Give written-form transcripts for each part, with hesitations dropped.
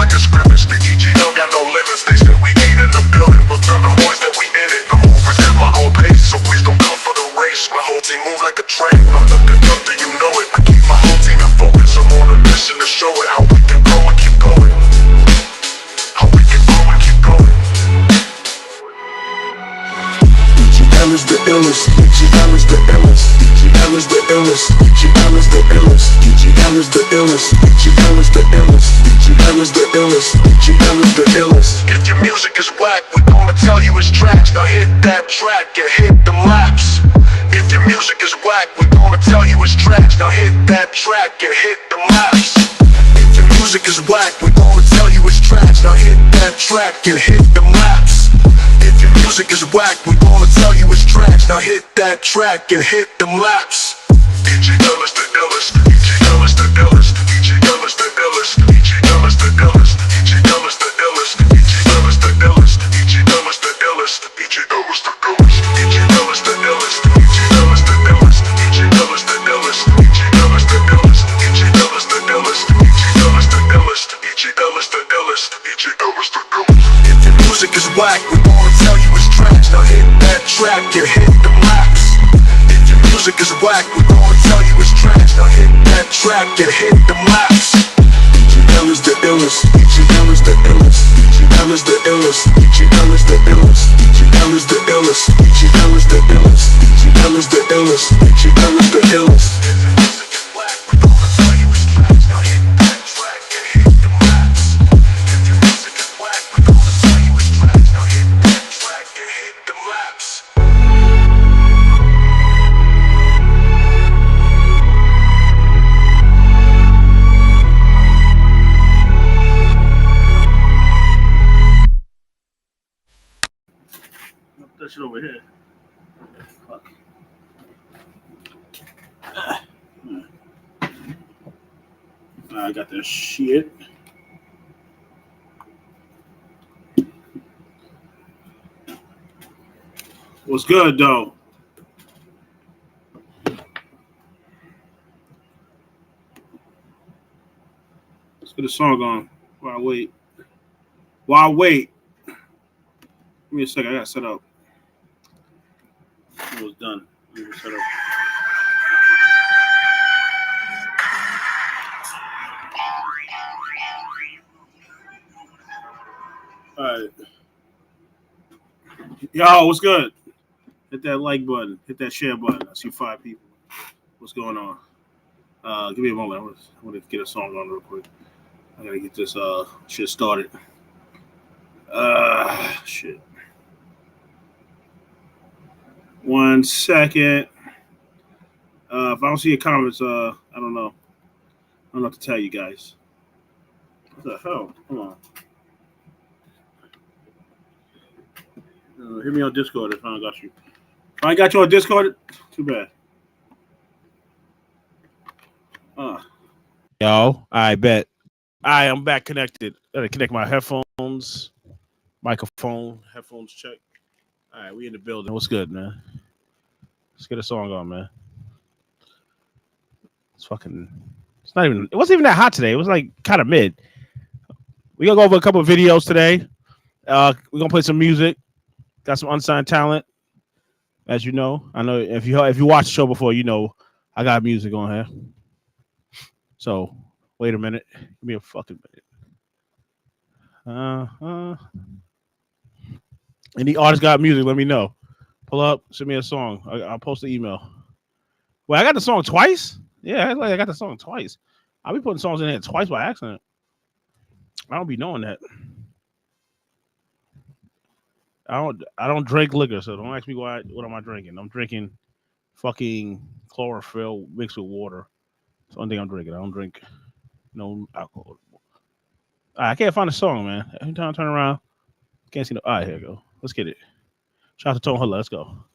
like a scrimmage. The EGL got no limits. They said we ain't in the building, but tell the boys that we in it. I'm moving at my own pace, so please don't come for the race. My whole team moves like a train. I'm looking up, do you know it? I keep my whole team in focus. I'm on a mission to show it how we can grow and keep going. How we can grow and keep going. EGL is the illest. EGL is the illest. EGL is the illest. EGL is the illest. EGL is the illest. EGL is the illest. EGL is the illest. EGL is the illest. If your music is whack, we gonna tell you it's trash. Now hit that track and hit the laps. If your music is whack, we gonna tell you it's trash. Now hit that track and hit the laps. If your music is whack, we gonna tell you it's trash. Now hit that track and hit the laps. If your music is whack, we gonna tell you it's trash. Now hit that track and hit them laps. EGL is the illest. EGL is the illest. EGL is the illest. EGL is the illest. EGL is the illest. EGL is the illest. EGL is the illest. EGL is the illest. EGL is the illest. EGL is the illest. EGL is the illest. EGL is the illest. EGL is the illest. EGL is the illest. EGL is the illest. EGL is the illest. If your music is whack, we gonna tell you it's trash. Now hit that track and hit the laps. If your music is whack, we gonna tell you it's trash. Now hit that track and hit the laps. EGL is the illest. EGL is the illest. EGL is the illest. EGL is the illest. EGL is the illest. EGL is the illest. EGL is the illest. EGL is the illest. That shit over here. Fuck. I got that shit. What's good though? Let's get a song on. While I wait. While I wait. Give me a second. I gotta set up. It was done. Let me set up. All right. Yo, what's good? Hit that like button. Hit that share button. I see 5 people. What's going on? Give me a moment. I want to get a song on real quick. I gotta get this shit started. Shit. 1 second. If I don't see your comments, I don't know. I don't know what to tell you guys. What the hell? Come on. Hit me on Discord if I don't got you. If I ain't got you on Discord, too bad. Yo, I bet. I'm back connected. Gotta connect my headphones, microphone, headphones check. All right, we in the building. What's good, man? Let's get a song on, man. It's not even, it wasn't even that hot today. It was like kind of mid. We're gonna go over a couple of videos today. We're gonna play some music. Got some unsigned talent. As you know, I know if you watched the show before, you know I got music on here. So wait a minute. Give me a fucking minute. Any artist got music, let me know. Pull up, send me a song. I'll post the email. Wait, I got the song twice? Yeah, I got the song twice. I'll be putting songs in here twice by accident. I don't be knowing that. I don't drink liquor, so don't ask me what am I drinking. I'm drinking fucking chlorophyll mixed with water. That's the only thing I'm drinking. I don't drink no alcohol. I can't find a song, man. Every time I turn around, can't see no. All right, here we go. Let's get it. Shout out to Tone Hulla. Let's go.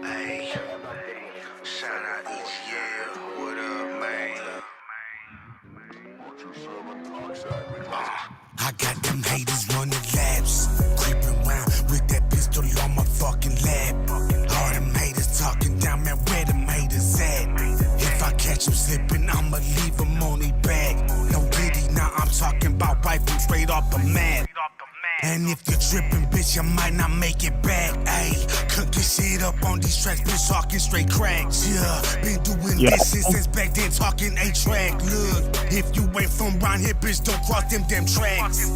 Hey, shout out EGL. What up, man? I got them haters running laps, creeping around with that pistol on my fucking lap. All them haters talking down, man, where them haters at? If I catch them slipping, I'ma leave them off the map. And if you're tripping, bitch, you might not make it back. Ayy, cook this shit up on these tracks, bitch, talking straight cracks. Yeah, been doing this shit since back then, talking 8-track. Look, if you ain't from round here, bitch, don't cross them damn tracks.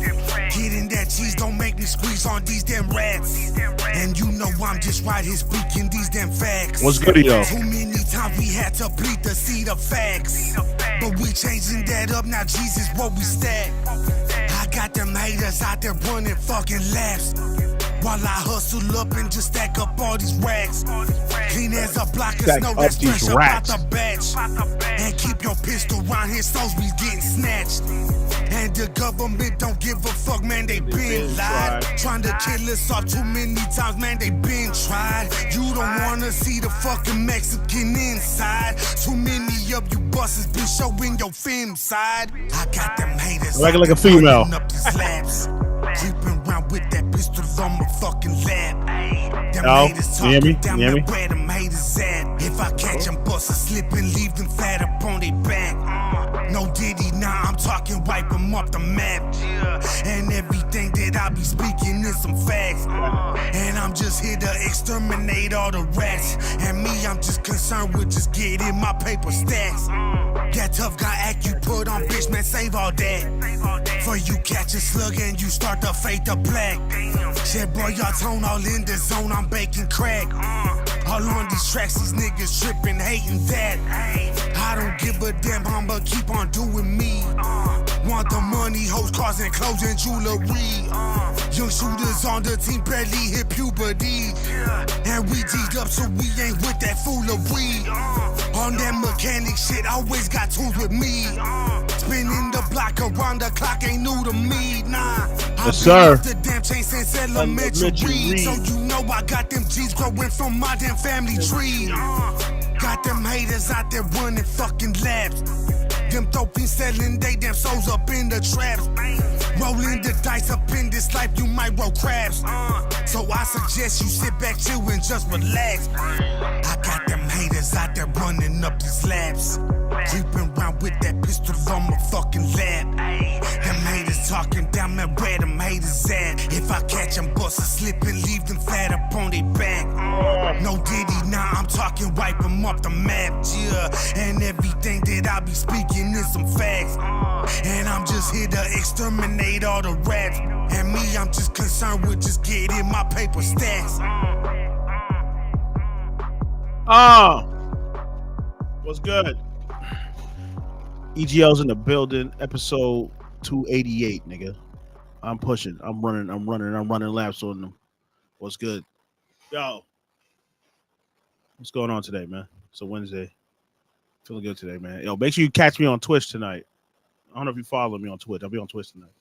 Getting that cheese don't make me squeeze on these damn rats. And you know I'm just right here speaking these damn facts. What's good, yo? Too many times we had to plead the seed of facts. But we changing that up, now Jesus, what we stack. I got them haters out there running fucking laps, while I hustle up and just stack up all these racks. Clean as a block of snow that's fresh up out the batch. And keep your pistol round here, souls be getting snatched. And the government don't give a fuck, man, they been lied. Trying to kill us off too many times, man, they been tried. You don't wanna see the fucking Mexican inside. Too many of you bosses been showing your film side. I got them haters like a female. up these laps. Creeping around with that pistol on my fucking lap. Them Oh, haters you hear me? talking down You hear there me? where them haters at. If I catch them bust a slip and leave them flat up on their back. No Diddy, nah, I'm talking wipe them off the map. And everything that I be speaking is some facts. And I'm just here to exterminate all the rats. And me, I'm just concerned with just getting my paper stacks. That tough guy act you put on, bitch, man, save all that. For you catch a slug and you start to fade the black. Shit, boy, y'all tone all in the zone, I'm baking crack. All on these tracks, these niggas tripping, hating that. I don't give a damn, I'ma keep on doing me. Want the money, hoes, cars, and clothes, and jewelry. Young shooters on the team barely hit puberty. And we G'd up so we ain't with that foolery. On that mechanic shit, always got tools with me. Spinning the block around the clock ain't new to me, nah. Yes, sir. The damn chain since elementary. So you know I got them G's growing from my damn family tree. Got them haters out there running fucking laps. Them dope fiends selling they damn souls up in the traps. Rolling the dice up in this life, you might roll crabs. So I suggest you sit back, chill, and just relax. I got them haters out there running up these laps. Creeping around with that pistol on my fucking lap. Them haters talking down there where them haters at. If I catch them bust a slip and leave them flat up on their back. No Diddy, nah, I'm talking wipe them off the map, yeah. And everything that I be speaking is some facts. And I'm just here to exterminate all the rats. And me, I'm just concerned with just getting my paper stacks. What's good? EGL's in the building, episode 288, nigga. I'm pushing. I'm running laps on them. What's good? Yo. What's going on today, man? It's a Wednesday. Feeling good today, man. Yo, make sure you catch me on Twitch tonight. I don't know if you follow me on Twitch. I'll be on Twitch tonight.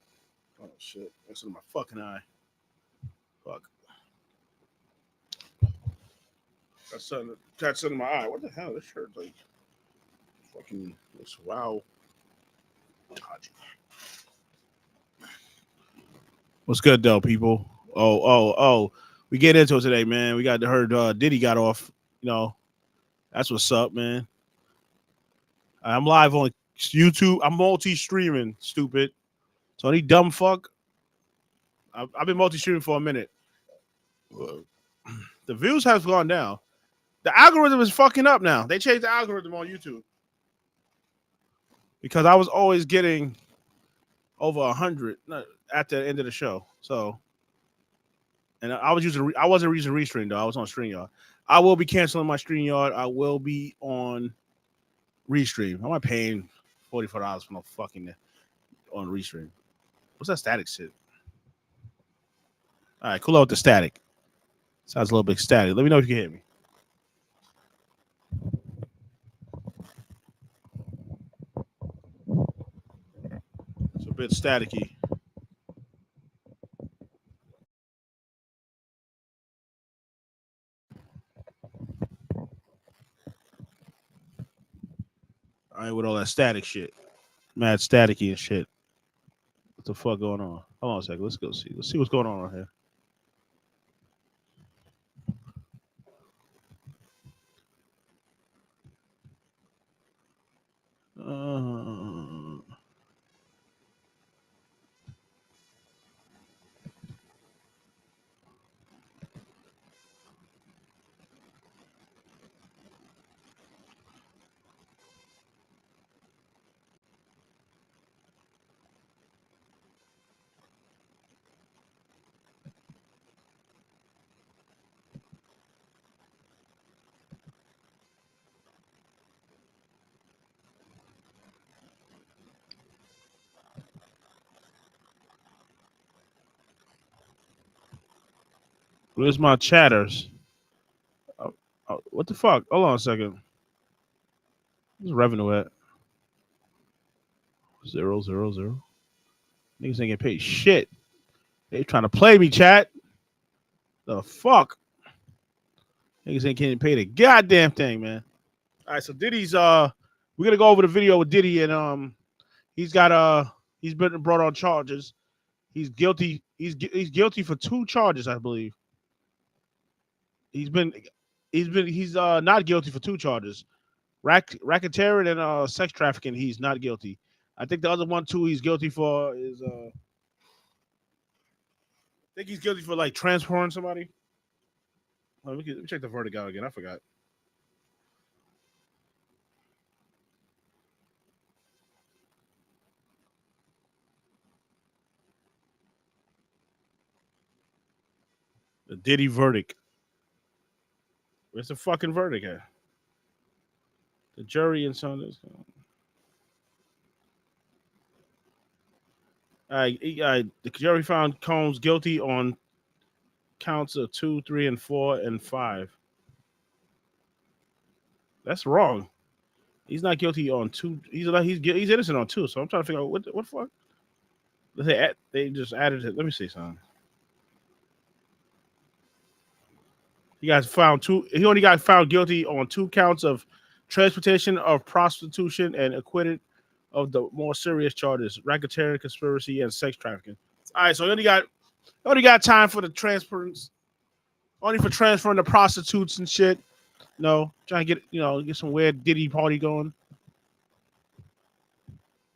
Oh, shit. That's in my fucking eye. Fuck. Got something in my eye. What the hell? This shirt, like, fucking, this wow. What's good, though, people? Oh. We get into it today, man. We got heard Diddy got off. You know, that's what's up, man. I'm live on YouTube. I'm multi-streaming, stupid. So any dumb fuck, I've been multi-streaming for a minute. The views have gone down. The algorithm is fucking up now. They changed the algorithm on YouTube. Because I was always getting over 100 at the end of the show. So, and I wasn't using Restream though. I was on StreamYard. I will be canceling my StreamYard. I will be on Restream. I'm not paying $44 for no fucking on Restream. What's that static shit? All right, cool out with the static. Sounds a little bit static. Let me know if you can hear me. It's a bit staticky. I ain't with all that static shit. Mad staticky and shit. What the fuck going on? Hold on a second. Let's go see. Let's see what's going on here. Where's my chatters? What the fuck? Hold on a second. Where's revenue at? 000. Niggas ain't getting paid shit. They trying to play me, chat. The fuck? Niggas ain't getting paid a goddamn thing, man. All right, so Diddy's we're gonna go over the video with Diddy, and he's been brought on charges. He's guilty. He's guilty for 2 charges, I believe. He's not guilty for 2 charges. Racketeering and sex trafficking. He's not guilty. I think the other one too he's guilty for is I think he's guilty for like transporting somebody. Let me check the verdict out again. I forgot. The Diddy verdict. Where's the fucking verdict at? The jury and so on. The jury found Combs guilty on counts of 2, 3, and 4, and 5. That's wrong. He's not guilty on 2. He's innocent on 2. So I'm trying to figure out what the fuck. They just added it. Let me see something. He only got found guilty on 2 counts of transportation of prostitution and acquitted of the more serious charges: racketeering, conspiracy, and sex trafficking. All right, so he only got time for the transference, only for transferring the prostitutes and shit. No, trying to get some weird Diddy party going.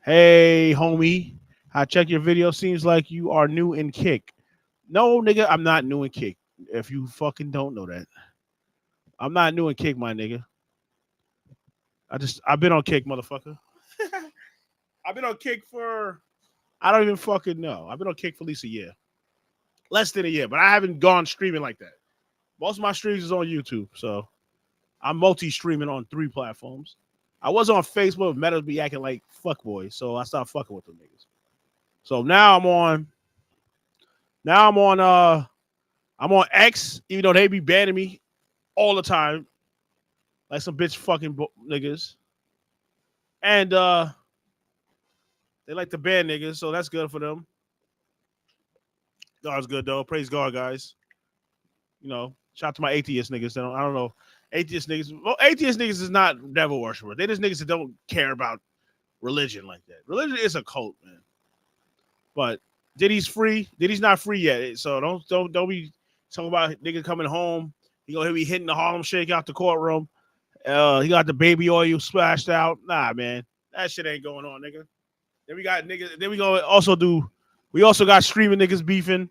Hey, homie, I check your video. Seems like you are new in Kick. No, nigga, I'm not new in Kick. If you fucking don't know that, I'm not new in Kick, my nigga. I've been on Kick, motherfucker. I've been on Kick for, I don't even fucking know. I've been on Kick for at least a year. Less than a year, but I haven't gone streaming like that. Most of my streams is on YouTube, so I'm multi-streaming on 3 platforms. I was on Facebook, but Meta be acting like fuckboys, so I stopped fucking with them niggas. So now I'm on X, even though they be banning me all the time, like some bitch fucking niggas. And they like to ban niggas, so that's good for them. God's good though. Praise God, guys. Shout out to my atheist niggas. I don't know. Atheist niggas. Well, atheist niggas is not devil worshippers. They just niggas that don't care about religion like that. Religion is a cult, man. But Diddy's free. Diddy's not free yet. So don't be talking about nigga coming home. He gonna be hitting the Harlem Shake out the courtroom. He got the baby oil splashed out. Nah, man. That shit ain't going on, nigga. Then we got niggas. Then we also got streaming niggas beefing.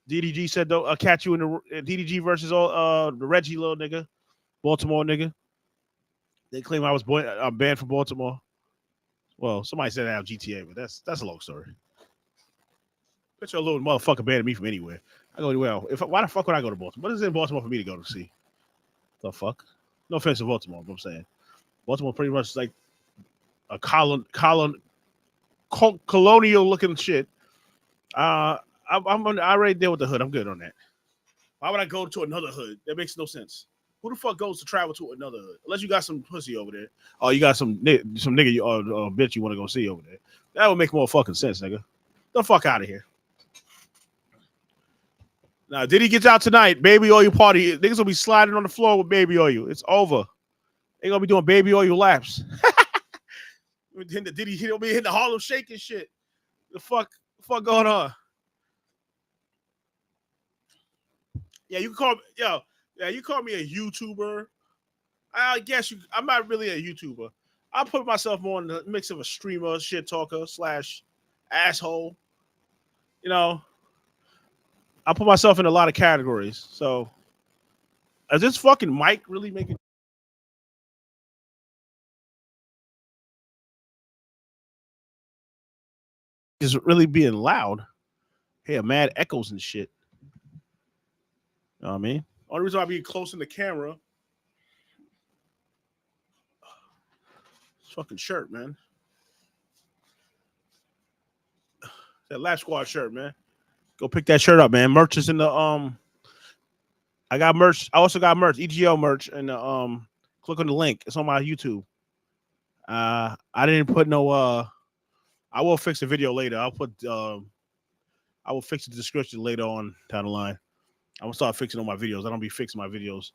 DDG said, "I'll catch you in the DDG versus the Reggie little nigga, Baltimore nigga." They claim I was banned from Baltimore. Well, somebody said that on GTA, but that's a long story. Bet your little motherfucker banned me from anywhere. I go, well, why the fuck would I go to Baltimore? What is in Baltimore for me to go to see? The fuck? No offense to Baltimore, but I'm saying Baltimore pretty much is like a colonial looking shit. I already deal with the hood. I'm good on that. Why would I go to another hood? That makes no sense. Who the fuck goes to travel to another hood? Unless you got some pussy over there. Or you got some nigga or bitch you want to go see over there. That would make more fucking sense, nigga. The fuck out of here. Now, Diddy gets out tonight. Baby oil party. Niggas will be sliding on the floor with baby oil. It's over. They gonna be doing baby oil laps. Diddy, he'll be hitting the Harlem Shake and shit. The fuck going on? Yeah, you call me a YouTuber. I guess I'm not really a YouTuber. I put myself more in the mix of a streamer, shit talker / asshole. I put myself in a lot of categories. So, is this fucking mic really making? Is really being loud? Hey, mad echoes and shit. You know what I mean? Only reason I be close in the camera. Fucking shirt, man. That Lap Squad shirt, man. Go pick that shirt up, man. Merch is in the I got merch. I also got merch, EGL merch, and click on the link. It's on my YouTube. I didn't put no I will fix the video later. I will fix the description later on down the line. I'm gonna start fixing all my videos. I don't be fixing my videos.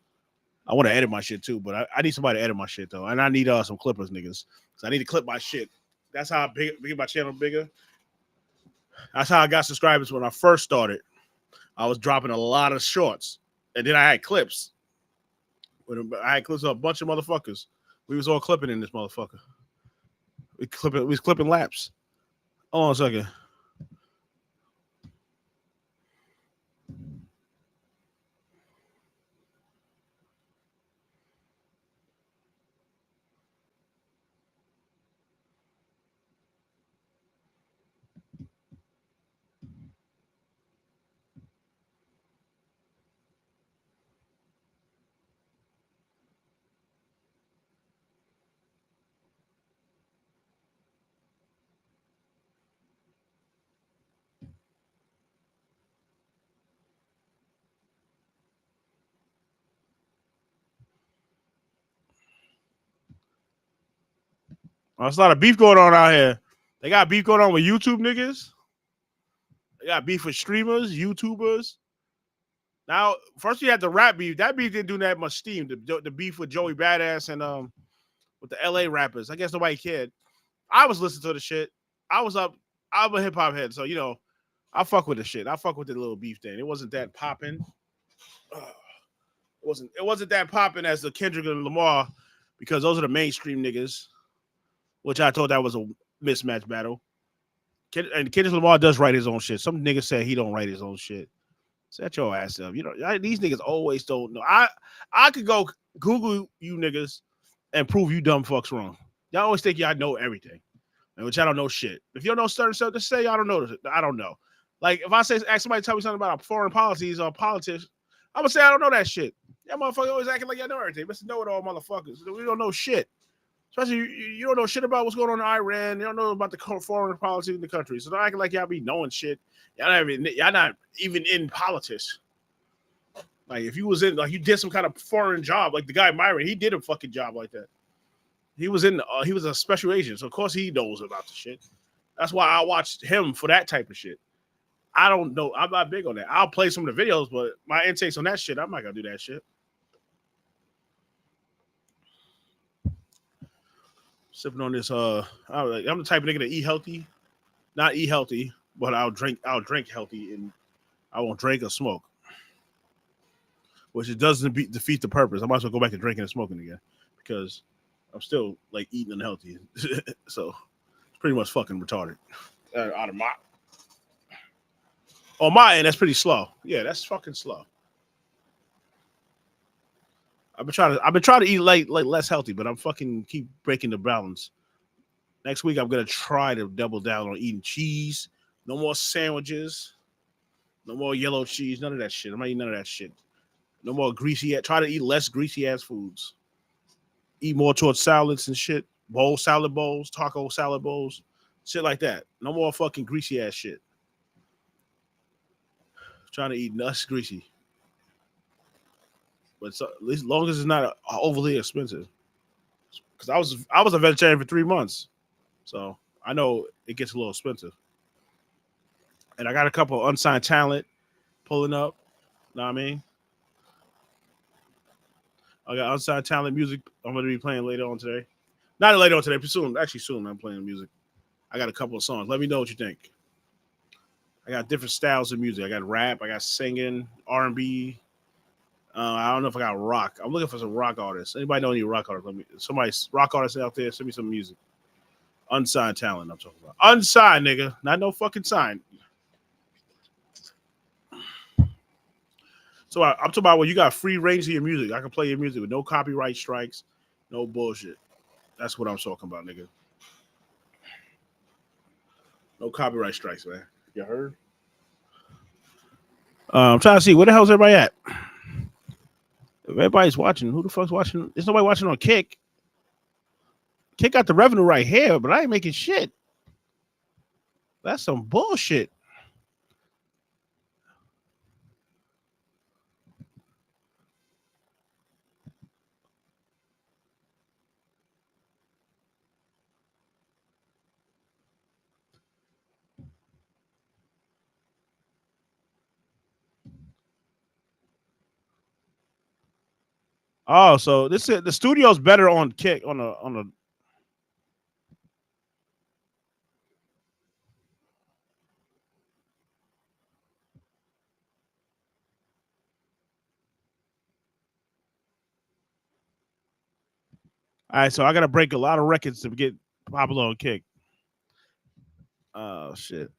I want to edit my shit too, but I need somebody to edit my shit though, and I need some clippers, niggas. So I need to clip my shit. That's how I make my channel bigger. That's how I got subscribers when I first started. I was dropping a lot of shorts, and then I had clips. I had clips of a bunch of motherfuckers. We was all clipping in this motherfucker. We was clipping laps. Hold on a second. There's a lot of beef going on out here. They got beef going on with YouTube niggas. They got beef with streamers, YouTubers. Now, first you had the rap beef. That beef didn't do that much steam. The beef with Joey Badass and with the LA rappers. I guess nobody cared. I was listening to the shit. I'm a hip hop head, so you know, I fuck with the shit. I fuck with the little beef thing. It wasn't that popping. It wasn't that popping as the Kendrick and Lamar, because those are the mainstream niggas, which I thought that was a mismatch battle. And Kendrick Lamar does write his own shit. Some niggas say he don't write his own shit. Set your ass up. You know, these niggas always don't know. I could go Google you niggas and prove you dumb fucks wrong. Y'all always think y'all know everything, which I don't know shit. If you don't know certain stuff to say, I don't know. I don't know. Like if I ask somebody to tell me something about foreign policies or politics, I'm gonna say I don't know that shit. Y'all motherfuckers always acting like y'all know everything. Mr. Know-it-all motherfuckers. We don't know shit. Especially you don't know shit about what's going on in Iran. You don't know about the foreign policy in the country. So don't act like y'all be knowing shit. Y'all not even in politics. Like if you was in, like you did some kind of foreign job, like the guy Myron, he did a fucking job like that. He was a special agent, so of course he knows about the shit. That's why I watched him for that type of shit. I don't know. I'm not big on that. I'll play some of the videos, but my intakes on that shit, I'm not gonna do that shit. Sipping on this, I'm the type of nigga to eat healthy, not eat healthy, but I'll drink healthy, and I won't drink or smoke, which it doesn't defeat the purpose. I might as well go back to drinking and smoking again because I'm still like eating unhealthy, so it's pretty much fucking retarded. Out of on my end, that's pretty slow. Yeah, that's fucking slow. I've been trying to eat like less healthy, but I'm fucking keep breaking the balance. Next week I'm gonna try to double down on eating cheese. No more sandwiches. No more yellow cheese. None of that shit. I'm not eating none of that shit. No more greasy. Try to eat less greasy ass foods. Eat more towards salads and shit. Salad bowls, taco salad bowls, shit like that. No more fucking greasy ass shit. Trying to eat less greasy. But at least as long as it's not overly expensive. Because I was a vegetarian for 3 months. So I know it gets a little expensive. And I got a couple of unsigned talent pulling up. Know what I mean? I got unsigned talent music I'm going to be playing later on today. Not later on today, but soon. Actually, soon I'm playing music. I got a couple of songs. Let me know what you think. I got different styles of music. I got rap. I got singing, R&B. I don't know if I got rock. I'm looking for some rock artists. Anybody know any rock artists? Somebody rock artists out there, send me some music. Unsigned talent I'm talking about. Unsigned, nigga. Not no fucking sign. So I'm talking about when you got free range of your music. I can play your music with no copyright strikes, no bullshit. That's what I'm talking about, nigga. No copyright strikes, man. You heard? I'm trying to see where the hell's everybody at. If everybody's watching, who the fuck's watching? There's nobody watching on Kick. Kick got the revenue right here, but I ain't making shit. That's some bullshit. Oh, so this is the studio's better on Kick on the. All right, so I gotta break a lot of records to get popular on Kick. Oh shit!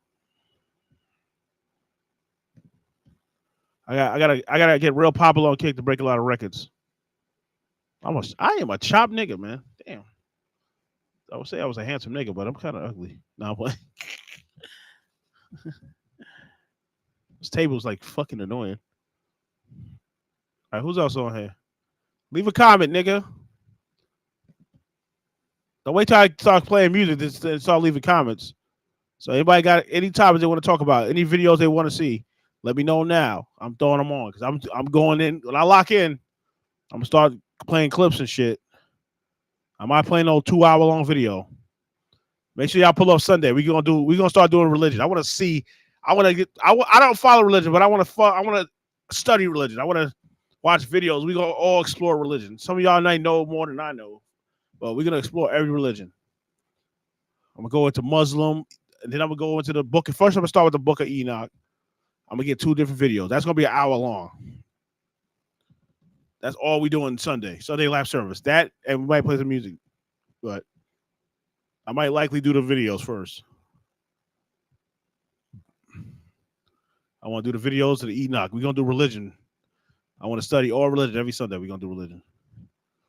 I gotta get real popular on Kick to break a lot of records. I am a chop nigga, man. Damn. I would say I was a handsome nigga, but I'm kind of ugly. No, but this table's like fucking annoying. All right, who's else on here? Leave a comment, nigga. Don't wait till I start playing music to start leaving comments. So anybody got any topics they want to talk about, any videos they want to see, let me know now. I'm throwing them on because I'm going in. When I lock in, I'm gonna start playing clips and shit. I might play no 2 hour long video. Make sure y'all pull up Sunday. We gonna start doing religion. I want to see. I want to get. I don't follow religion, but I want to study religion. I want to watch videos. We gonna all explore religion. Some of y'all might know more than I know, but we're gonna explore every religion. I'm gonna go into Muslim, and then I'm gonna go into the book. First, I'm gonna start with the Book of Enoch. I'm gonna get 2 different videos. That's gonna be an hour long. That's all we doing Sunday live service. That and we might play some music, but I might likely do the videos first. I want to do the videos of the Enoch. We're gonna do religion. I want to study all religion every Sunday. We're gonna do religion.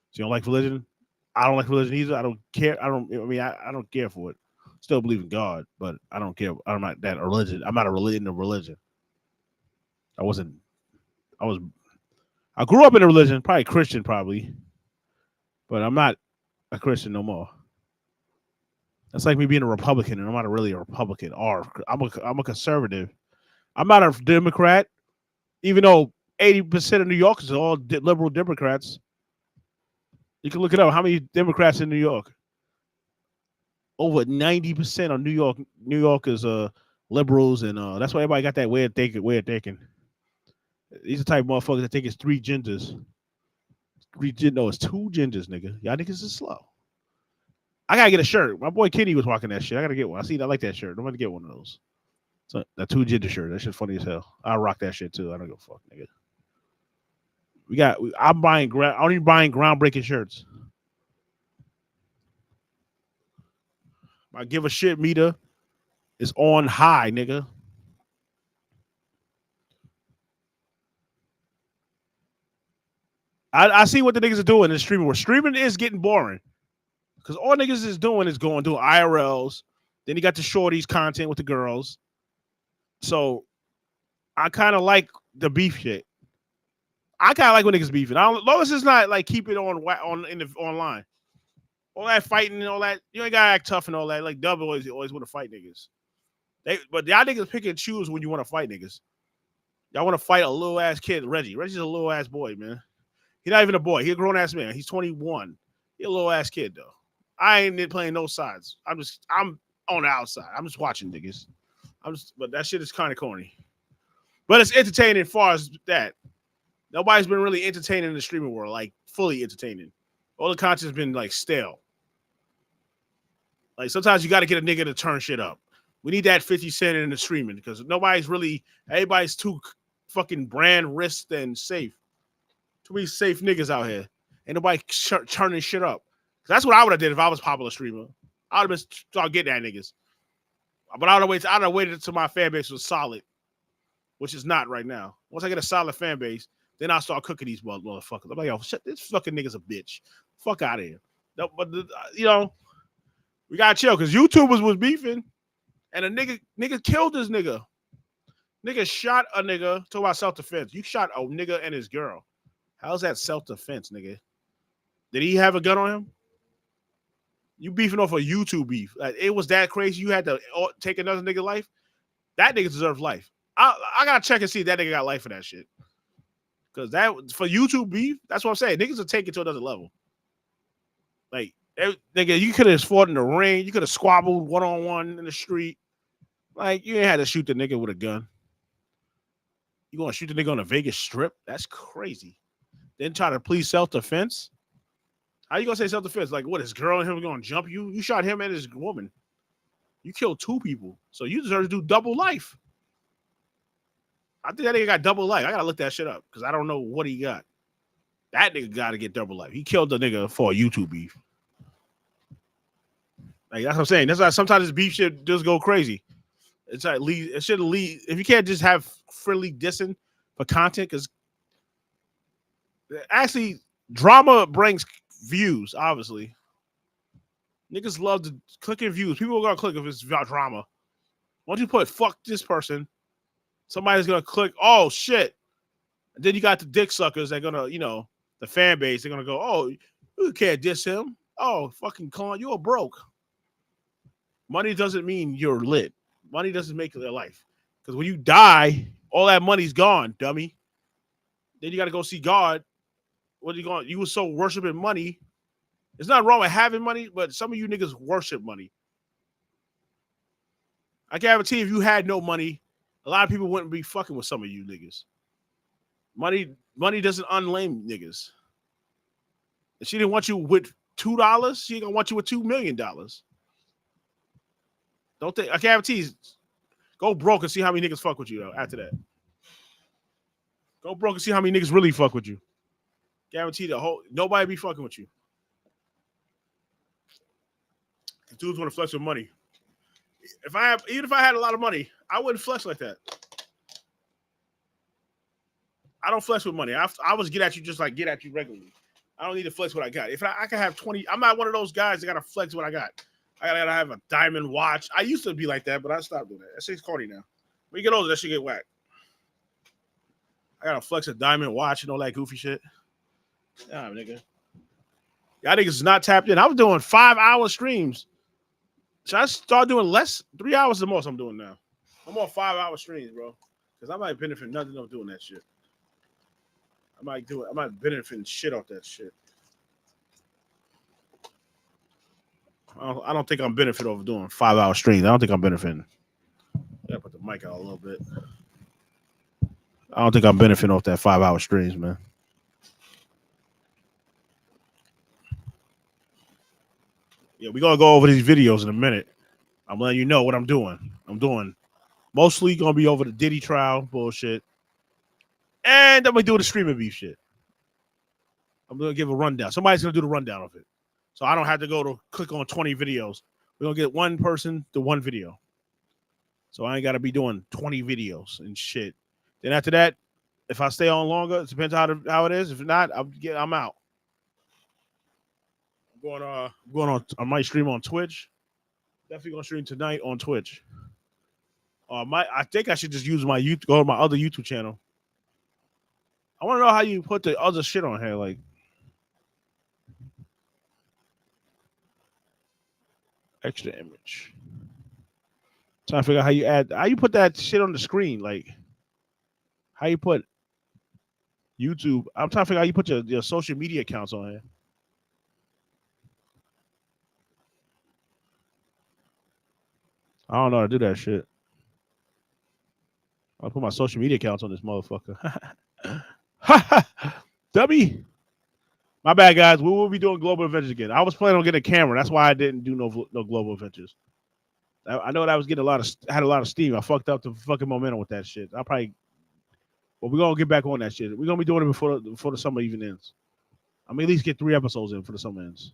So you don't like religion? I don't like religion either. I don't care. I don't care for it. Still believe in God, but I don't care. I'm not that religion. I'm not a religion of religion. I grew up in a religion, probably Christian, but I'm not a Christian no more. That's like me being a Republican, and I'm not really a Republican. Or I'm a conservative. I'm not a Democrat, even though 80% of New Yorkers are all liberal Democrats. You can look it up. How many Democrats in New York? Over 90% of New Yorkers are liberals, and that's why everybody got that way of thinking. These are the type of motherfuckers that think it's 3 genders. No, it's 2 genders, nigga. Y'all niggas is slow. I gotta get a shirt. My boy Kenny was walking that shit. I gotta get one. I like that shirt. I'm gonna get one of those. So that 2 gender shirt. That shit funny as hell. I'll rock that shit too. I don't give a fuck, nigga. I'm only buying groundbreaking shirts. My give a shit meter is on high, nigga. I see what the niggas are doing in streaming. Where streaming is getting boring. Because all niggas is doing IRLs. Then you got the shorties content with the girls. So I kind of like the beef shit. I kind of like when niggas beefing. As long as it's not like keep it online. All that fighting and all that, you ain't gotta act tough and all that. Like Dub always want to fight niggas. But y'all niggas pick and choose when you want to fight niggas. Y'all want to fight a little ass kid, Reggie. Reggie's a little ass boy, man. He's not even a boy. He's a grown ass man. He's 21. He's a little ass kid though. I ain't playing no sides. I'm on the outside. I'm just watching niggas. But that shit is kind of corny. But it's entertaining as far as that. Nobody's been really entertaining in the streaming world, like fully entertaining. All the content's been like stale. Like sometimes you got to get a nigga to turn shit up. We need that 50 Cent in the streaming because everybody's too fucking brand risked and safe. Too many safe niggas out here. Ain't nobody turning shit up. That's what I would have did if I was a popular streamer. I would have been start getting at niggas. But I would have waited until my fan base was solid, which is not right now. Once I get a solid fan base, then I'll start cooking these motherfuckers. I'm like, yo, shit, this fucking nigga's a bitch. Fuck out of here. No, but we gotta chill because YouTubers was beefing, and a nigga killed this nigga. Nigga shot a nigga. Talk about self-defense. You shot a nigga and his girl. How's that self-defense, nigga? Did he have a gun on him? You beefing off a YouTube beef. Like, it was that crazy. You had to take another nigga life. That nigga deserves life. I gotta check and see if that nigga got life for that shit. Because that for YouTube beef, that's what I'm saying. Niggas will take it to another level. Like, nigga, you could have fought in the ring. You could have squabbled one-on-one in the street. Like, you ain't had to shoot the nigga with a gun. You gonna shoot the nigga on the Vegas Strip? That's crazy. then try to plead self-defense. How you gonna say self-defense? Like, what, his girl and him gonna jump you? You shot him and his woman. You killed 2 people. So you deserve to do double life. I think that nigga got double life. I gotta look that shit up because I don't know what he got. That nigga gotta get double life. He killed the nigga for a YouTube beef. Like, that's what I'm saying. That's why sometimes this beef shit just go crazy. It's like it should lead. If you can't just have friendly dissing for content, because actually drama brings views. Obviously, niggas love to click in views. People are gonna click if it's about drama. Once you put "fuck this person," somebody's gonna click. Oh shit! And then you got the dick suckers. They're gonna, the fan base. They're gonna go, "Oh, you can't diss him. Oh, fucking con, you're broke." Money doesn't mean you're lit. Money doesn't make their life. Because when you die, all that money's gone, dummy. Then you got to go see God. What are you going? You were so worshiping money. It's not wrong with having money, but some of you niggas worship money. I guarantee if you had no money, a lot of people wouldn't be fucking with some of you niggas. Money doesn't unlame niggas. If she didn't want you with $2, she ain't gonna want you with $2 million. Don't think I guarantee. Go broke and see how many niggas fuck with you though. After that, go broke and see how many niggas really fuck with you. Guarantee nobody be fucking with you. The dudes want to flex with money. Even if I had a lot of money, I wouldn't flex like that. I don't flex with money. I always get at you just like get at you regularly. I don't need to flex what I got. If I can have 20, I'm not one of those guys that gotta flex what I got. I gotta have a diamond watch. I used to be like that, but I stopped doing that. That shit's corny now. When you get older, that shit get whacked. I gotta flex a diamond watch and all that goofy shit. Nah, nigga. Y'all niggas is not tapped in. I was doing 5-hour streams. Should I start doing less? 3 hours the most I'm doing now. I'm on 5-hour streams, bro. Because I might benefit nothing off doing that shit. I might benefit shit off that shit. I don't think I'm benefiting over doing 5-hour streams. I don't think I'm benefiting. I gotta put the mic out a little bit. I don't think I'm benefiting off that 5-hour streams, man. Yeah, we're gonna go over these videos in a minute. I'm letting you know what I'm doing. I'm doing mostly gonna be over the Diddy trial bullshit. And I'm gonna do the streaming beef shit. I'm gonna give a rundown. Somebody's gonna do the rundown of it. So I don't have to go to click on 20 videos. We're going to get one person to one video. So I ain't got to be doing 20 videos and shit. Then after that, if I stay on longer, it depends how it is. If not, I'm out. I'm going on. I might stream on Twitch. Definitely going to stream tonight on Twitch. I think I should just use go to my other YouTube channel. I want to know how you put the other shit on here. Like, extra image. Trying to figure out how you put that shit on the screen. Like, how you put YouTube. I'm trying to figure out how you put your social media accounts on here. I don't know how to do that shit. I'll put my social media accounts on this motherfucker. Dummy. My bad, guys. We will be doing Global Adventures again. I was planning on getting a camera. That's why I didn't do no Global Adventures. I know that I was getting had a lot of steam. I fucked up the fucking momentum with that shit. But we're gonna get back on that shit. We're gonna be doing it before the summer even ends. I mean, at least get 3 episodes in for the summer ends.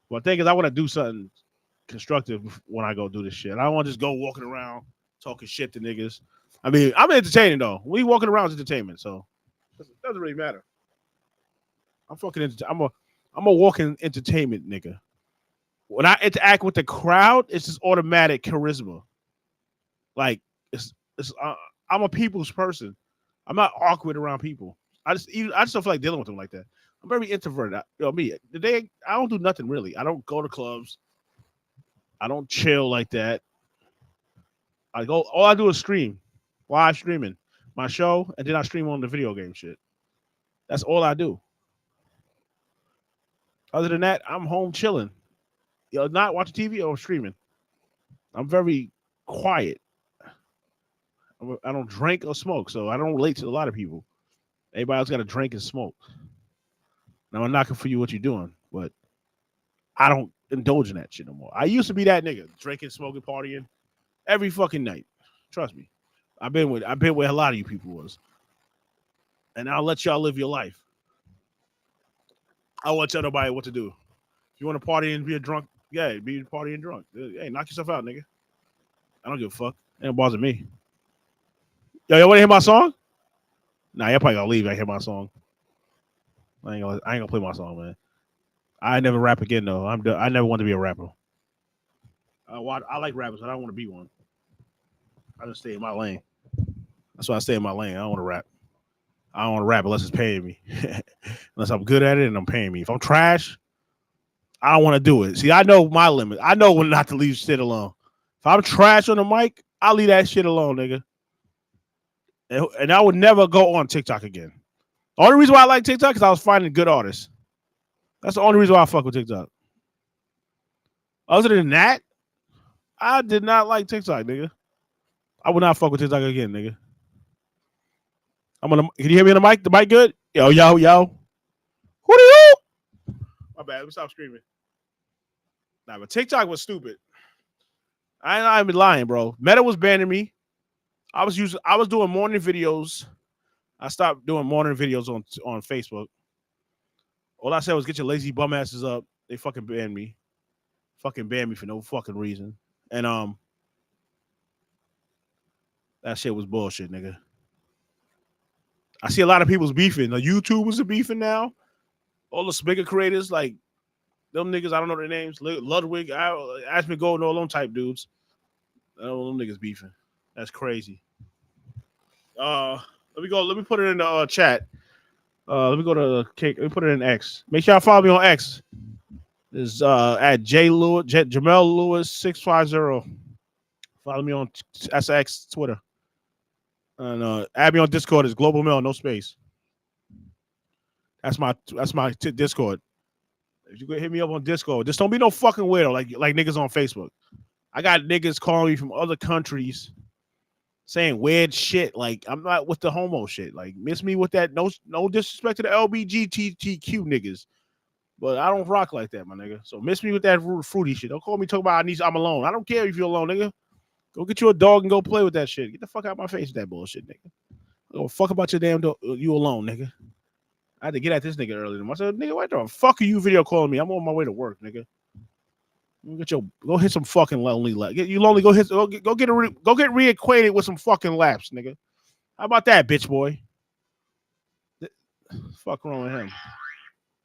But the thing is, I want to do something constructive when I go do this shit. I don't want to just go walking around talking shit to niggas. I mean, I'm entertaining though. We walking around is entertainment, so it doesn't really matter. I'm a walking entertainment nigga. When I interact with the crowd, it's just automatic charisma. Like I'm a people's person. I'm not awkward around people. I just don't feel like dealing with them like that. I'm very introverted. I don't do nothing really. I don't go to clubs. I don't chill like that. All I do is stream. Live streaming my show, and then I stream on the video game shit. That's all I do. Other than that, I'm home chilling. Not watching TV or streaming. I'm very quiet. I don't drink or smoke, so I don't relate to a lot of people. Everybody else got to drink and smoke. Now I'm knocking for you what you're doing, but I don't indulge in that shit no more. I used to be that nigga, drinking, smoking, partying every fucking night. Trust me. I've been where a lot of you people was. And I'll let y'all live your life. I won't tell nobody what to do. If you want to party and be a drunk, yeah, be partying drunk. Hey, knock yourself out, nigga. I don't give a fuck. It don't bother me. Yo, you want to hear my song? Nah, y'all probably gonna leave. I hear my song. I ain't gonna play my song, man. I never rap again though. I never want to be a rapper. I like rappers, but I don't want to be one. I just stay in my lane. That's why I stay in my lane. I don't want to rap. I don't want to rap unless it's paying me. Unless I'm good at it and I'm paying me. If I'm trash, I don't want to do it. See, I know my limit. I know when not to leave shit alone. If I'm trash on the mic, I'll leave that shit alone, nigga. And I would never go on TikTok again. The only reason why I like TikTok is I was finding good artists. That's the only reason why I fuck with TikTok. Other than that, I did not like TikTok, nigga. I would not fuck with TikTok again, nigga. Can you hear me on the mic? The mic good? Yo. Who do you? My bad. Let me stop screaming. Nah, but TikTok was stupid. I ain't not even lying, bro. Meta was banning me. I was doing morning videos. I stopped doing morning videos on Facebook. All I said was get your lazy bum asses up. They fucking banned me. Fucking banned me for no fucking reason. And that shit was bullshit, nigga. I see a lot of people's beefing. The YouTubers are beefing now. All the speaker creators, like them niggas, I don't know their names. Ludwig, Ashby Golden, all them type dudes. All them niggas beefing. That's crazy. Let me put it in the chat. Let me go to Let me put it in X. Make sure y'all follow me on X. Is at Jamel Lewis 650. Follow me on SX Twitter. And add me on Discord. Is Global Mail, no space. That's my Discord. If you go hit me up on Discord, just don't be no fucking weirdo like niggas on Facebook. I got niggas calling me from other countries saying weird shit. Like, I'm not with the homo shit. Like, miss me with that. No disrespect to the LBGTQ niggas. But I don't rock like that, my nigga. So miss me with that fruity shit. Don't call me talking about I'm alone. I don't care if you're alone, nigga. Go get you a dog and go play with that shit. Get the fuck out of my face with that bullshit, nigga. Go fuck about your damn dog. You alone, nigga. I had to get at this nigga earlier. I said, nigga, what the fuck are you video calling me? I'm on my way to work, nigga. Go hit some fucking lonely laps. You lonely, go get reacquainted with some fucking laps, nigga. How about that, bitch boy? Fuck wrong with him?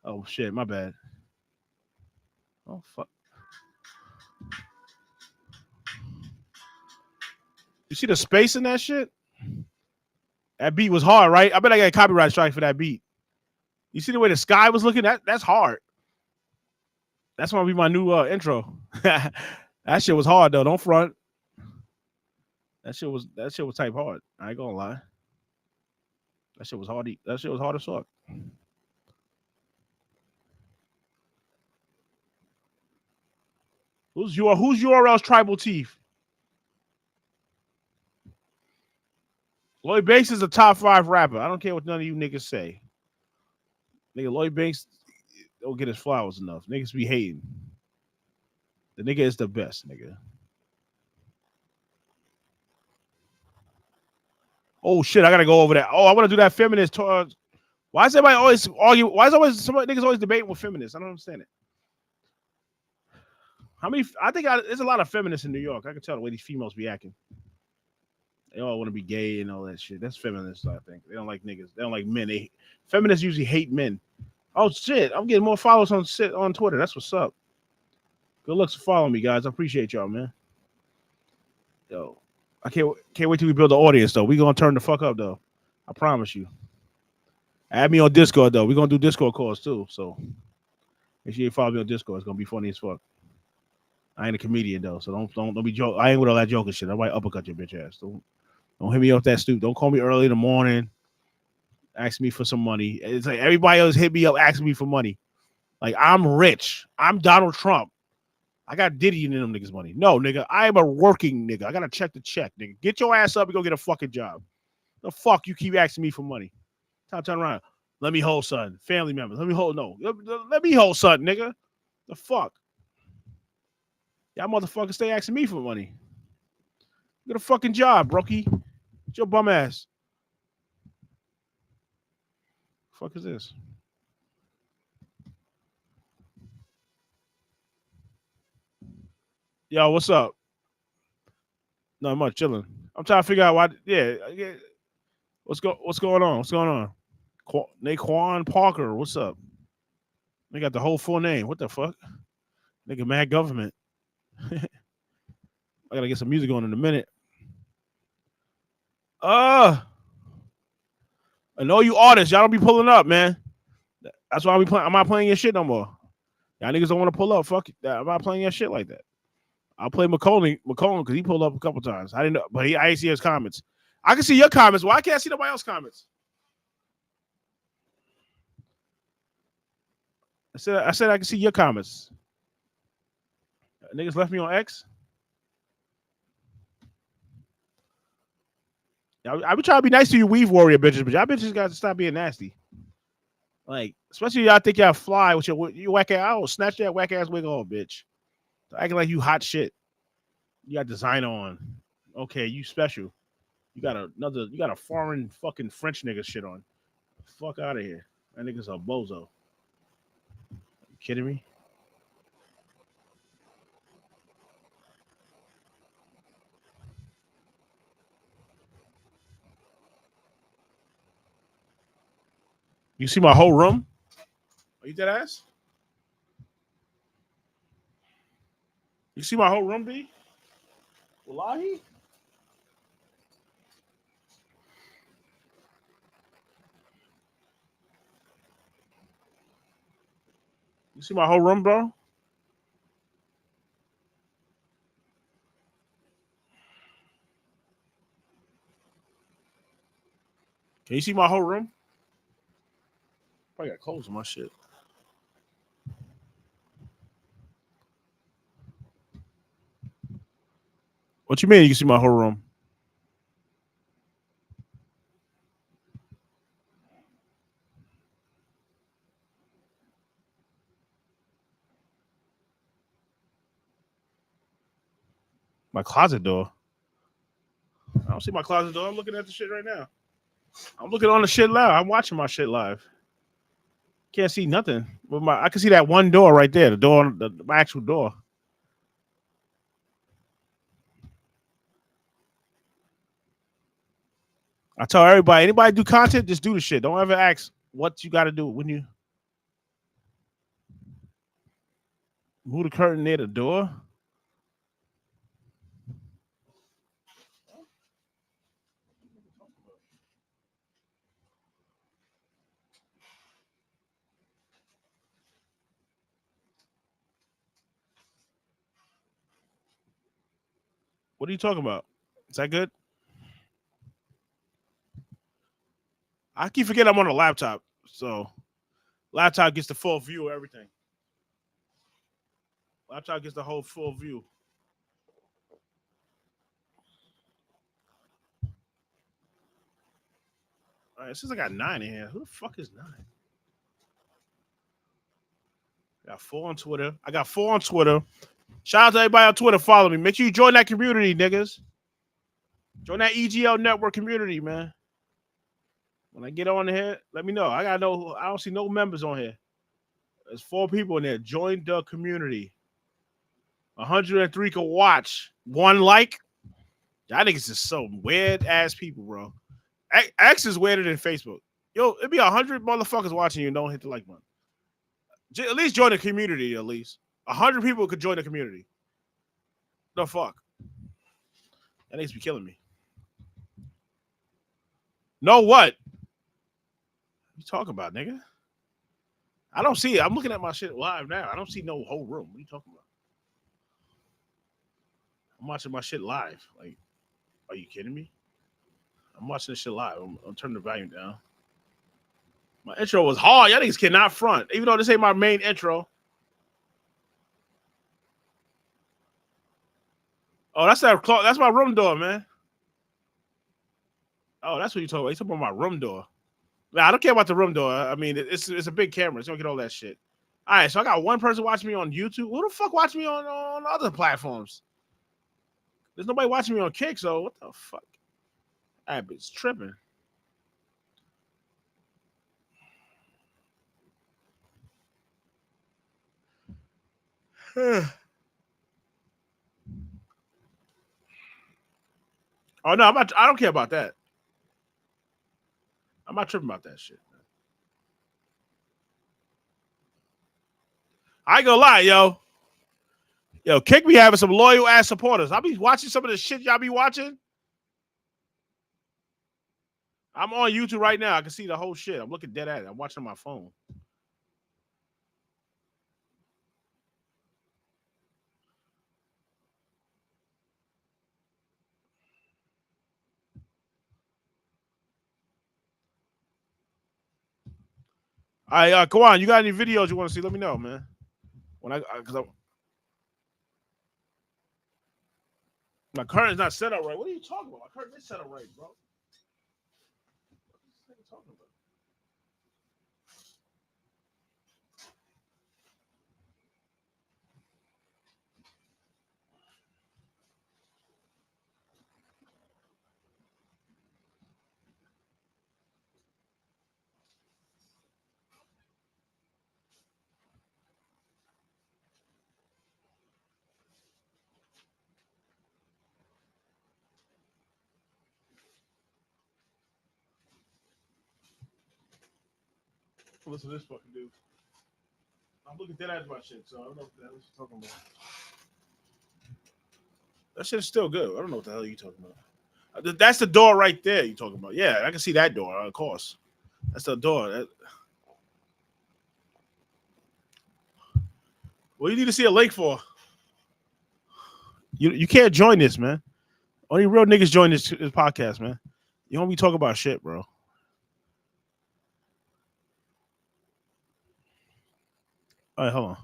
Oh shit, my bad. Oh fuck. You see the space in that shit? That beat was hard, right? I bet I got a copyright strike for that beat. You see the way the sky was looking? That's hard. That's gonna be my new intro. That shit was hard though. Don't front. That shit was type hard. I ain't gonna lie. That shit was hard. That shit was hard as fuck. Who's URL's Tribal Teeth? Lloyd Banks is a top 5 rapper. I don't care what none of you niggas say. Nigga, Lloyd Banks don't get his flowers enough. Niggas be hating. The nigga is the best, nigga. Oh shit, I gotta go over that. Oh, I want to do that feminist. Why is everybody always argue? Why is always somebody niggas always debating with feminists? I don't understand it. How many? There's a lot of feminists in New York. I can tell the way these females be acting. They all want to be gay and all that shit. That's feminists, I think. They don't like niggas. They don't like men. Feminists usually hate men. Oh shit, I'm getting more followers on Twitter. That's what's up. Good luck for following me, guys. I appreciate y'all, man. Yo, I can't wait till we build the audience though. We gonna turn the fuck up though. I promise you. Add me on Discord though. We gonna do Discord calls too. So make sure you follow me on Discord. It's gonna be funny as fuck. I ain't a comedian though, so don't be joke. I ain't with all that joking shit. I might uppercut your bitch ass. Don't hit me up that stoop. Don't call me early in the morning. Ask me for some money. It's like everybody else hit me up asking me for money. Like, I'm rich. I'm Donald Trump. I got Diddy and them niggas money. No, nigga, I am a working nigga. I gotta check the check, nigga. Get your ass up and go get a fucking job. The fuck you keep asking me for money? Stop turning around. Let me hold something. Family members. Let me hold. No. Let me hold something, nigga. The fuck? Y'all motherfuckers stay asking me for money. Get a fucking job, brokey. Get your bum ass. The fuck is this? Yo, what's up? Not much, chilling. I'm trying to figure out why. Yeah. What's going on? What's going on? Naquan Parker, what's up? They got the whole full name. What the fuck? Nigga, mad government. I gotta get some music on in a minute. And all you artists, y'all don't be pulling up, man. That's why I'm not playing your shit no more. Y'all niggas don't want to pull up. Fuck it. I'm not playing your shit like that. I'll play McCollum because he pulled up a couple times. I didn't know, but I didn't see his comments. I can see your comments. Why can't I see nobody else's comments? I said I can see your comments. Niggas left me on X. I be trying to be nice to you, weave warrior bitches, but y'all bitches got to stop being nasty. Like, especially y'all think y'all fly with your whack ass. I will snatch that whack ass wig off, bitch. Acting like you hot shit. You got design on. Okay, you special. You got a foreign fucking French nigga shit on. Fuck out of here. That nigga's a bozo. You kidding me? You see my whole room? Are you dead ass? You see my whole room, B? Wallahi? You see my whole room, bro? Can you see my whole room? Probably got clothes on my shit. What you mean you can see my whole room? My closet door. I don't see my closet door. I'm looking at the shit right now. I'm looking on the shit live. I'm watching my shit live. Can't see nothing. I can see that one door right there. The door, my actual door. I tell everybody, anybody do content, just do the shit. Don't ever ask what you got to do when you move the curtain near the door. What are you talking about? Is that good? I keep forgetting I'm on a laptop, so laptop gets the full view of everything. Laptop gets the whole full view. All right, since I got 9 in here, who the fuck is 9? I got 4 on Twitter. Shout out to everybody on Twitter. Follow me. Make sure you join that community, niggas. Join that EGL Network community, man. When I get on here, let me know. I don't see no members on here. There's 4 people in there. Join the community. 103 can watch. 1 like. Y'all niggas is so weird ass people, bro. X is weirder than Facebook. Yo, it'd be 100 motherfuckers watching you and don't hit the like button. At least join the community, at least. 100 people could join the community. The fuck? That needs to be killing me. Know what? You talking about, nigga? I don't see it. I'm looking at my shit live now. I don't see no whole room. What are you talking about? I'm watching my shit live. Like, are you kidding me? I'm watching this shit live. I'm turning the volume down. My intro was hard. Y'all niggas cannot front. Even though this ain't my main intro. Oh, that's my room door, man. Oh, that's what you talking about. You talking about my room door. Nah, I don't care about the room door. I mean, it's a big camera. It's gonna get all that shit. All right, so I got one person watching me on YouTube. Who the fuck watching me on other platforms? There's nobody watching me on Kick, so what the fuck? That bitch tripping. Oh no, I don't care about that. I'm not tripping about that shit. I ain't gonna lie, yo. Yo, Kick be having some loyal ass supporters. I be watching some of the shit y'all be watching. I'm on YouTube right now. I can see the whole shit. I'm looking dead at it. I'm watching on my phone. All right, come on. You got any videos you want to see? Let me know, man. When because my curtain's not set up right. What are you talking about? My curtain is set up right, bro. What are you talking about? Listen to this fucking dude. I'm looking dead at my shit, so I don't know what the hell you're talking about. That shit is still good. I don't know what the hell you're talking about. That's the door right there you're talking about. Yeah, I can see that door, of course. That's the door. What do you need to see a link for? You can't join this, man. Only real niggas join this podcast, man. You don't be talking about shit, bro. All right, hold on.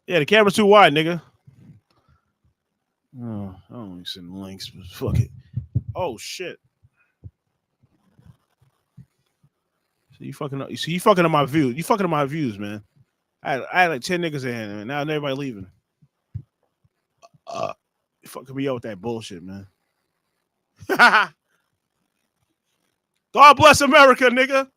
Yeah, the camera's too wide, nigga. Oh, I don't need send links, but fuck it. Oh shit. So you fucking up. You fucking up my views. You fucking up my views, man. I had like 10 niggas in here, man. Now everybody leaving. You fucking me up with that bullshit, man. God bless America, nigga.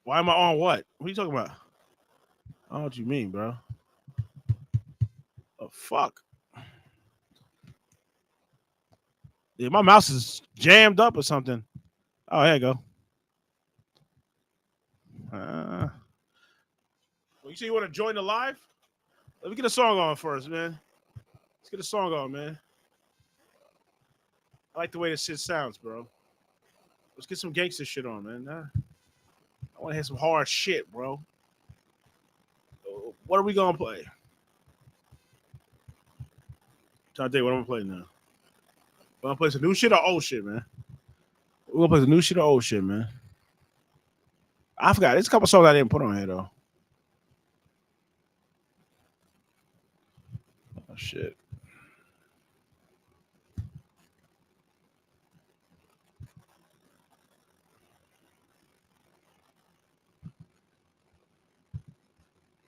Why am I on what? What are you talking about? I don't know what you mean, bro. Oh fuck. Yeah, my mouse is jammed up or something. Oh, here you go. Well, you say you want to join the live? Let me get a song on first, man. Let's get a song on, man. I like the way this shit sounds, bro. Let's get some gangster shit on, man. I want to hear some hard shit, bro. What are we gonna play? Trying to tell you what I'm gonna play now. We're gonna play some new shit or old shit, man. We're gonna play some new shit or old shit, man. I forgot. There's a couple songs I didn't put on here though. Oh shit.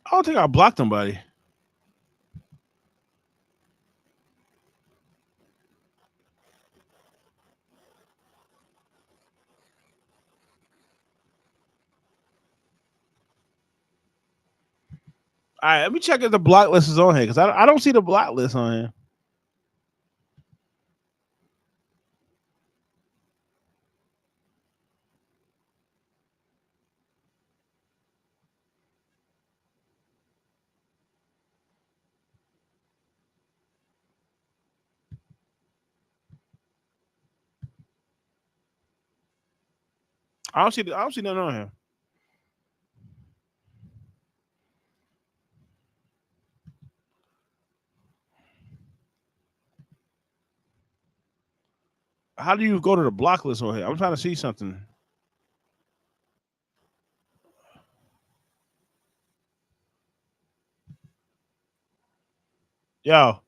I don't think I blocked somebody. All right, let me check if the block list is on here because I don't see the block list on here. I don't see nothing on here. How do you go to the block list on here? I'm trying to see something. Yo.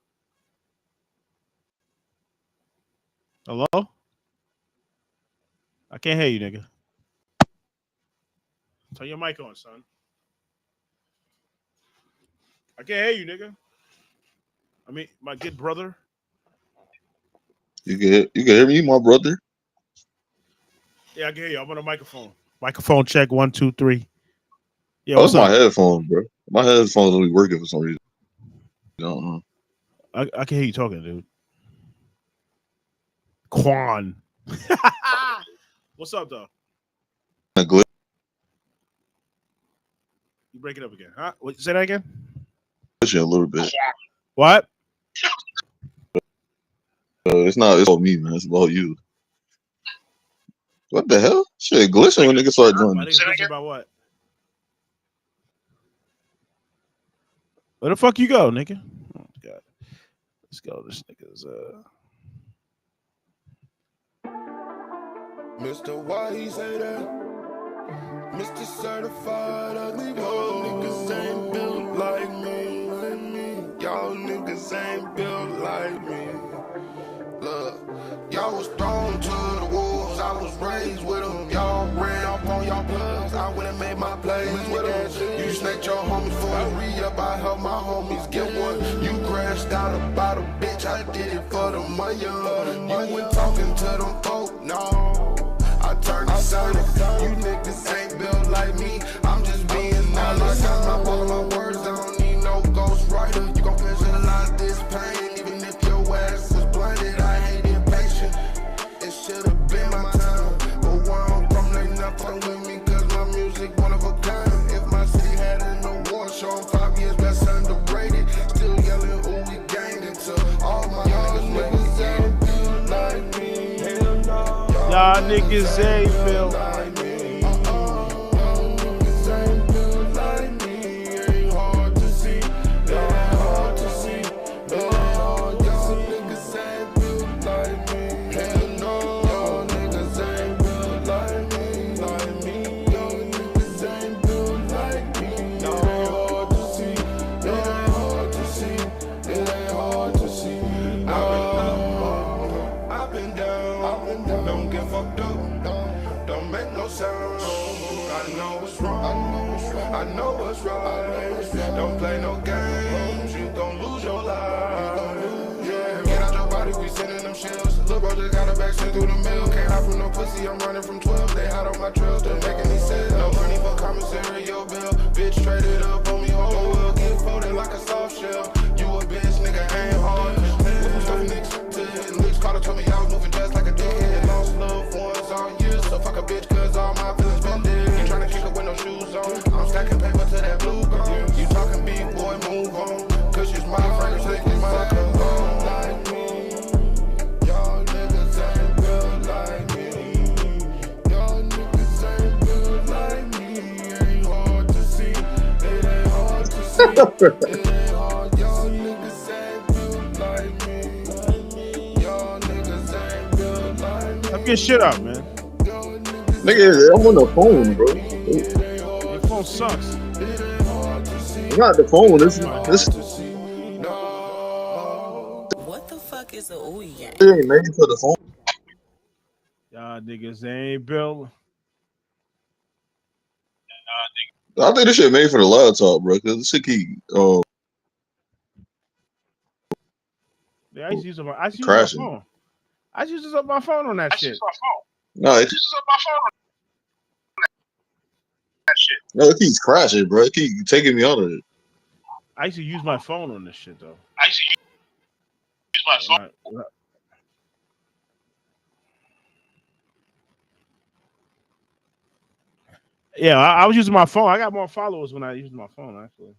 Hello? I can't hear you, nigga. Turn your mic on, son. I can't hear you, nigga. I mean, my good brother. You can hear me, my brother. Yeah, I can hear you. I'm on a microphone. Microphone check 1, 2, 3. Yeah, Oh, what's it's my up? headphones, bro. My headphones only working for some reason. I don't know. I can hear you talking, dude. Quan. What's up, though? A glitch You break it up again, huh? What, say that again? a little bit. What? It's all me, man. It's about you. What the hell? Shit, glitching when niggas start My joining. niggas bitching about what? Where the fuck you go, nigga? Oh, God. Let's go. This nigga's Mr. Why he say that? Mr. Certified Ugly. Y'all niggas ain't built like me. Y'all niggas ain't built like me. Look, y'all was thrown to the wolves. I was raised with them. Y'all ran off on y'all plugs. I went and made my plays with them. You snaked your homies for a re-up. I helped my homies get one. You crashed out about a bitch. I did it for the money. You went talking to them folk. No. I turned the sun. You niggas ain't built like me. I'm just being honest. I got all of my words. I don't need no ghostwriter. You gon' visualize this pain. Even if your ass was blinded, I hate impatient. It should've been my time. But where I'm from, they not fucking with me. Cause my music one of a kind. If my city had an award show, I'm 5 years best underrated. Still yelling, ooh, we gang until all my niggas ain't built like me. Hell no. y'all niggas ain't built Like me. Niggas ain't built like me. Ain't hard to see. It ain't hard to see. It ain't hard to see. Niggas ain't built like me. Hell no. Y'all niggas ain't built like me. Like me. Y'all niggas ain't built like me. It ain't hard to see. It ain't hard to see. It ain't hard to see. I've been down. Don't get fucked up. Don't make no sound. I know what's wrong. I know what's right. Don't play no games. You gon' lose your life. Yeah, get out your body. We sending them shells. Lil' bro just got a back sent through the mail. Can't hide from no pussy. I'm running from 12. They hot on my trail. Still making me sales. No money for commissary. Your bill. Bitch traded up on me. Oh well, get folded like a soft shell. You a bitch, nigga ain't hard. Moving stuff nicks to hit licks. Carter told me I was moving just like a dickhead. Lost loved ones all years. So fuck a bitch, cause all my feelings been dead. You tryna kick her with no shoes on. I'm stacking paper to that blue gone. You talking big boy, move on. Cause you's my friend, take my cologne. Like me. Y'all niggas ain't built like me. Y'all niggas ain't built like me. Ain't hard to see. It ain't hard to see. It ain't hard. Y'all niggas ain't built like me. Y'all niggas ain't built like me. Stop your shit up, man. Nigga, I'm on the phone, bro. Your phone sucks. Not the phone. This What the fuck is a ooey gang? shit ain't made for the phone. Y'all niggas ain't built. I think this shit made for the laptop, bro. Cause this shit keep Yeah, I used to use my crashing. phone. I used to use my phone on that shit. No, it keeps crashing, bro. It keep taking me out of it. I used to use my phone on this shit though. When I- yeah, I was using my phone. I got more followers when I used my phone actually.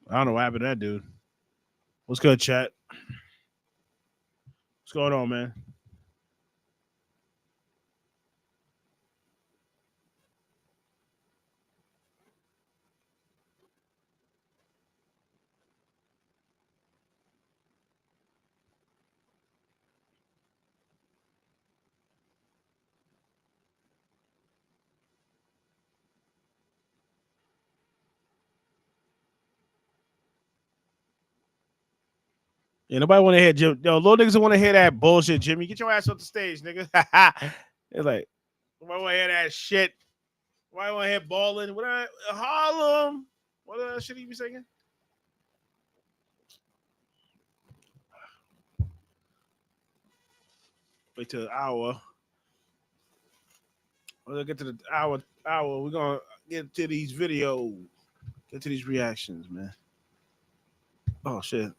I don't know what happened to that dude. What's good, chat? What's going on, man? Yeah, nobody want to hear Jim. Yo, little niggas want to hear that bullshit, Jimmy. Get your ass off the stage, nigga. It's like, nobody want to hear that shit. Why want to hear balling? What Harlem? What shit he be singing? Wait till the hour. We'll get to the hour. We're gonna get to these videos. Get to these reactions, man. Oh shit.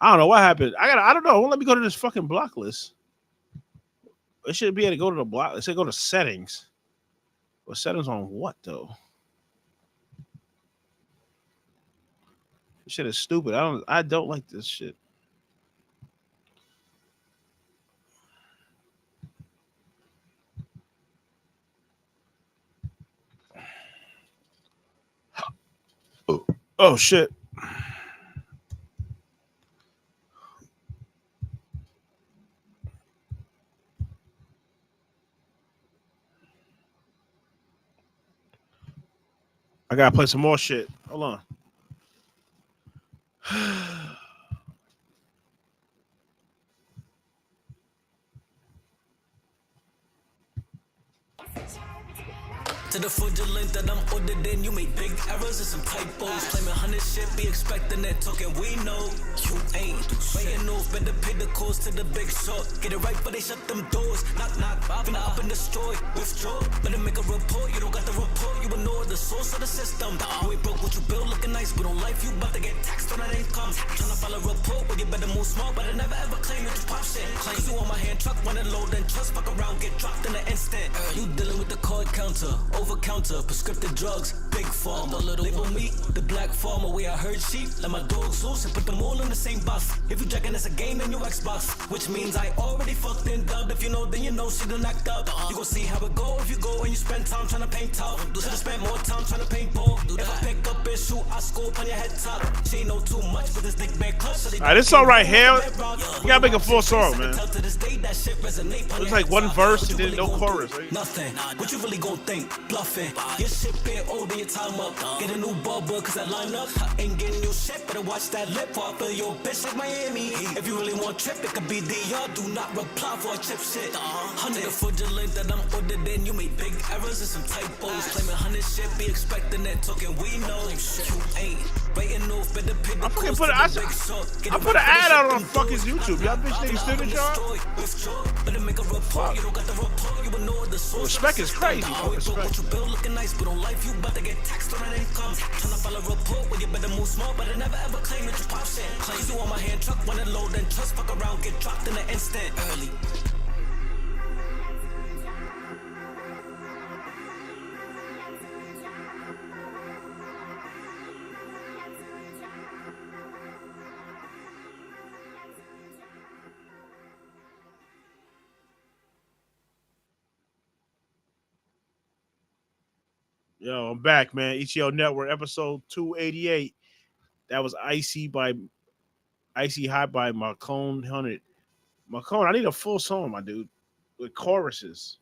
I don't know what happened. I don't know. It won't let me go to this fucking block list. It should be able to go to the block. It should go to settings. Well, settings on what though? This shit is stupid. I don't like this shit. Oh shit. I gotta play some more shit. Hold on. To the fraudulent that I'm ordered in, you made big errors and some typos. Claiming 100 shit, be expecting that talking, we know you ain't. Writing off, better pay the cost to the big short. Get it right, but they shut them doors. Knock, knock, finna up and destroy. Withdraw, better make a report. You don't got the report, you ignore the source of the system. You ain't broke what you build, looking nice, but on life you about to get taxed on that income. Tryna file a report, but you better move smart, but I never ever claim that you pop shit. Cause you on my hand, truck, wanna load and trust, fuck around, get dropped in an instant. You dealing with the card counter. Over counter, prescriptive drugs, big pharma. Label me, the black farmer, where I heard sheep. Let my dogs loose and put them all in the same box. If you jacking, it's a game in your Xbox, which means I already fucked and dubbed. If you know, then you know she done knocked up. You gon' see how it go if you go and you spend time trying to paint tough. Should've spent more time trying to paint ball. If I pick up and shoot, I scope on your head top. She ain't know too much, but this dick bang clutch. So Alright, this song right here, you gotta make a full song, man. It's like one verse and then no chorus, right? Nothing. What you really gon' think? Bluffing. Your shit been old and your time up. Get a new bubble cause I line up. I ain't getting your shit, better watch that lip or I feel your bitch like Miami. If you really want trip, it could be DR. Do not reply for a chip shit. 100 fraudulent that I'm ordered in. You made big errors and some typos. Claiming 100 shit, be expecting that talking, we know you ain't. Writing off, better pay the cost. I put an ad out on fucking YouTube. Y'all bitch niggas still in y'all? Better make a report. You don't got the report, you ignore the source. Respect is crazy. What you build looking nice, but on life you about to get taxed on that income. Tryna file a report where you better move smart, but I never ever claim that you pop shit. Claims you on my hand, truck, wanna load and trust, fuck around, get dropped in an instant. Early. Yo, I'm back, man. Egl Network, episode 288. That was Icy Hot by Marcone 100. Marcone, I need a full song, my dude, with choruses.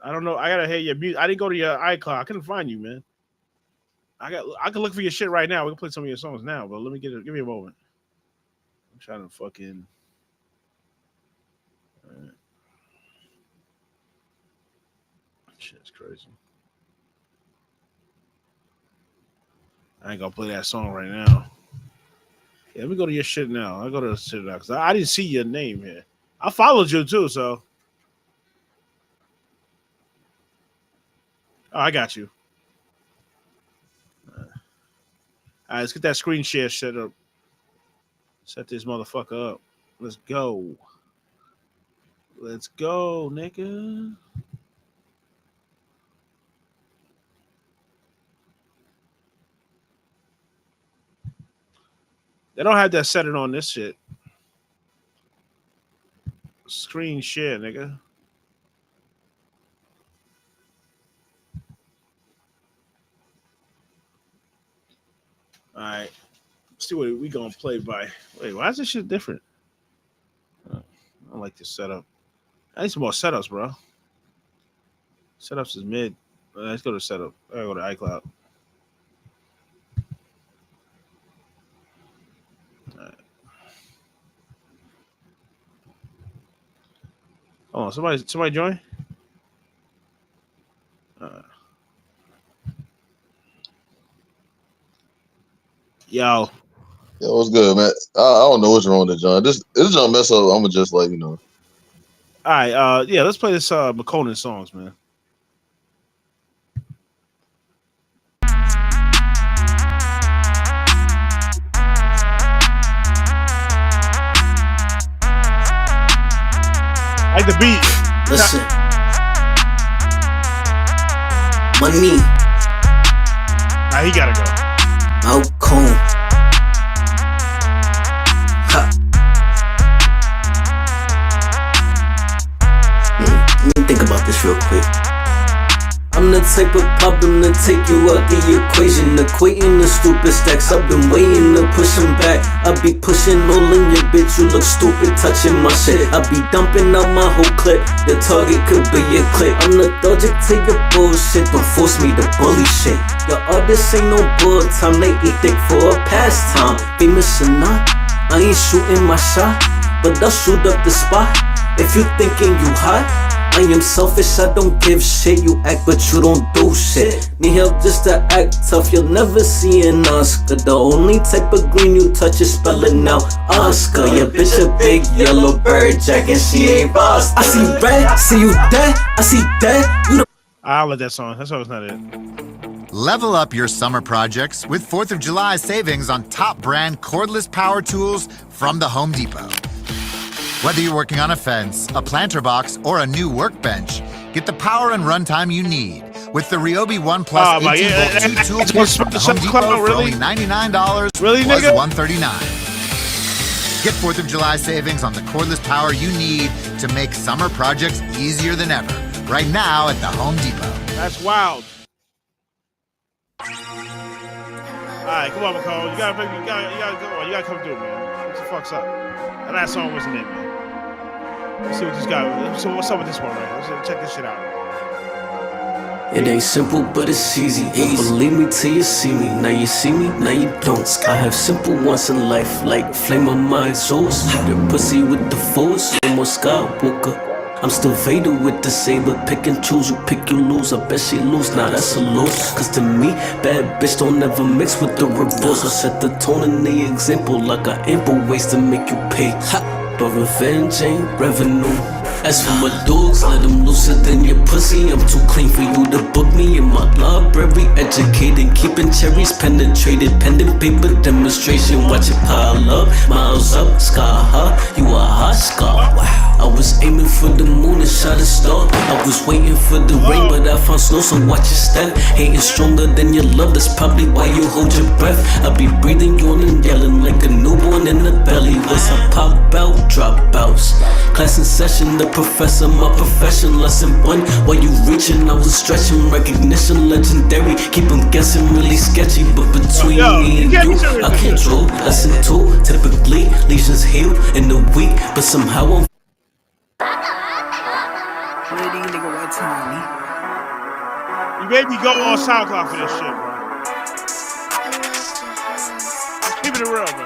I don't know. I gotta hear your music. I didn't go to your iCloud. I couldn't find you, man. I can look for your shit right now. We can play some of your songs now, but let me give me a moment. I'm trying to fucking. Shit's crazy. I ain't gonna play that song right now. Yeah, let me go to your shit now. I'll go to the shit now because I didn't see your name here. I followed you too, so. Oh, I got you. All right, let's get that screen share set up. Set this motherfucker up. Let's go. Let's go, nigga. They don't have that setting on this shit. Screen share, nigga. All right. Let's see what we gonna play by. Wait, why is this shit different? I don't like this setup. I need some more setups, bro. Setups is mid. Let's go to setup. I gotta go to iCloud. All right. Oh, somebody join. Yo, what's good, man? I don't know what's wrong with John. This John mess up. I'm gonna just like, you know. all right, yeah, let's play this McConan songs, man. Like the beat. Listen. Money. Nah, he gotta go. Malcolm. Ha. Let me think about this real quick. I'm the type of problem to take you out the equation. Equating the stupid stacks, I've been waiting to push them back. I be pushing all in your bitch, you look stupid touching my shit. I be dumping out my whole clip, the target could be your clip. I'm lethargic to your bullshit, don't force me to bully shit. Your artists ain't no bullet time, they eat dick for a pastime. Famous or not, I ain't shooting my shot, but I'll shoot up the spot. If you thinking you hot, I am selfish, I don't give shit. You act but you don't do shit. Need help just to act tough, you'll never see an Oscar. The only type of green you touch is spelling out Oscar. Your bitch a big yellow bird jack and she ain't Rasta. I see red, see you dead, I see dead. You know I'll let that song. That song's not it. Level up your summer projects with 4th of July savings on top brand cordless power tools from the Home Depot. Whether you're working on a fence, a planter box, or a new workbench, get the power and runtime you need with the Ryobi One Plus 18-volt 2 tool kit from the Home Depot for only $99 Really, plus nigga? $139. Get 4th of July savings on the cordless power you need to make summer projects easier than ever. Right now at the Home Depot. That's wild. All right, come on, McCall. You gotta go on. You gotta come through, man. What the fuck's up? That last song wasn't it, man. Let's see what this guy. So what's up with this one, right? Let's check this shit out. it ain't simple, but it's easy. Believe me till you see me. Now you see me, now you don't. I have simple ones in life, like flame on my exhaust. Your pussy with the force, no more Skywalker. I'm still Vader with the saber. Pick and choose, you pick, you lose. I bet she lose, nah, that's a loss. Cause to me, bad bitch don't ever mix with the reverse. I set the tone and the example, like I ample ways to make you pay. But revenge ain't revenue. As for my dogs, let them looser than your pussy. I'm too clean for you to book me in my library. Educated, keeping cherries penetrated. Pending paper demonstration, watch it pile up. Miles up, sky high, you a hot scar. Wow. I was aiming for the moon and shot a star. I was waiting for the rain, but I found snow, so watch your step. Hating stronger than your love, that's probably why you hold your breath. I be breathing, yawning, yelling like a newborn in the belly. Once I pop out, dropouts. Class in session, the professor, my profession. Lesson 1, while you reaching, I was stretching. Recognition legendary, keep them guessing, really sketchy. But between me and you, I control. Lesson 2, typically, lesions heal in the week, but somehow I'm You made me go on SoundCloud for this shit, bro. Keep it real, bro.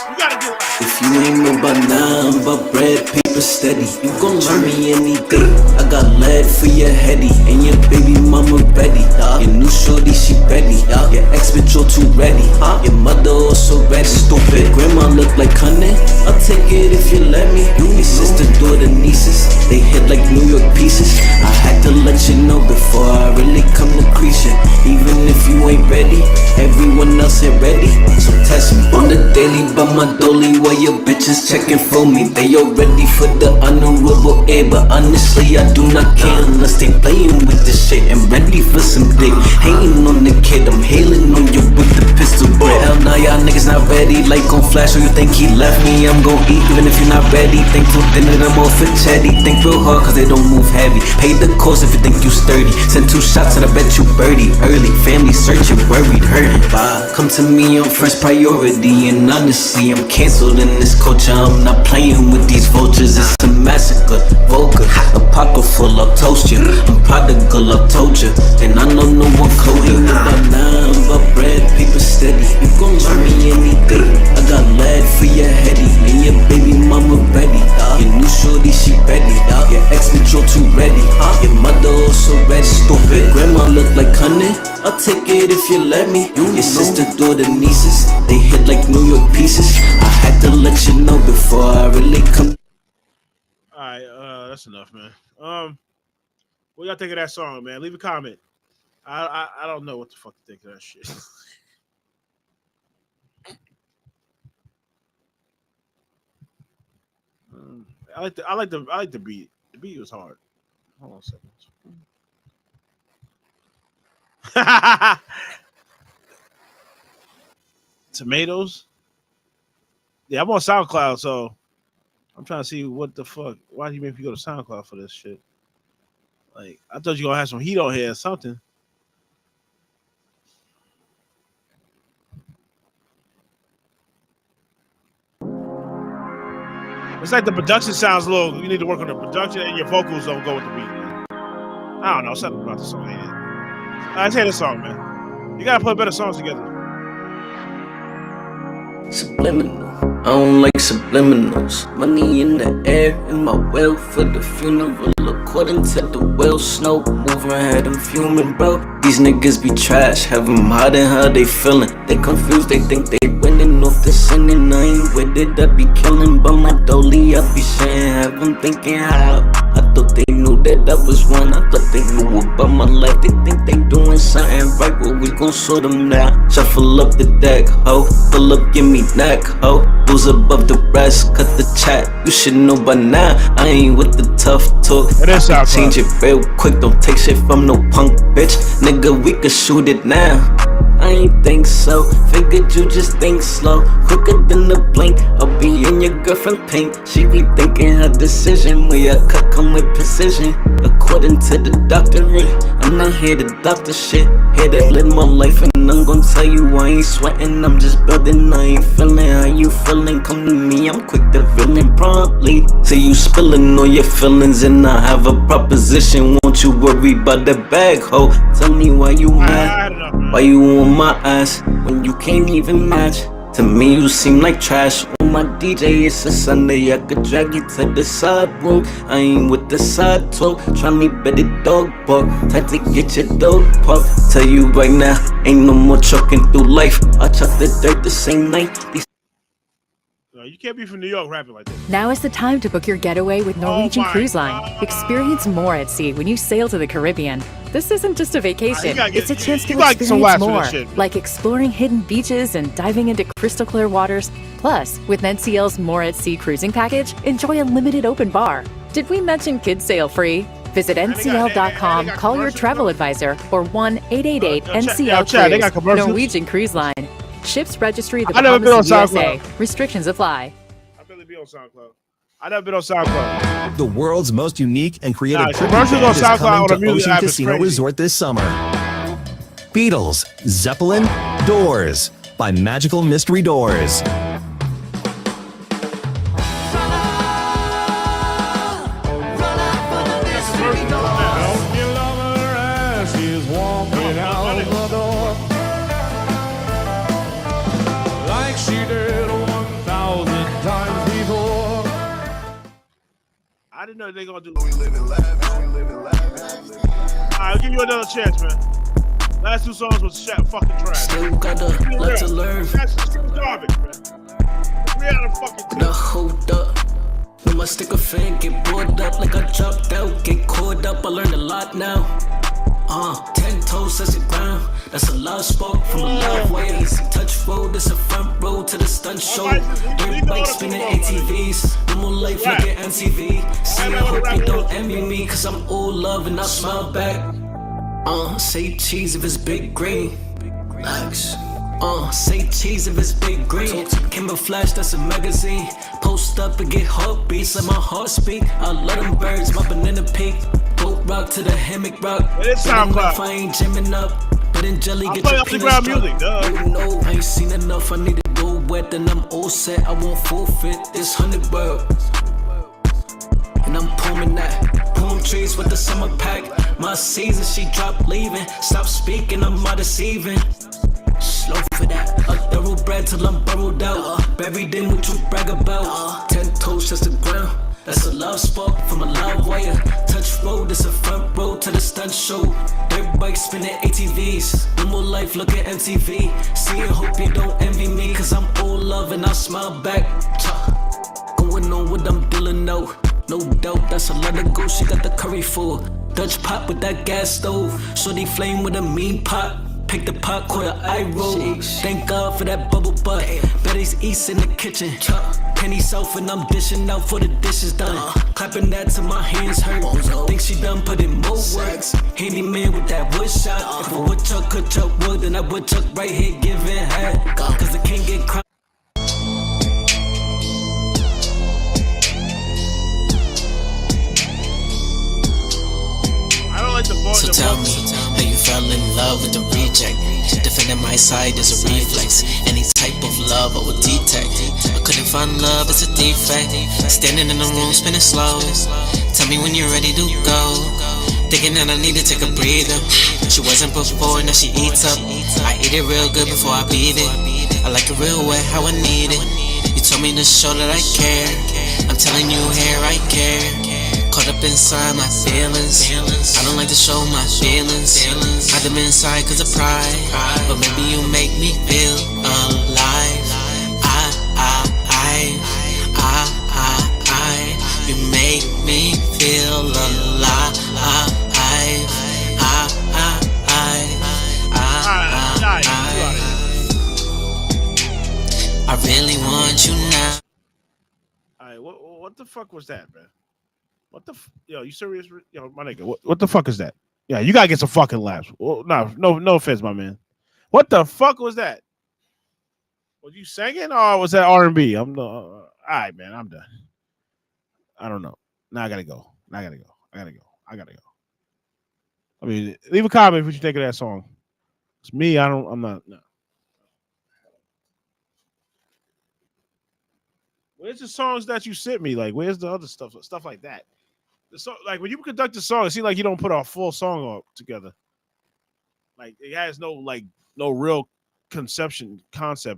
You gotta get right. If you ain't know by now, I'm about bread, paper steady. You gon' learn me any day. I got lead for your heady, and your baby mama ready. Your new shorty, she ready. Your ex bitch, you're too ready. Your mother also ready. Stupid grandma look like honey. I'll take it if you let me. Your sister, daughter, nieces, they hit like New York pieces. I had to let you know before I really come to crease you. Even if you ain't ready, everyone else ain't ready. So test me on the daily by my dolly while your bitches checking for me. They all ready for the honorable air, but honestly I do not care unless they playing with this shit and ready for some dick. Hating on the kid, I'm hailing on you with the pistol grip. Hell nah, y'all niggas not ready. Like gon' flash, so you think he left me? I'm gon' eat even if you're not ready. Think for dinner, I'm all for chatty. Think real hard cause they don't move heavy. Pay the cost if you think you sturdy. Send 2 shots and I bet you birdie. Early family searching, worried, hurting. Bye. Come to me on first priority, and honestly I'm cancelled in this culture. I'm not playing with these vultures. It's a massacre, vulgar, apocryphal. I'll toast you. I'm prodigal, I've told you. And I know no one coding about nine, about bread, paper steady. You gon' learn me anything. I got lead for your heady, and your baby mama ready. Your new shorty, she ready. Your ex bitch, you're too ready. Your mother also ready. Stupid grandma look like honey. I'll take it if you let me. Your sister, daughter, nieces, they hit like New York pieces. I had to let you know before I really come. Alright, that's enough, man. What y'all think of that song, man? Leave a comment. I don't know what the fuck to think of that shit. I like the beat. The beat was hard. Hold on a second. Tomatoes. Yeah, I'm on SoundCloud, so I'm trying to see what the fuck. Why do you make me go to SoundCloud for this shit? Like, I thought you were gonna have some heat on here or something. It's like the production sounds low. You need to work on the production, and your vocals don't go with the beat. Man. I don't know. Something about the song. I hate this song, man. You gotta put better songs together. Subliminal. I don't like subliminals. Money in the air, in my will for the funeral. According to the will, snow moving, had them fuming, bro. These niggas be trash, have them hiding how they feeling. They confused, they think they winning off the sinning. I ain't with it, I be killing, but my dolly, I be saying, have them thinking how. I thought they knew that I was one. I thought they knew about my life. They think they doing something right. Well, we gon' sort them now. Shuffle up the deck, ho. Pull up, give me neck, ho. Who's above the rest? Cut the chat. You should know by now. I ain't with the tough talk. I change it real quick. Don't take shit from no punk bitch. Nigga, we could shoot it now. I ain't think so. Figured you just think slow. Quicker than the blink. I'll be in your girlfriend pink. She be thinking her decision. Where your cut come with precision. According to the doctorate, I'm not here to doctor shit. Here to live my life, and I'm gon' tell you I ain't sweating. I'm just building. I ain't feeling how you feeling. Come to me, I'm quick to feeling promptly. Say you spilling all your feelings, and I have a proposition. Won't you worry about the bag, ho? Tell me why you mad. Why you on my ass when you can't even match? To me you seem like trash. On my DJ it's a Sunday, I could drag you to the side room. I ain't with the side talk. Try me better dog bark. Time to get your dog park. Tell you right now, ain't no more trucking through life. I chuck the dirt the same night. You can't be from New York rapping like that. Now is the time to book your getaway with Norwegian Cruise Line. Experience more at sea when you sail to the Caribbean. This isn't just a vacation, it's a chance to experience more, like exploring hidden beaches and diving into crystal clear waters. Plus, with NCL's More at Sea cruising package, enjoy a limited open bar. Did we mention kids sail free? Visit ncl.com, call your travel advisor, or 1-888-NCL-CRUISE. Norwegian Cruise Line. Ships registry the Bahamas USA. Restrictions apply. I've never been on SoundCloud. I've never been on SoundCloud. The world's most unique and creative commercials on SoundCloud on the Ocean Casino Resort this summer. Beatles, Zeppelin, Doors by Magical Mystery Doors. I didn't know they gonna do. I'll give you another chance, man. Last 2 songs was fucking trash. Still got a lot to learn. That's garbage, man. 3 out of fucking 10. Now hold up. When my sticker fan get bored up like I dropped out, get caught up. I learned a lot now. 10 toes touch the ground. That's a loud spark from a loud way. Easy touch road, that's a front road to the stunt show. Dirt bikes spinning ATVs. No more life like an MTV. See, I hope you don't envy me, cause I'm all love and I smile back. Say cheese if it's big green. Relax. Say cheese if it's big green. Kimber Flash, that's a magazine. Post up and get heartbeats, let my heart speak. I love them birds, my banana peak. Boat rock to the hammock rock. It's SoundCloud. I ain't gymming up. But in jelly, get play your off the ground music, dog. You know, I ain't seen enough. I need to go wet, then I'm all set. I won't forfeit this 100 world. And I'm palming that. Palm trees with the summer pack. My season, she dropped leaving. Stop speaking, I'm not deceiving. Slow for that. A thoroughbred till I'm burrowed out. Buried in what you brag about. 10 toes just the ground. That's a love spot from a love wire. Touch road, it's a front road to the stunt show. Dirt bikes spinning ATVs. No more life, look at MTV. See and hope you don't envy me, cause I'm all love and I smile back. Going on what I'm dealing now. No doubt, that's a lot of go. She got the curry full. Dutch pot with that gas stove. Shorty flame with a mean pot. Pick the pot, call the eye roll. Thank God for that bubble butt. Betty's East in the kitchen. Penny self and I'm dishing out for the dishes done. Clapping that till my hands hurt. Think she done put in more works. Handyman with that wood shot. If a woodchuck could chuck wood, then that woodchuck right here giving head. Cause I can't get crowded. So tell me how you fell in love with the reject. Defending my side is a reflex. Any type of love I would detect. I couldn't find love, it's a defect. Standing in the room, spinning slow. Tell me when you're ready to go. Thinking that I need to take a breather. She wasn't before, now she eats up. I eat it real good before I beat it. I like it real wet, how I need it. You told me to show that I care. I'm telling you here I care. Caught up inside my feelings. I don't like to show my feelings. Hide them inside cause of pride. But maybe you make me feel alive. You make me feel alive. I really want you now. Alright, what the fuck was that, man? What the yo? You serious? Yo, my nigga. What the fuck is that? Yeah, you gotta get some fucking laughs. Well, no offense, my man. What the fuck was that? Was you singing or was that R&B? I'm the. All right, man. I'm done. I don't know. Now I gotta go. I gotta go. I mean, leave a comment if what you think of that song. It's me. I'm not. No. Where's the songs that you sent me? Like, where's the other stuff like that? The song, like when you conduct a song, it seems like you don't put a full song up together. Like it has no real concept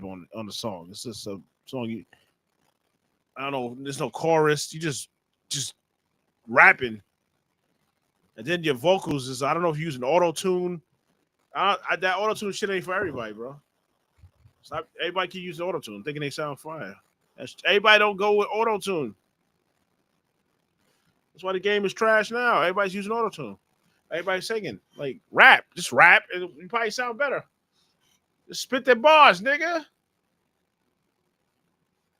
on the song. It's just a song. I don't know. There's no chorus. You just rapping, and then your vocals is I don't know if you're using auto tune. That auto tune shit ain't for everybody, bro. Everybody can use the auto tune, thinking they sound fire. Everybody don't go with auto tune. That's why the game is trash now. Everybody's using auto tune. Everybody's singing like rap. Just rap, and you probably sound better. Just spit their bars, nigga.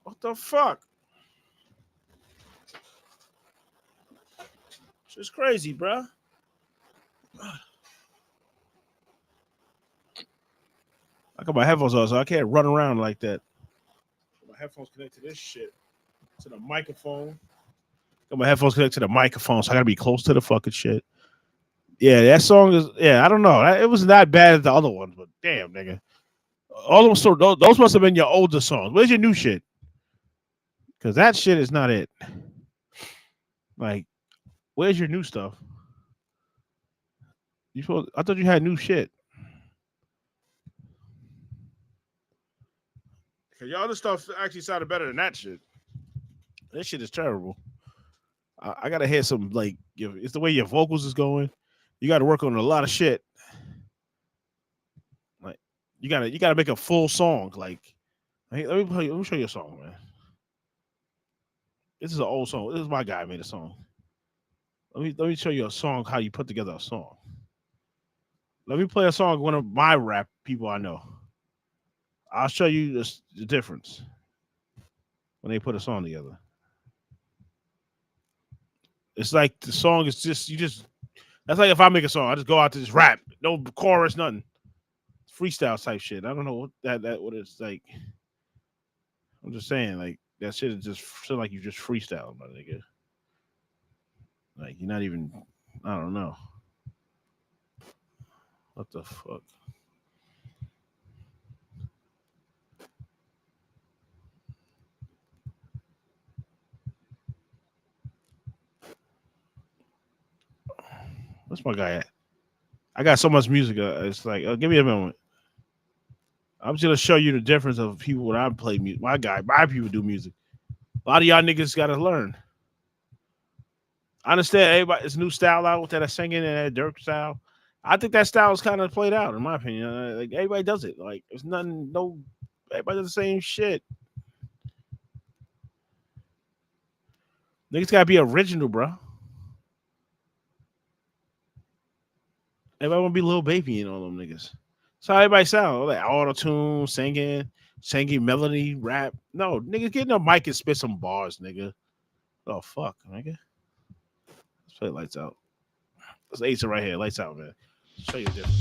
What the fuck? It's just crazy, bro. I got my headphones on, so I can't run around like that. My headphones connect to this shit, to the microphone. Got my headphones connected to the microphone, so I gotta be close to the fucking shit. Yeah, that song is. Yeah, I don't know. It wasn't that bad as the other ones, but damn, nigga. All those must have been your older songs. Where's your new shit? Because that shit is not it. Like, where's your new stuff? I thought you had new shit. Cause your other stuff actually sounded better than that shit. That shit is terrible. I gotta hear some like it's the way your vocals is going. You got to work on a lot of shit. Like you gotta make a full song. Like hey, let me show you a song, man. This is an old song. This is my guy made a song. Let me show you a song how you put together a song. Let me play a song of one of my rap people I know. I'll show you the difference when they put a song together. It's like the song is just that's like if I make a song, I just go out to just rap, no chorus, nothing. freestyle type shit. I don't know what it's like. I'm just saying, like, that shit is just feel like you just freestyle, my nigga. Like, you're not even, I don't know. What the fuck? What's my guy at? I got so much music. It's like, give me a moment. I'm just gonna show you the difference of people when I play music. My people do music. A lot of y'all niggas gotta learn. I understand everybody. It's a new style out with that singing and that Dirk style. I think that style is kind of played out, in my opinion. Like everybody does it. Like there's nothing. No, everybody does the same shit. Niggas gotta be original, bro. Everybody want to be Lil Baby and all them niggas. That's how everybody sound. Like auto-tune, singing melody, rap. No, niggas get in a mic and spit some bars, nigga. Oh, fuck, nigga. Let's play Lights Out. There's Ace right here. Lights Out, man. Show you a difference.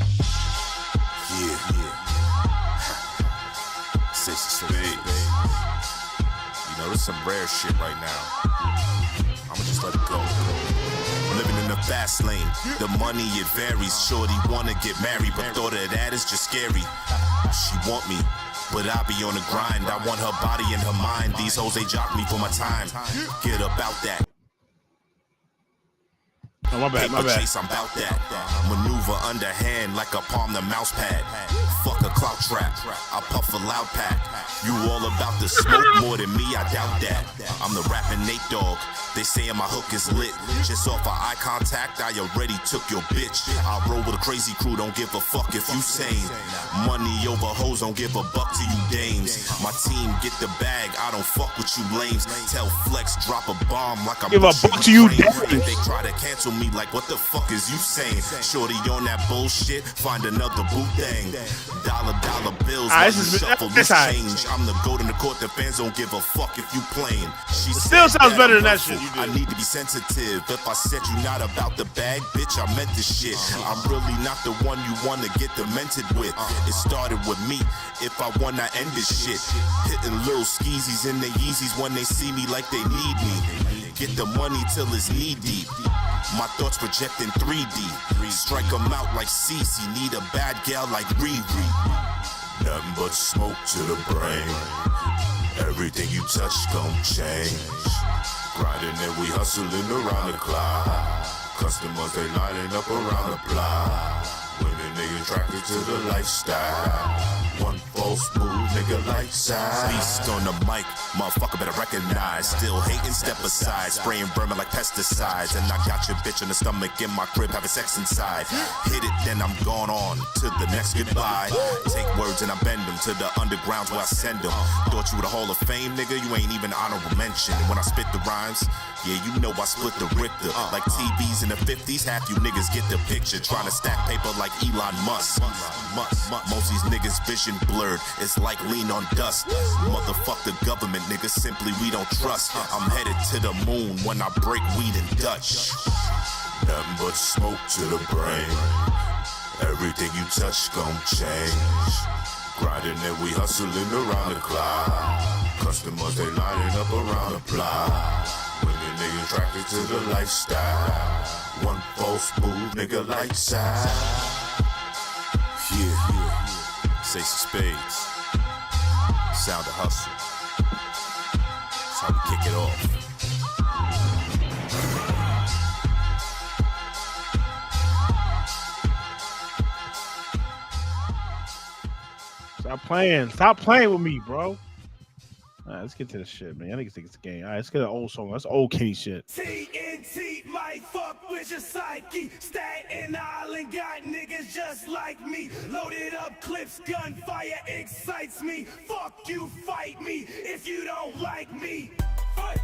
Yeah. Say. You know, there's some rare shit right now. I'ma just let it go. Living in the fast lane, the money it varies. Shorty wanna get married, but thought of that is just scary. She want me, but I be on the grind. I want her body and her mind. These hoes, they jock me for my time. Get about that. Oh, my bad. Chase, I'm about that. Maneuver underhand like a palm the mouse pad. Fuck a clout trap, I puff a loud pack. You all about the smoke more than me, I doubt that. I'm the rapping Nate Dogg. They saying my hook is lit. Just off of eye contact, I already took your bitch. I roll with a crazy crew, don't give a fuck if you sane. Money over hoes, don't give a buck to you dames. My team get the bag, I don't fuck with you lames. Tell Flex, drop a bomb like I'm give a buck to you dames. They try to cancel me like, what the fuck is you saying? Shorty on that bullshit, find another boot thing. Dollar bills, shuffle this change. I'm the goat in the court, the fans don't give a fuck if you playing. She still sounds better than that shit. I need to be sensitive. If I said you not about the bag, bitch, I meant this shit. I'm really not the one you wanna get demented with. It started with me. If I wanna end this shit, hitting little skeezies in their Yeezys when they see me like they need me. Get the money till it's knee deep. My thoughts projecting 3D. Strike them out like Cece. Need a bad gal like Riri. Nothing but smoke to the brain. Everything you touch gon' change. Grinding and we hustling around the clock. Customers, they lining up around the block. Women, niggas attracted to the lifestyle. One false move, nigga, lights out. Beast on the mic, motherfucker better recognize. Still hating, step aside. Spraying vermin like pesticides. And I got your bitch in the stomach in my crib, having sex inside. Hit it, then I'm gone on to the next goodbye. Take words and I bend them to the undergrounds where I send them. Thought you were the Hall of Fame, nigga, you ain't even honorable mention. When I spit the rhymes, yeah, you know I split the Richter. Like TVs in the 50s, half you niggas get the picture. Trying to stack paper like Elon Musk. Most these niggas vision blurred, it's like lean on dust. Motherfuck the government, niggas, simply we don't trust. I'm headed to the moon when I break weed in Dutch. Nothing but smoke to the brain. Everything you touch gon' change. Grinding and we hustling around the clock. Customers, they lining up around the block. Women, niggas attracted to the lifestyle. One false move, nigga, lights out. Yeah. Say some spades. Sound of hustle. That's how we kick it off. Stop playing with me, bro. All right, let's get to this shit, man. I think it's a game. All right, let's get an old song. That's old Kenny shit. TNT might fuck with your psyche. Staten Island got niggas just like me. Loaded up clips, gunfire excites me. Fuck you, fight me if you don't like me. Fight.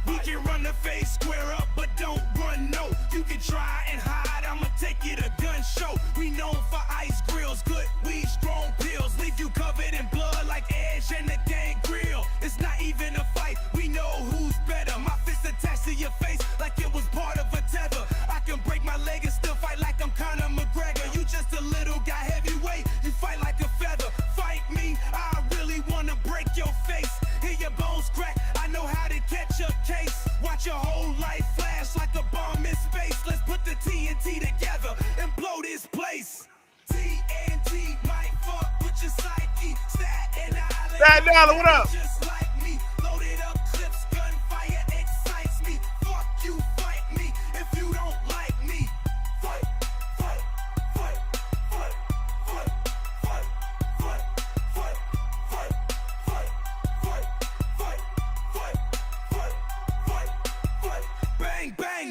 We can run the face square up, but don't run no. You can try and hide, I'ma take you to gun show. We known for ice grills, good weed, strong pills. Leave you covered in blood like Edge and the gang grill. It's not even Staten Island, what up?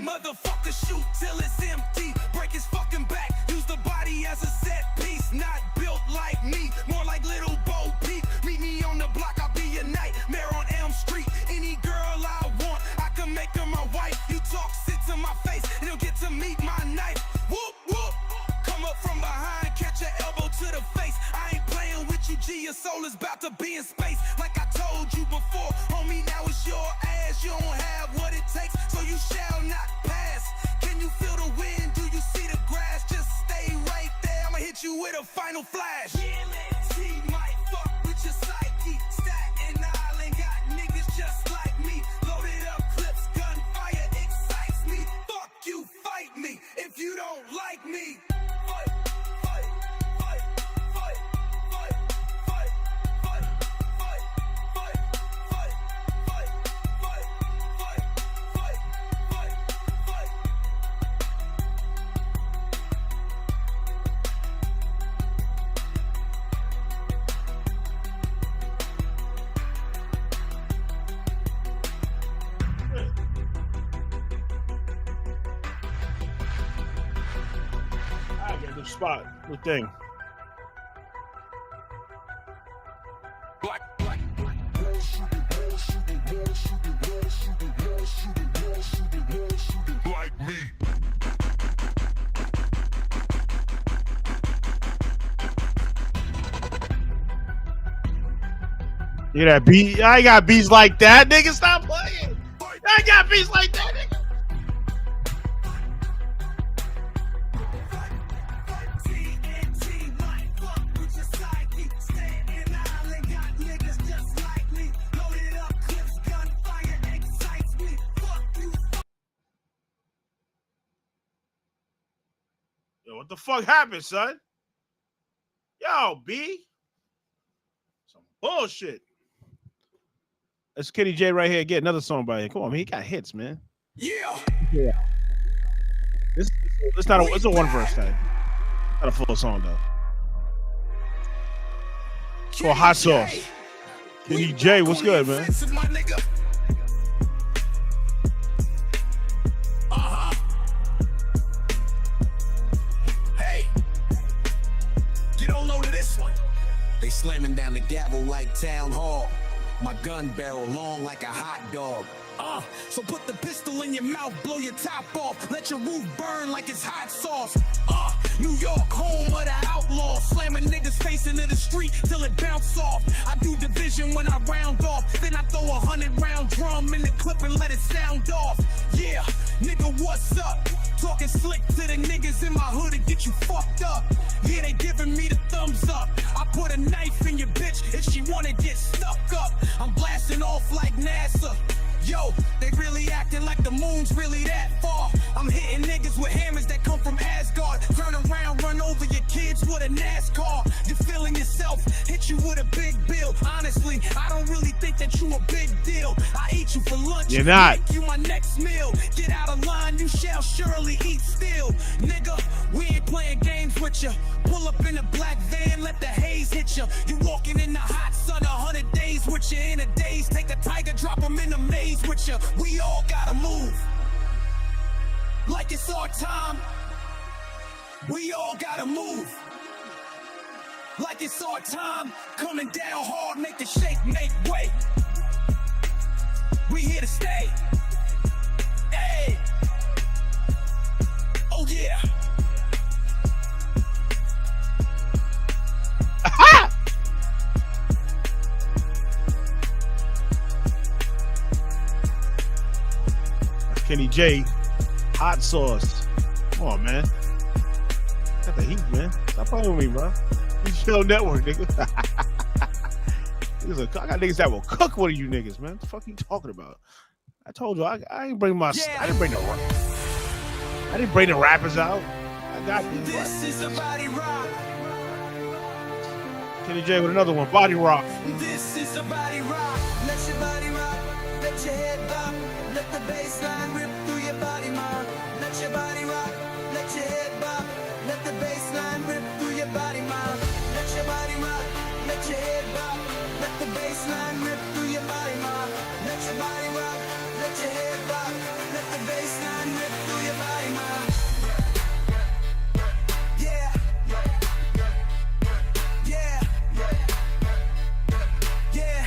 Motherfucker, shoot till it's empty. Break his fucking back. Use the body as a set piece. Not built like me, more like little Bo Peep. Meet me on the block, I'll be your nightmare on Elm Street. Any girl I want, I can make her my wife. You talk, sit to my face, and you'll get to meet my knife. Whoop, whoop. Come up from behind, catch your elbow to the face. I ain't playing with you, G. Your soul is about to be in space. Like I told you before, homie, now it's your ass. You don't have what it takes, so you shall not pass. Can you feel the wind? Do you see the grass? Just stay right there. I'ma hit you with a final flash. She might fuck with your psyche. Staten Island got niggas just like me. Loaded up clips, gunfire excites me. Fuck you, fight me if you don't like me. Fight, fight, fight, fight, fight, fight, fight, fight, fight, fight, fight, fight, fight, fight, fight, fight. I get the spot, the thing. Like me. You hear that beat? I ain't got beats like that, nigga. Stop playing. I ain't got beats like that, nigga. Yo, what the fuck happened, son? Yo, B. Some bullshit. That's Kenny J right here. Get another song by him. Come on, man. He got hits, man. Yeah. It's not a, it's a one verse thing. Not a full song though. It's called Hot Sauce. Kenny J, what's good, man? Hey, get on load of this one. They slamming down the gavel like town hall. My gun barrel long like a hot dog. So put the pistol in your mouth, blow your top off. Let your roof burn like it's hot sauce. New York, home of the outlaws. Slamming niggas face into the street till it bounce off. I do division when I round off. Then I throw 100-round drum in the clip and let it sound off. Yeah, nigga, what's up? Talking slick to the niggas in my hood and get you fucked up. Yeah, they giving me the thumbs up. I put a knife in your bitch if she wanna get stuck up. I'm blasting off like NASA. Yo, they really acting like the moon's really that far. I'm hitting niggas with hammers that come from Asgard. Turn around, run over your kids with a NASCAR. You're feeling yourself, hit you with a big bill. Honestly, I don't really think that you a big deal. I eat you for lunch. You're not. Make you my next meal. Get out of line, you shall surely eat still. Nigga, we ain't playing games with you. Pull up in a black van, let the haze hit you. You walking in the hot sun, 100 days with you in a daze. Take a tiger, drop him in a maze with you. We all gotta move like it's our time. We all gotta move like it's our time. Coming down hard, make the shake, make way. We here to stay. Hey. Oh yeah. Aha! Kenny J, Hot Sauce. Come on, man. Got the heat, man. Stop playing with me, bro. Egl Network, nigga. I got niggas that will cook one of you niggas, man. What the fuck are you talking about? I told you I didn't bring my. Yeah. I didn't bring the rappers out. I got these. This is a body rock. Kenny J with another one, Body Rock. This is your body rock, let your body rock, let your head bop, let the bass line rip through your body, ma. Let your body rock, let your head bop, let the bass line rip through your body, ma. Let your body rock, let your head bop, let the bass line rip through your body, ma. Let your body rock, let your head bop, let the bass line rip through your body, ma. Yeah. Yeah. Yeah.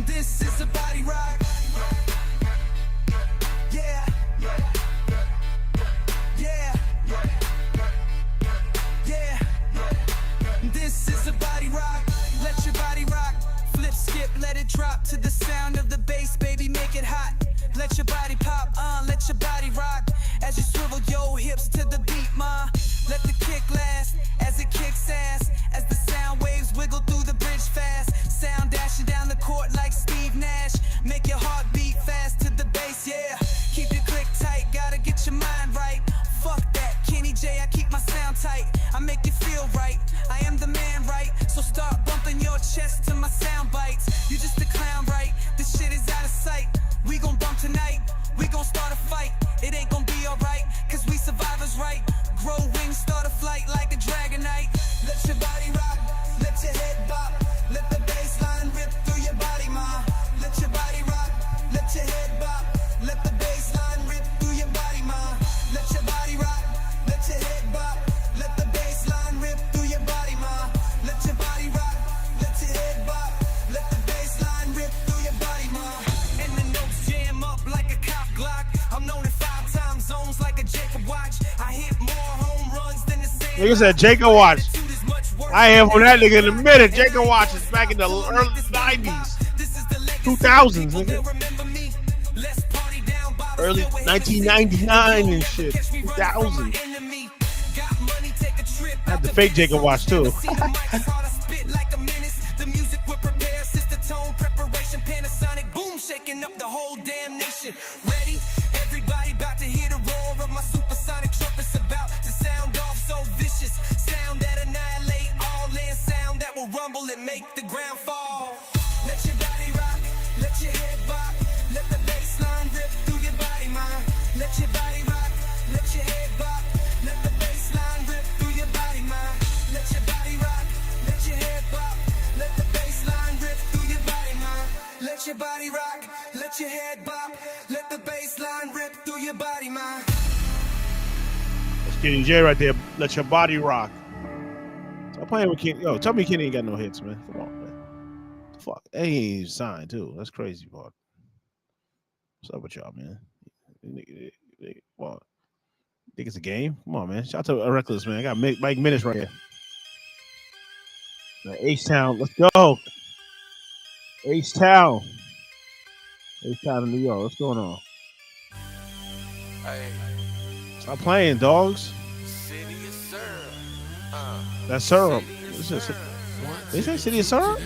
This is a body rock. Yeah. Yeah. Yeah. This is a body rock. Let your body rock. Flip, skip, let it drop to the sound of the bass, baby, make it hot. Let your body pop, let your body rock. As you swivel your hips to the beat, ma. Let the kick last, as it kicks ass. As the sound waves wiggle through the bridge fast. Sound dashing down the court like Steve Nash. Make your heart beat fast to the bass, yeah. Keep your click tight, gotta get your mind right. Fuck that, Kenny J, I keep my sound tight. I make you feel right, I am the man, right? So start bumping your chest to my sound bites. You just a clown, right? This shit is out of sight. We gon' bump tonight, we gon' start a fight. It ain't gon' be alright, cause we survivors, right? Grow wings, start a flight like a dragonite. Let your body rock, let your head bop. Let the bass line rip through your body, ma. Let your body rock, let your head bop. Let the bass line rip through your body, ma. Let your body rock, let your head bop. Let the bass line rip through your body, ma. Let your body rock, let your head bop. Let the bass line rip through your body, ma. And the notes jam up like a cop Glock. I'm known in 5 time zones like a Jacob watch. I hit more home runs than the same. Nigga said Jacob Watch. I am from that nigga in a minute. Jacob Watch is back in the early 90s, 2000s, nigga. Early 1999 and shit. 2000. I had the fake Jacob Watch too. The music will prepare, sister tone preparation, Panasonic boom, shaking up the whole damn nation. Ready? Everybody about to hear the roar of my supersonic trumpets, about to sound off so vicious. Sound that annihilate all land, sound that will rumble and make the ground fall. Let your body rock, let your head bop, let the bass line rip through your body, man. Let your body rock, let your head bop, let the bass line rip through your body, man. Let your body rock, let your head bop, let the bass line rip through your body, man. Let your body rock, let your head bop, let the bass line rip through your body, man. That's Kenny J right there. Let your body rock. Stop playing with Kenny. Yo, tell me Kenny ain't got no hits, man. Come on, man. Fuck. Hey, he ain't signed too. That's crazy, part. What's up with y'all, man? What? Think it's a game? Come on, man. Shout out to Reckless, man. I got Mike Minutes right here. H-Town, let's go. H-Town. H-Town in New York. What's going on? Hey. Stop playing, dogs. City of syrup. That's syrup. What's this? They say City of Syrup?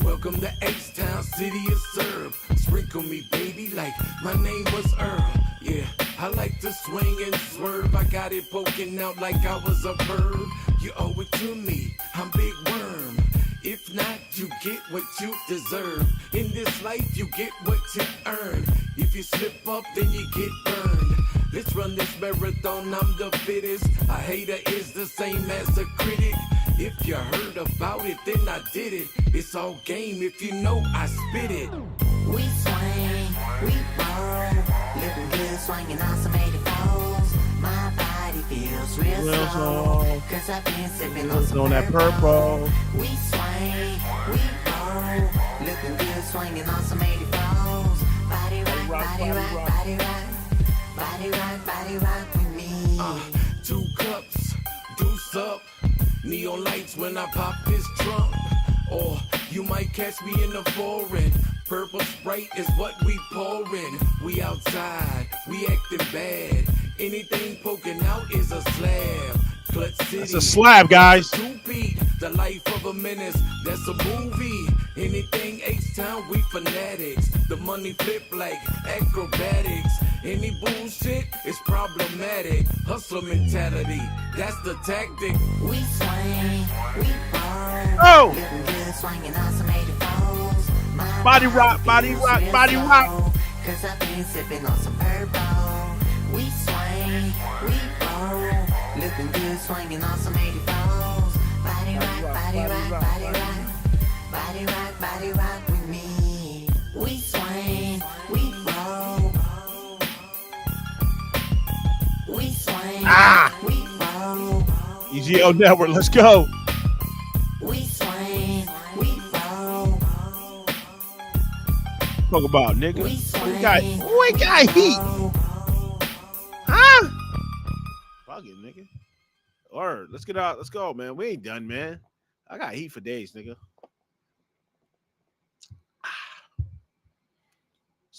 Welcome to H-Town, City of Syrup. Sprinkle me, baby, like my name was Earl. Yeah, I like to swing and swerve. I got it poking out like I was a bird. You owe it to me, I'm Big Worm. If not, you get what you deserve. In this life, you get what you earn. If you slip up, then you get burned. Let's run this marathon, I'm the fittest. A hater is the same as a critic. If you heard about it, then I did it. It's all game if you know I spit it. We swing, we roll, looking good, swinging on some 84s. My body feels real slow, cause I've been sipping on some that purple. We swing, we roll, looking good, swinging on some 84s. Body rock, body rock, body rock, body rock, body rock with me. 2 cups, deuce up, neon lights when I pop this trunk. Or you might catch me in the foreign. Purple Sprite is what we pouring. We outside, we acting bad. Anything poking out is a slab. Clutch City. That's a slab, guys. The life of a menace, that's a movie. Anything H-Town, we fanatics. The money flip like acrobatics. Any bullshit is problematic. Hustler mentality, that's the tactic. We swing, we burn. Oh! swinging on some 84s. Body rock, body rock, body rock. Cause I've been sipping on some purple. We swing, we roll. Looking good, swinging on some 84s. Body rock, body rock, body rock. Body rock, body rock with me. We swing, we roll. We swing, we roll. EGL Network, let's go. We swing, we roll. Talk about, nigga. We got heat. Huh? Fuck it, nigga. Or let's get out. Let's go, man. We ain't done, man. I got heat for days, nigga.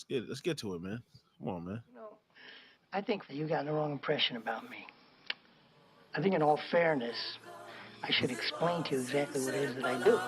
Let's get to it, man. Come on, man. You know, I think that you got the wrong impression about me. I think in all fairness, I should explain to you exactly what it is that I do.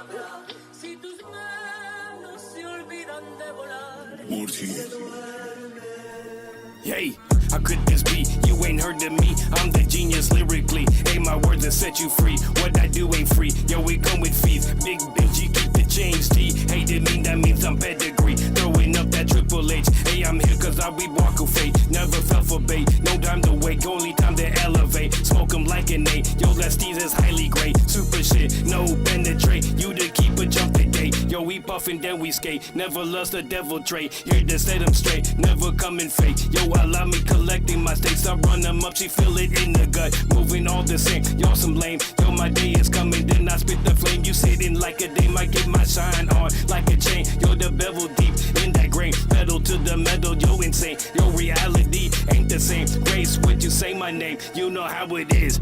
Yay, how could this be? You ain't heard of me, I'm the genius lyrically. Ain't my words that set you free. What I do ain't free, yo, we come with fees. Big bitch, you keep the change, T. Hate it mean, that means I'm pedigree. Throwing up that Triple H. Hey, I'm here cause I be walk of fate. Never fell for bait, no time to wait. Only time to elevate, smoke 'em like an eight. Yo, that Steez is highly great. Super shit, no penetrate. You the keeper, jump the gate. Yo, we puffin', then we skate. Never lost a devil trait. Here to set 'em straight, never coming fake. Yo, allow me collecting my stakes. I run them up, she feel it in the gut. Moving all the same, y'all some lame. Yo, my day is coming, then I spit the flame. You sitting like a dame, I get my shine on like a chain. Yo, the bevel deep in that grain. Pedal to the metal, yo, insane. Yo, reality ain't the same. Grace, what you say my name, you know how it is.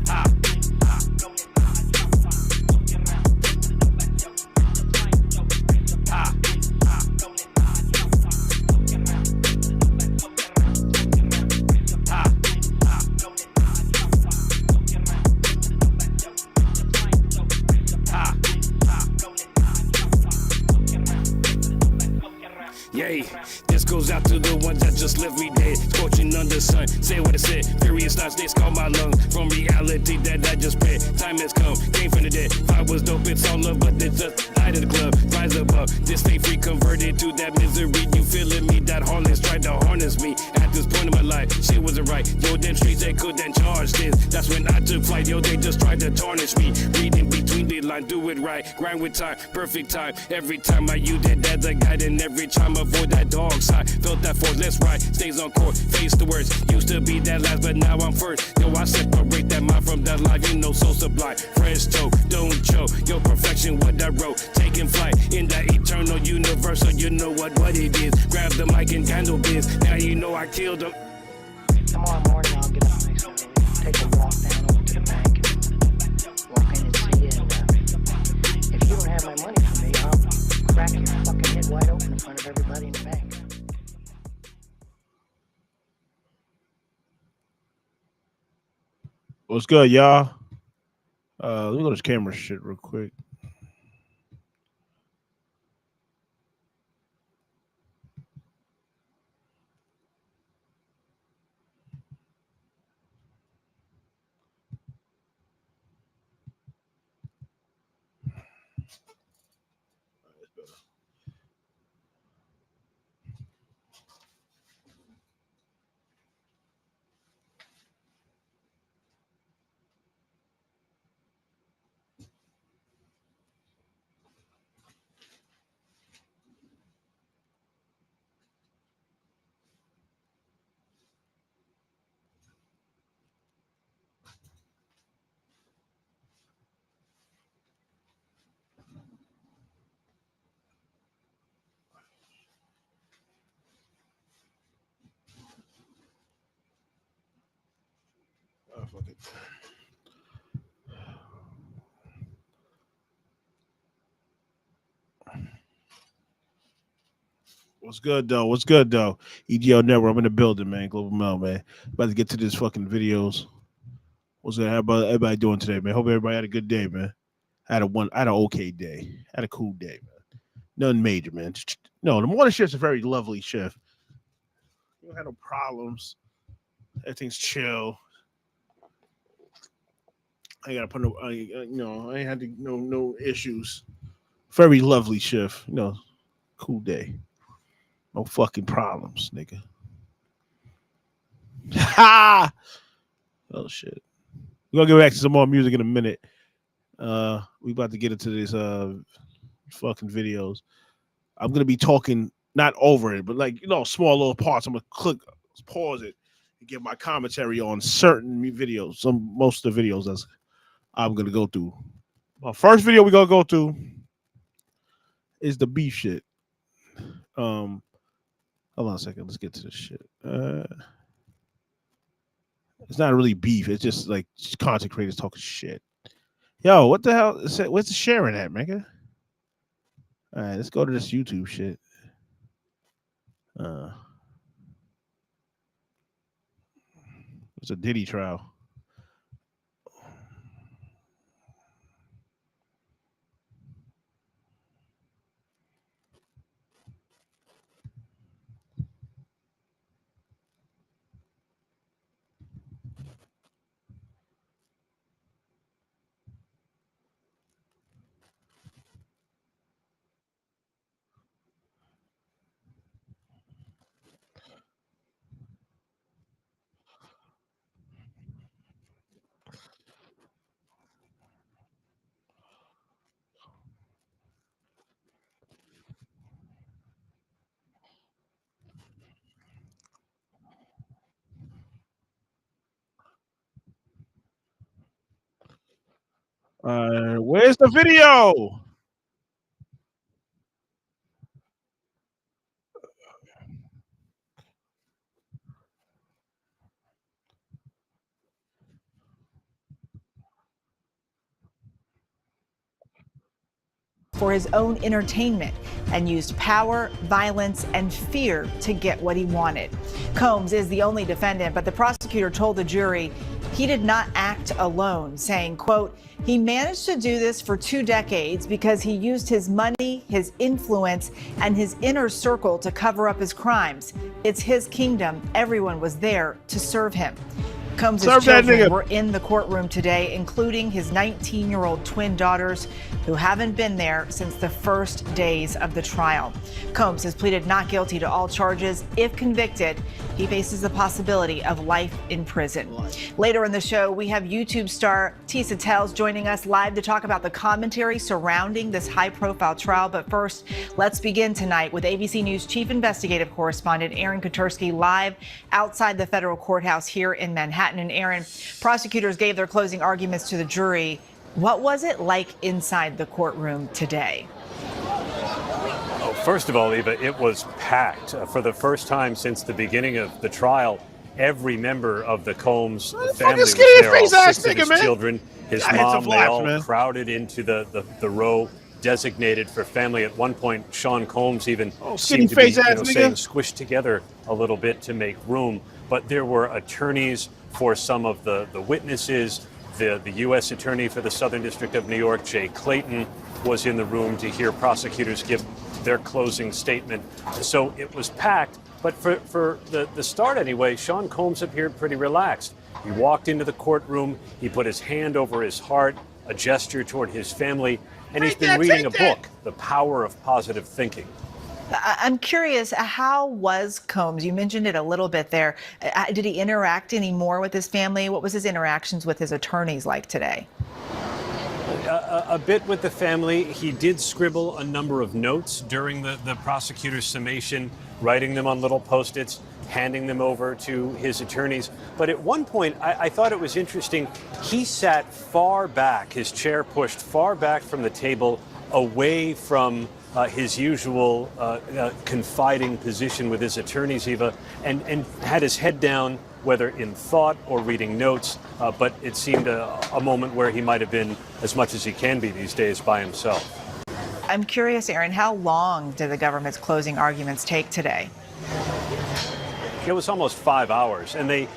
Yay, this goes out to the ones that just left me dead. Scorching under sun, say what I said. Furious thoughts, they scar my lung. From reality that I just read. Time has come, came from the dead. If I was dope, it's all love, but it's just died of the club. Rise above, this stay free, converted to that misery. You feeling me? That harness tried to harness me. At this point in my life, shit wasn't right. Yo, them streets, they couldn't charge this. That's when I took flight, yo, they just tried to tarnish me. Reading between the lines, do it right. Grind with time, perfect time. Every time I use that as a guide, and every time avoid that dog side. Felt that force, let's ride. Stays on court, face the worst. Used to be that last, but now I'm first. Yo, I separate that mind from that life, you know, so sublime. Fresh toe, don't choke. Yo, perfection, what I wrote. Taking flight in that eternal universal, you know what it is. Grab the mic and handle biz. Now you know I killed them. Tomorrow morning I'll get up nice and early, take a walk down over to the bank, walk in and see you, and if you don't have my money for me, I'll crack your fucking head wide open in front of everybody in the bank. What's good, y'all? Let me go to this camera shit real quick. Oh, fuck it. What's good though? What's good though? EGL Network. I'm in the building, man. Global Mail, man. About to get to this fucking videos. What's good? How about everybody doing today, man? Hope everybody had a good day, man. I had an okay day. I had a cool day, man. Nothing major, man. No, the morning shift's a very lovely shift. You don't have no problems. Everything's chill. I ain't gotta put no, I ain't had no issues. Very lovely shift. You know, cool day. No fucking problems, nigga. Ha! Oh shit. We're gonna get back to some more music in a minute. We about to get into this fucking videos. I'm gonna be talking not over it, but like, you know, small little parts. I'm gonna pause it, and give my commentary on certain videos. Most of the videos that's I'm gonna go through. Our first video we're gonna go through is the beef shit. Hold on a second. Let's get to this shit. It's not really beef. It's just like content creators talking shit. Yo, what the hell? Where's the sharing at, nigga? All right, let's go to this YouTube shit. It's a Diddy trial. Where's the video? For his own entertainment and used power, violence, and fear to get what he wanted. Combs is the only defendant, but the prosecutor told the jury he did not act alone, saying, quote, he managed to do this for 2 decades because he used his money, his influence, and his inner circle to cover up his crimes. It's his kingdom. Everyone was there to serve him. Combs' children were in the courtroom today, including his 19-year-old twin daughters who haven't been there since the first days of the trial. Combs has pleaded not guilty to all charges. If convicted, he faces the possibility of life in prison. Later in the show, we have YouTube star Tisa Tells joining us live to talk about the commentary surrounding this high-profile trial. But first, let's begin tonight with ABC News Chief Investigative Correspondent Aaron Katersky live outside the federal courthouse here in Manhattan. And Aaron, prosecutors gave their closing arguments to the jury. What was it like inside the courtroom today? Oh, first of all, Eva, it was packed. For the first time since the beginning of the trial, every member of the Combs family was there, all 6 of his children, his mom, they all crowded into the row designated for family. At one point, Sean Combs even seemed to be saying squished together a little bit to make room. But there were attorneys for some of the witnesses. The U.S. Attorney for the Southern District of New York, Jay Clayton, was in the room to hear prosecutors give their closing statement. So it was packed. But for the start anyway, Sean Combs appeared pretty relaxed. He walked into the courtroom. He put his hand over his heart, a gesture toward his family. And he's been reading a book, The Power of Positive Thinking. I'm curious, how was Combs? You mentioned it a little bit there. Did he interact any more with his family? What was his interactions with his attorneys like today? A bit with the family. He did scribble a number of notes during the prosecutor's summation, writing them on little Post-its, handing them over to his attorneys. But at one point, I thought it was interesting. He sat far back, his chair pushed far back from the table, away from his usual confiding position with his attorneys, Eva, and had his head down, whether in thought or reading notes. But it seemed a moment where he might have been as much as he can be these days by himself. I'm curious, Aaron, how long did the government's closing arguments take today? It was almost 5 hours, and I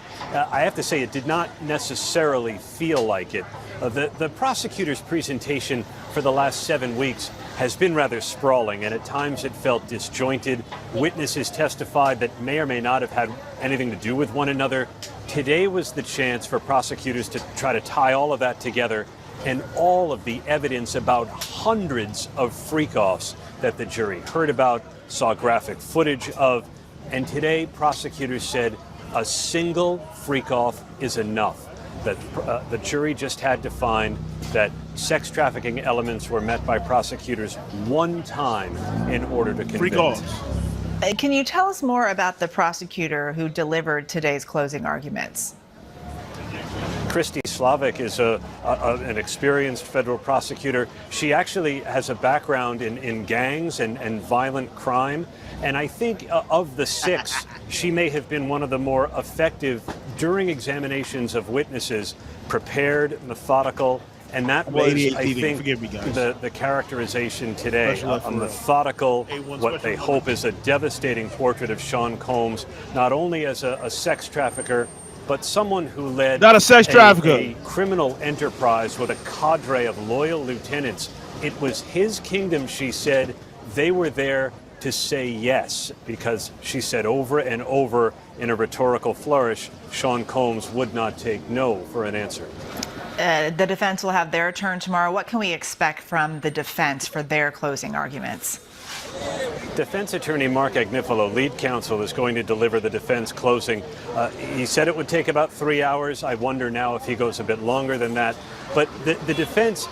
have to say, it did not necessarily feel like it. The prosecutor's presentation for the last 7 weeks has been rather sprawling, and at times it felt disjointed. Witnesses testified that may or may not have had anything to do with one another. Today was the chance for prosecutors to try to tie all of that together and all of the evidence about hundreds of freak-offs that the jury heard about, saw graphic footage of, and today prosecutors said a single freak-off is enough. That the jury just had to find that sex trafficking elements were met by prosecutors one time in order to convict. Freak-offs. Can you tell us more about the prosecutor who delivered today's closing arguments? Christy Slavic is an experienced federal prosecutor. She actually has a background in gangs and violent crime. And I think of the six, she may have been one of the more effective during examinations of witnesses, prepared, methodical. And that was, I think, the characterization today. A methodical, what they hope is a devastating portrait of Sean Combs, not only as a sex trafficker, but someone who led not a sex trafficker, a criminal enterprise with a cadre of loyal lieutenants. It was his kingdom, she said. They were there to say yes, because she said over and over in a rhetorical flourish, Sean Combs would not take no for an answer. The defense will have their turn tomorrow. What can we expect from the defense for their closing arguments? Defense attorney Mark Agnifilo, lead counsel, is going to deliver the defense closing. He said it would take about 3 hours. I wonder now if he goes a bit longer than that. But the defense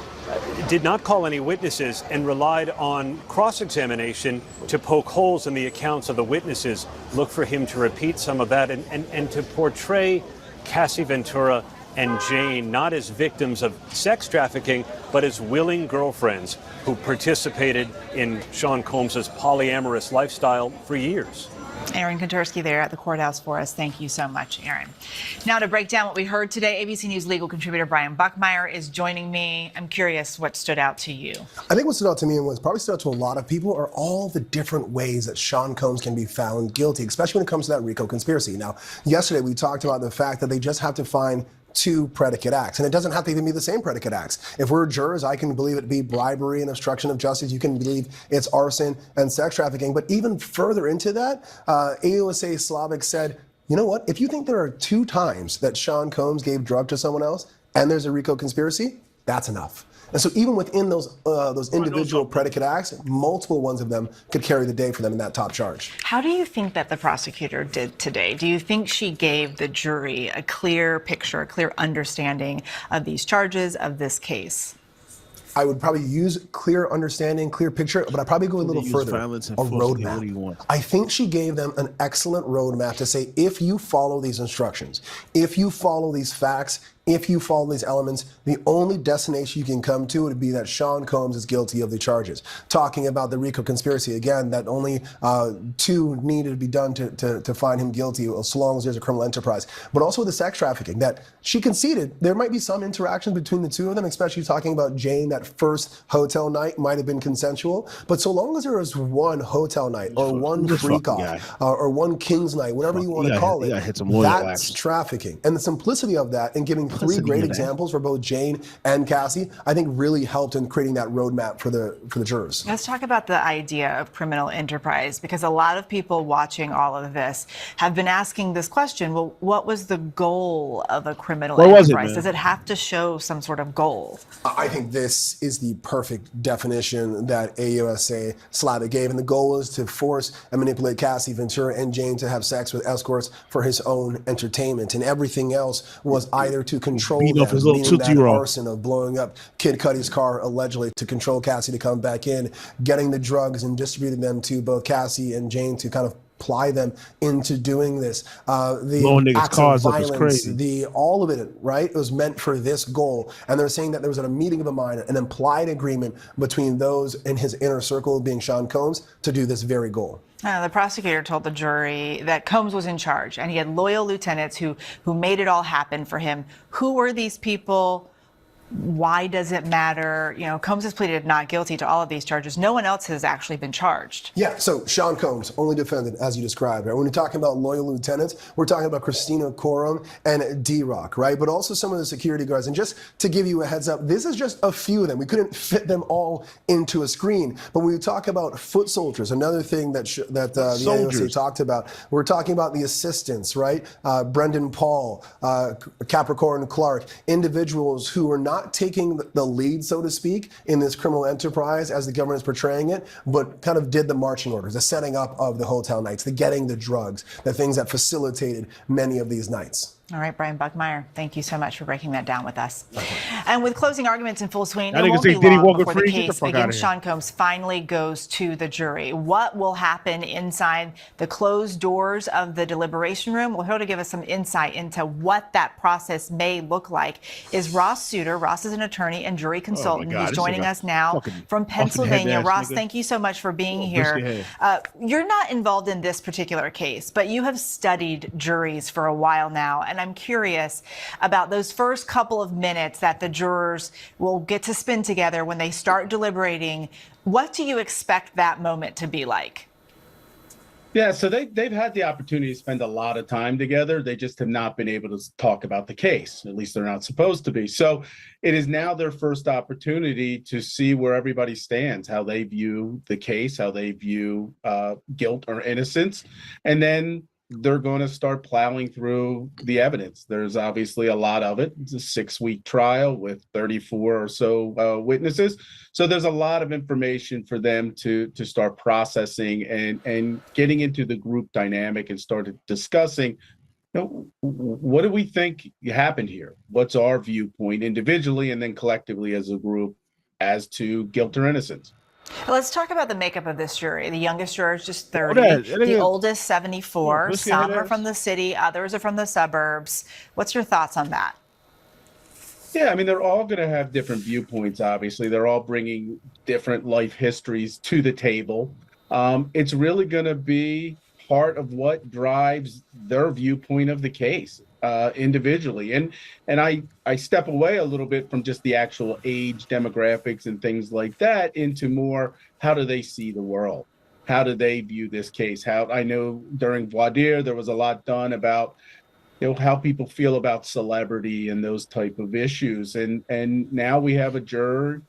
did not call any witnesses and relied on cross-examination to poke holes in the accounts of the witnesses, look for him to repeat some of that, and to portray Cassie Ventura and Jane not as victims of sex trafficking, but as willing girlfriends who participated in Sean Combs's polyamorous lifestyle for years. Aaron Kontursky there at the courthouse for us. Thank you so much, Aaron. Now to break down what we heard today, ABC News legal contributor Brian Buckmeyer is joining me. I'm curious what stood out to you. I think what stood out to me and what probably stood out to a lot of people are all the different ways that Sean Combs can be found guilty, especially when it comes to that RICO conspiracy. Now, yesterday we talked about the fact that they just have to find 2 predicate acts, and it doesn't have to even be the same predicate acts. If we're jurors, I can believe it be bribery and obstruction of justice. You can believe it's arson and sex trafficking. But even further into that, AUSA Slavic said, you know what? If you think there are 2 times that Sean Combs gave drug to someone else and there's a RICO conspiracy, that's enough. And so even within those individual predicate acts, multiple ones of them could carry the day for them in that top charge. How do you think that the prosecutor did today? Do you think she gave the jury a clear picture, a clear understanding of these charges, of this case? I would probably use clear understanding, clear picture, but I'd probably go a little further, a roadmap. I think she gave them an excellent roadmap to say, if you follow these instructions, if you follow these facts, if you follow these elements, the only destination you can come to would be that Sean Combs is guilty of the charges. Talking about the RICO conspiracy, again, that only 2 needed to be done to find him guilty as long as there's a criminal enterprise. But also the sex trafficking, that she conceded there might be some interaction between the 2 of them, especially talking about Jane, that first hotel night might have been consensual. But so long as there was 1 hotel night or 1 freak-off or 1 King's night, whatever you want to call it, that's trafficking. And the simplicity of that and giving 3 great examples for both Jane and Cassie, I think really helped in creating that roadmap for the jurors. Let's talk about the idea of criminal enterprise, because a lot of people watching all of this have been asking this question. Well, what was the goal of a criminal enterprise? Does it have to show some sort of goal? I think this is the perfect definition that AUSA Slavic gave, and the goal is to force and manipulate Cassie Ventura and Jane to have sex with escorts for his own entertainment, and everything else was either to control them, meaning that arson of blowing up Kid Cudi's car allegedly to control Cassie to come back in, getting the drugs and distributing them to both Cassie and Jane to kind of ply them into doing this. The acts of violence, all of it, right? It was meant for this goal. And they're saying that there was a meeting of the mind, an implied agreement between those in his inner circle, being Sean Combs, to do this very goal. The prosecutor told the jury that Combs was in charge and he had loyal lieutenants who made it all happen for him. Who were these people? Why does it matter? You know, Combs has pleaded not guilty to all of these charges. No one else has actually been charged. Yeah, so Sean Combs, only defendant, as you described, right? When we're talking about loyal lieutenants, we're talking about Christina Coram and D-Rock, right? But also some of the security guards. And just to give you a heads up, this is just a few of them. We couldn't fit them all into a screen. But when we talk about foot soldiers, another thing that the AUSA talked about, we're talking about the assistants, right? Brendan Paul, Capricorn Clark, individuals who were not not taking the lead, so to speak, in this criminal enterprise as the government is portraying it, but kind of did the marching orders, the setting up of the hotel nights, the getting the drugs, the things that facilitated many of these nights. All right, Brian Buckmeyer, thank you so much for breaking that down with us. And with closing arguments in full swing, it won't be long before the case begins. Sean Combs finally goes to the jury. What will happen inside the closed doors of the deliberation room? Well, here to give us some insight into what that process may look like is Ross Suter. Ross is an attorney and jury consultant. He's joining us now from Pennsylvania. Ross, thank you so much for being here. You're not involved in this particular case, but you have studied juries for a while now. And I'm curious about those first couple of minutes that the jurors will get to spend together when they start deliberating. What do you expect that moment to be like? Yeah, so they've had the opportunity to spend a lot of time together. They just have not been able to talk about the case. At least they're not supposed to be. So it is now their first opportunity to see where everybody stands, how they view the case, how they view guilt or innocence. And then they're going to start plowing through the evidence. There's obviously a lot of it. It's a 6-week trial with 34 or so witnesses. So there's a lot of information for them to start processing and getting into the group dynamic and start discussing, what do we think happened here? What's our viewpoint individually and then collectively as a group as to guilt or innocence? Let's talk about the makeup of this jury. The youngest juror is just 30, the oldest 74. Some are from the city, others are from the suburbs. What's your thoughts on that? Yeah, I mean, they're all going to have different viewpoints, obviously. They're all bringing different life histories to the table. It's really going to be part of what drives their viewpoint of the case individually. And I step away a little bit from just the actual age demographics and things like that into more, how do they see the world? How do they view this case? I know during voir dire, there was a lot done about how people feel about celebrity and those type of issues. And now we have a jury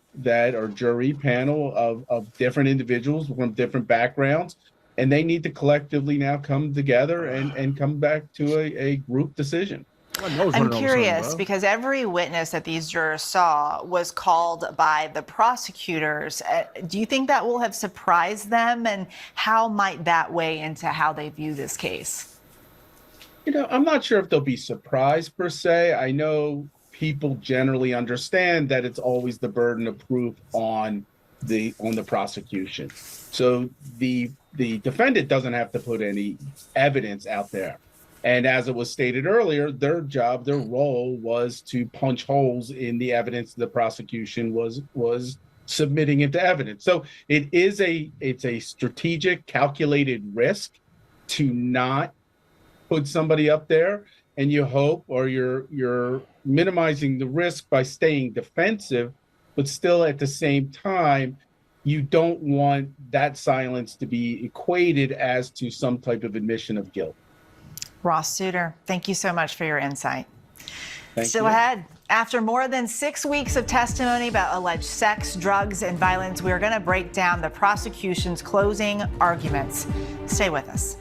panel of different individuals from different backgrounds. And they need to collectively now come together and come back to a group decision. I'm curious because every witness that these jurors saw was called by the prosecutors. Do you think that will have surprised them? And how might that weigh into how they view this case? I'm not sure if they'll be surprised per se. I know people generally understand that it's always the burden of proof on the prosecution. So the defendant doesn't have to put any evidence out there. And as it was stated earlier, their role was to punch holes in the evidence the prosecution was submitting into evidence. So it's a strategic, calculated risk to not put somebody up there, and you hope, or you're minimizing the risk by staying defensive, but still at the same time, you don't want that silence to be equated as to some type of admission of guilt. Ross Suter, thank you so much for your insight. Still ahead, after more than 6 weeks of testimony about alleged sex, drugs, and violence, we're going to break down the prosecution's closing arguments. Stay with us.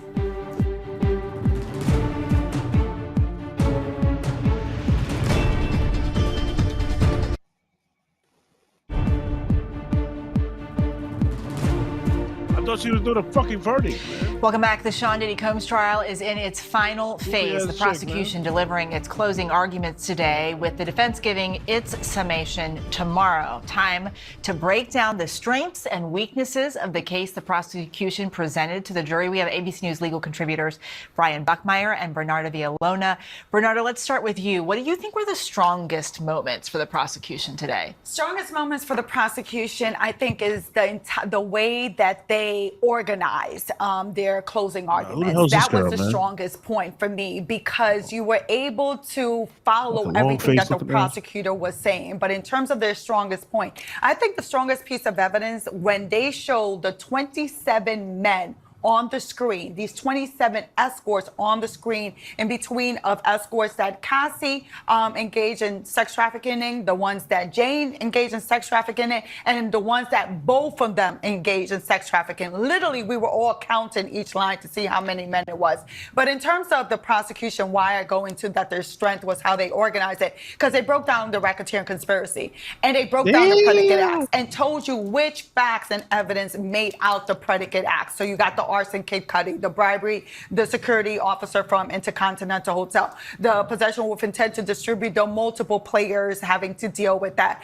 I thought she was doing a fucking verdict, man. Welcome back. The Sean Diddy Combs trial is in its final phase. The prosecution delivering its closing arguments today, with the defense giving its summation tomorrow. Time to break down the strengths and weaknesses of the case the prosecution presented to the jury. We have ABC News legal contributors Brian Buckmeyer and Bernardo Villalona. Bernardo, let's start with you. What do you think were the strongest moments for the prosecution today? Strongest moments for the prosecution, I think, is the way that they organized their closing arguments. That was the strongest point for me, because you were able to follow everything that the prosecutor was saying. But in terms of their strongest point, I think the strongest piece of evidence, when they showed the 27 men on the screen, these 27 escorts on the screen, in between of escorts that Cassie engaged in sex trafficking, the ones that Jane engaged in sex trafficking, and the ones that both of them engaged in sex trafficking. Literally, we were all counting each line to see how many men it was. But in terms of the prosecution, why I go into that their strength was how they organized it, because they broke down the racketeering conspiracy, and they broke down the predicate acts and told you which facts and evidence made out the predicate acts. So you got the arson, Kid Cudi, the bribery, the security officer from Intercontinental Hotel, the possession with intent to distribute, the multiple players having to deal with that.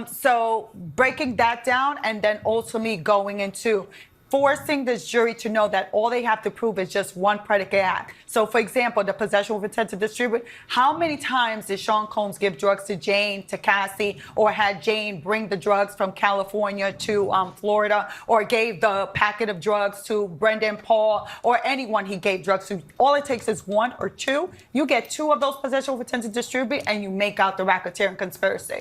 So breaking that down, and then also me going into forcing this jury to know that all they have to prove is just one predicate act. So, for example, the possession with intent to distribute. How many times did Sean Combs give drugs to Jane, to Cassie, or had Jane bring the drugs from California to Florida, or gave the packet of drugs to Brendan Paul, or anyone he gave drugs to? All it takes is one or two. You get two of those possession with intent to distribute, and you make out the racketeering conspiracy.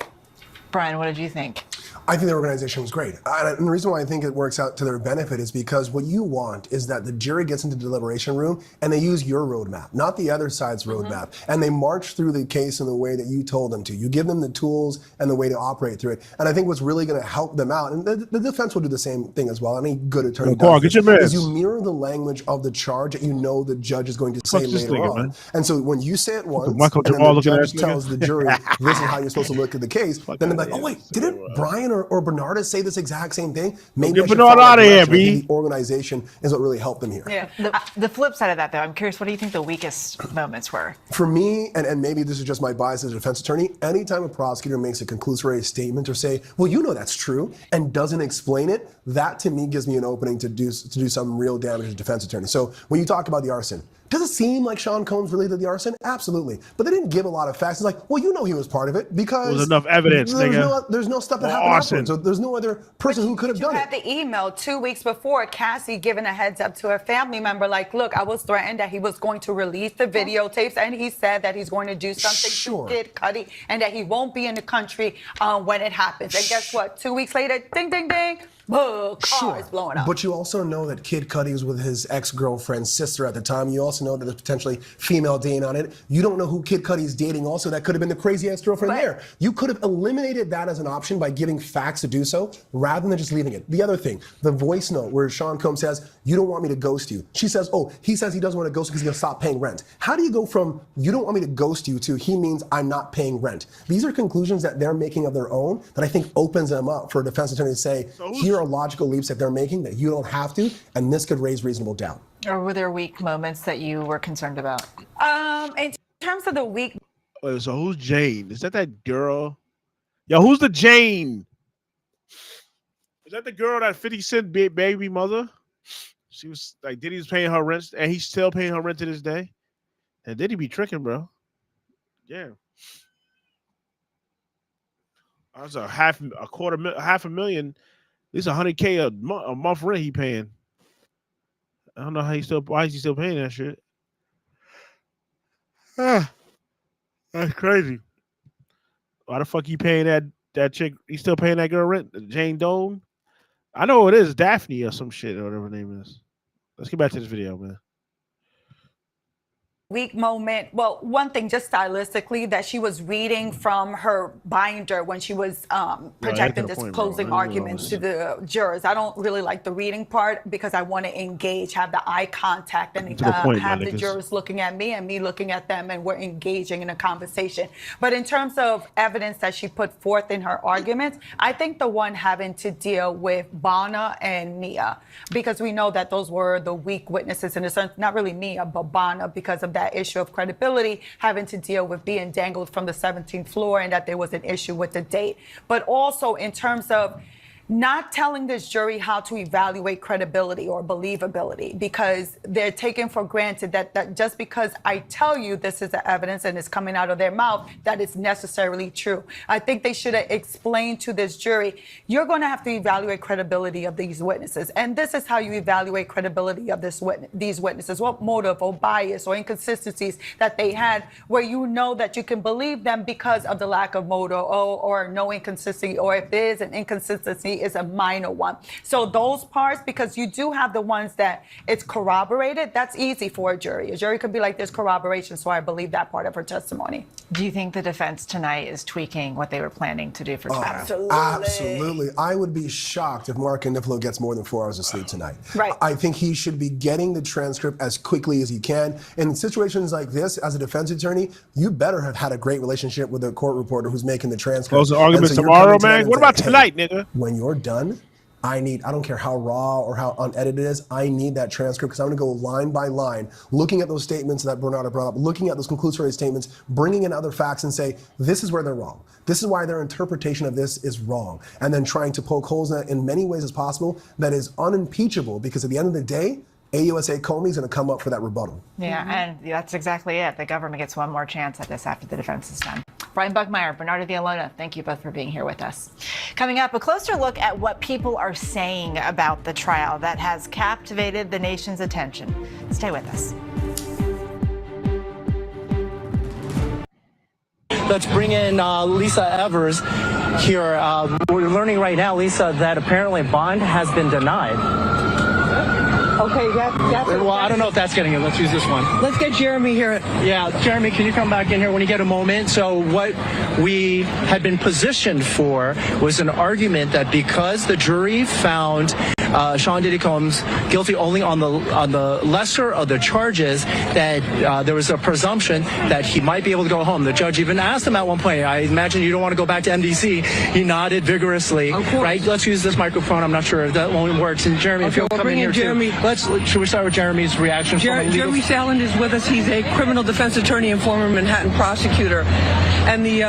Brian, what did you think? I think the organization was great. And the reason why I think it works out to their benefit is because what you want is that the jury gets into the deliberation room and they use your roadmap, not the other side's roadmap. And they march through the case in the way that you told them to. You give them the tools and the way to operate through it. And I think what's really going to help them out, and the defense will do the same thing as well. Any good attorney does, is you mirror the language of the charge that you know the judge is going to say later on. Man. And so when you say it once, and then the judge tells the jury, this is how you're supposed to look at the case, then they're like, oh wait, didn't Brian or Bernarda say this exact same thing? Maybe get Bernard out of here, B. The organization is what really helped them here. Yeah. The flip side of that, though, I'm curious, what do you think the weakest moments were? For me, and maybe this is just my bias as a defense attorney, anytime a prosecutor makes a conclusory statement or say, well, you know that's true, and doesn't explain it, that to me gives me an opening to do some real damage as a defense attorney. So when you talk about the arson, does it seem like Sean Combs related to the arson? Absolutely. But they didn't give a lot of facts. It's like, well, you know he was part of it because there's enough evidence. There's no stuff that happened afterwards. So there's no other person who could have done it. You had the email 2 weeks before, Cassie giving a heads up to her family member, like, look, I was threatened that he was going to release the videotapes, and he said that he's going to do something to Kid Cudi, and that he won't be in the country when it happens. And guess what? 2 weeks later, ding, ding, ding. Cars blowing up. But you also know that Kid Cudi was with his ex-girlfriend's sister at the time. You also know that there's potentially female dating on it. You don't know who Kid Cudi is dating also. That could have been the crazy ex-girlfriend there. You could have eliminated that as an option by giving facts to do so rather than just leaving it. The other thing, the voice note where Sean Combs says, you don't want me to ghost you. She says, oh, he says he doesn't want to ghost you because he's going to stop paying rent. How do you go from you don't want me to ghost you to he means I'm not paying rent? These are conclusions that they're making of their own that I think opens them up for a defense attorney to say, here are logical leaps that they're making that you don't have to, and this could raise reasonable doubt. Or were there weak moments that you were concerned about? In terms of the weak. Wait, so who's Jane? Is that girl? Yo, who's the Jane? Is that the girl that 50 Cent baby mother? She was like, Diddy's paying her rent, and he's still paying her rent to this day. And Diddy be tricking, bro. Yeah. That's half a million. This $100K a month rent he paying. I don't know why is he still paying that shit? That's crazy. Why the fuck he paying that chick? He's still paying that girl rent? Jane Doe? I know it is Daphne or some shit or whatever her name is. Let's get back to this video, man. Weak moment. Well, one thing, just stylistically, that she was reading from her binder when she was projecting this closing arguments to the jurors. I don't really like the reading part because I want to engage, have the eye contact, and have the jurors looking at me and me looking at them, and we're engaging in a conversation. But in terms of evidence that she put forth in her arguments, I think the one having to deal with Bana and Mia, because we know that those were the weak witnesses in a sense, not really Mia, but Bana, because of that issue of credibility, having to deal with being dangled from the 17th floor, and that there was an issue with the date. But also in terms of not telling this jury how to evaluate credibility or believability, because they're taking for granted that just because I tell you this is the evidence and it's coming out of their mouth, that it's necessarily true. I think they should have explained to this jury, you're going to have to evaluate credibility of these witnesses. And this is how you evaluate credibility of these witnesses, what motive or bias or inconsistencies that they had, where you know that you can believe them because of the lack of motive or no inconsistency, or if there is an inconsistency jury is a minor one. So those parts, because you do have the ones that it's corroborated, that's easy for a jury. A jury could be like, there's corroboration, so I believe that part of her testimony. Do you think the defense tonight is tweaking what they were planning to do for trial? Absolutely. I would be shocked if Mark Anifilo gets more than 4 hours of sleep tonight. Right. I think he should be getting the transcript as quickly as he can. And in situations like this, as a defense attorney, you better have had a great relationship with the court reporter who's making the transcript. Those are arguments tomorrow, man. What about tonight, nigga? When you're done, I don't care how raw or how unedited it is, I need that transcript because I'm going to go line by line, looking at those statements that Bernardo brought up, looking at those conclusory statements, bringing in other facts and say, this is where they're wrong. This is why their interpretation of this is wrong. And then trying to poke holes in that in many ways as possible that is unimpeachable because at the end of the day, AUSA Comey is going to come up for that rebuttal. Yeah, and that's exactly it. The government gets one more chance at this after the defense is done. Brian Buckmeyer, Bernardo Villalona, thank you both for being here with us. Coming up, a closer look at what people are saying about the trial that has captivated the nation's attention. Stay with us. Let's bring in Lisa Evers here. We're learning right now, Lisa, that apparently bond has been denied. Okay, well, I don't know if that's getting it. Let's use this one. Let's get Jeremy here. Yeah, Jeremy, can you come back in here when you get a moment? So what we had been positioned for was an argument that because the jury found Sean Diddy Combs guilty only on the lesser of the charges, that there was a presumption that he might be able to go home. The judge even asked him at one point, I imagine you don't want to go back to MDC. He nodded vigorously. Right? Let's use this microphone. I'm not sure if that one works. And Jeremy, if you'll come in here too. Should we start with Jeremy's reaction? Jeremy Sallin is with us. He's a criminal defense attorney and former Manhattan prosecutor. And the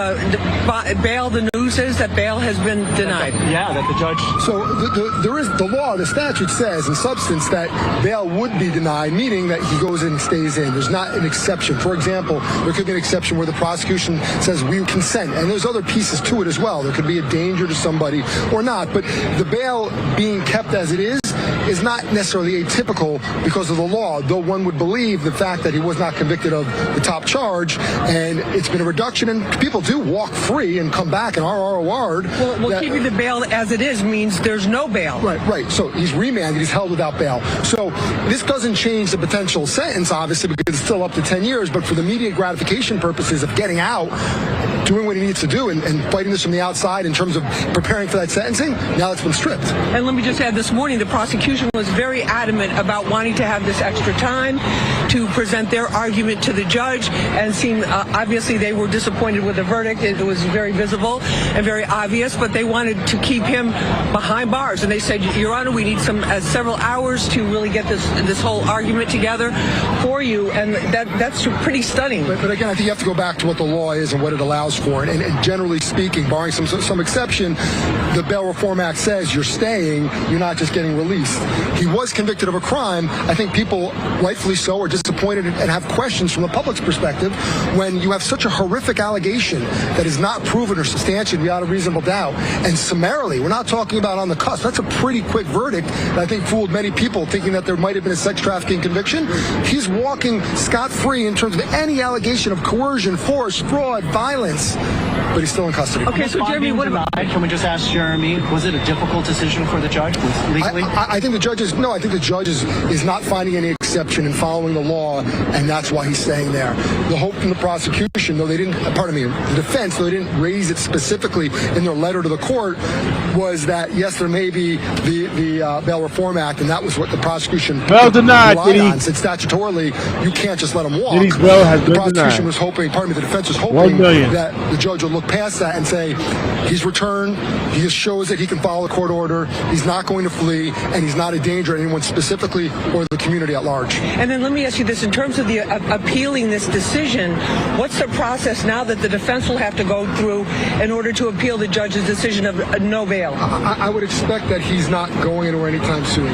bail, the news is that bail has been denied. Yeah, that the judge. So there is the law, the statute says in substance that bail would be denied, meaning that he goes in and stays in. There's not an exception. For example, there could be an exception where the prosecution says we consent, and there's other pieces to it as well. There could be a danger to somebody or not, but the bail being kept as it is not necessarily atypical because of the law, though one would believe the fact that he was not convicted of the top charge, and it's been a reduction, and people do walk free and come back and RROR'd. Well, keeping the bail as it is means there's no bail. Right. So he's remanded, he's held without bail. So this doesn't change the potential sentence, obviously, because it's still up to 10 years, but for the immediate gratification purposes of getting out, doing what he needs to do and fighting this from the outside in terms of preparing for that sentencing, now it's been stripped. And let me just add, this morning the prosecution was very adamant about wanting to have this extra time to present their argument to the judge, and seemed obviously they were disappointed with the verdict. It was very visible and very obvious, but they wanted to keep him behind bars, and they said, Your Honor, we need several hours to really get this whole argument together for you, and that's pretty stunning. But again, I think you have to go back to what the law is and what it allows for, and generally speaking, barring some exception, the Bail Reform Act says you're staying, you're not just getting released. He was convicted of a crime. I think people, rightfully so, are disappointed and have questions from the public's perspective when you have such a horrific allegation that is not proven or substantiated beyond a reasonable doubt, and summarily, we're not talking about on the cusp. That's a pretty quick verdict that I think fooled many people, thinking that there might have been a sex trafficking conviction. He's walking scot-free in terms of any allegation of coercion, force, fraud, violence, but he's still in custody. Okay, so Jeremy, can we just ask Jeremy, was it a difficult decision for the judge legally? I think the judge is not finding any exception in following the law, and that's why he's staying there. The hope from the prosecution, the defense, though they didn't raise it specifically in their letter to the court, was that yes, there may be the Bail Reform Act, and that was what the prosecution denied, relied on. Since statutorily, you can't just let him walk. Diddy's bail has been the prosecution denied. Was hoping, the defense was hoping that the judge would look past that and say he's returned, he just shows that he can follow a court order, he's not going to flee, and he's not a danger to anyone specifically or the community at large. And then let me ask you this, in terms of the appealing this decision, what's the process now that the defense will have to go through in order to appeal the judge's decision of no bail? I would expect that he's not going anywhere anytime soon,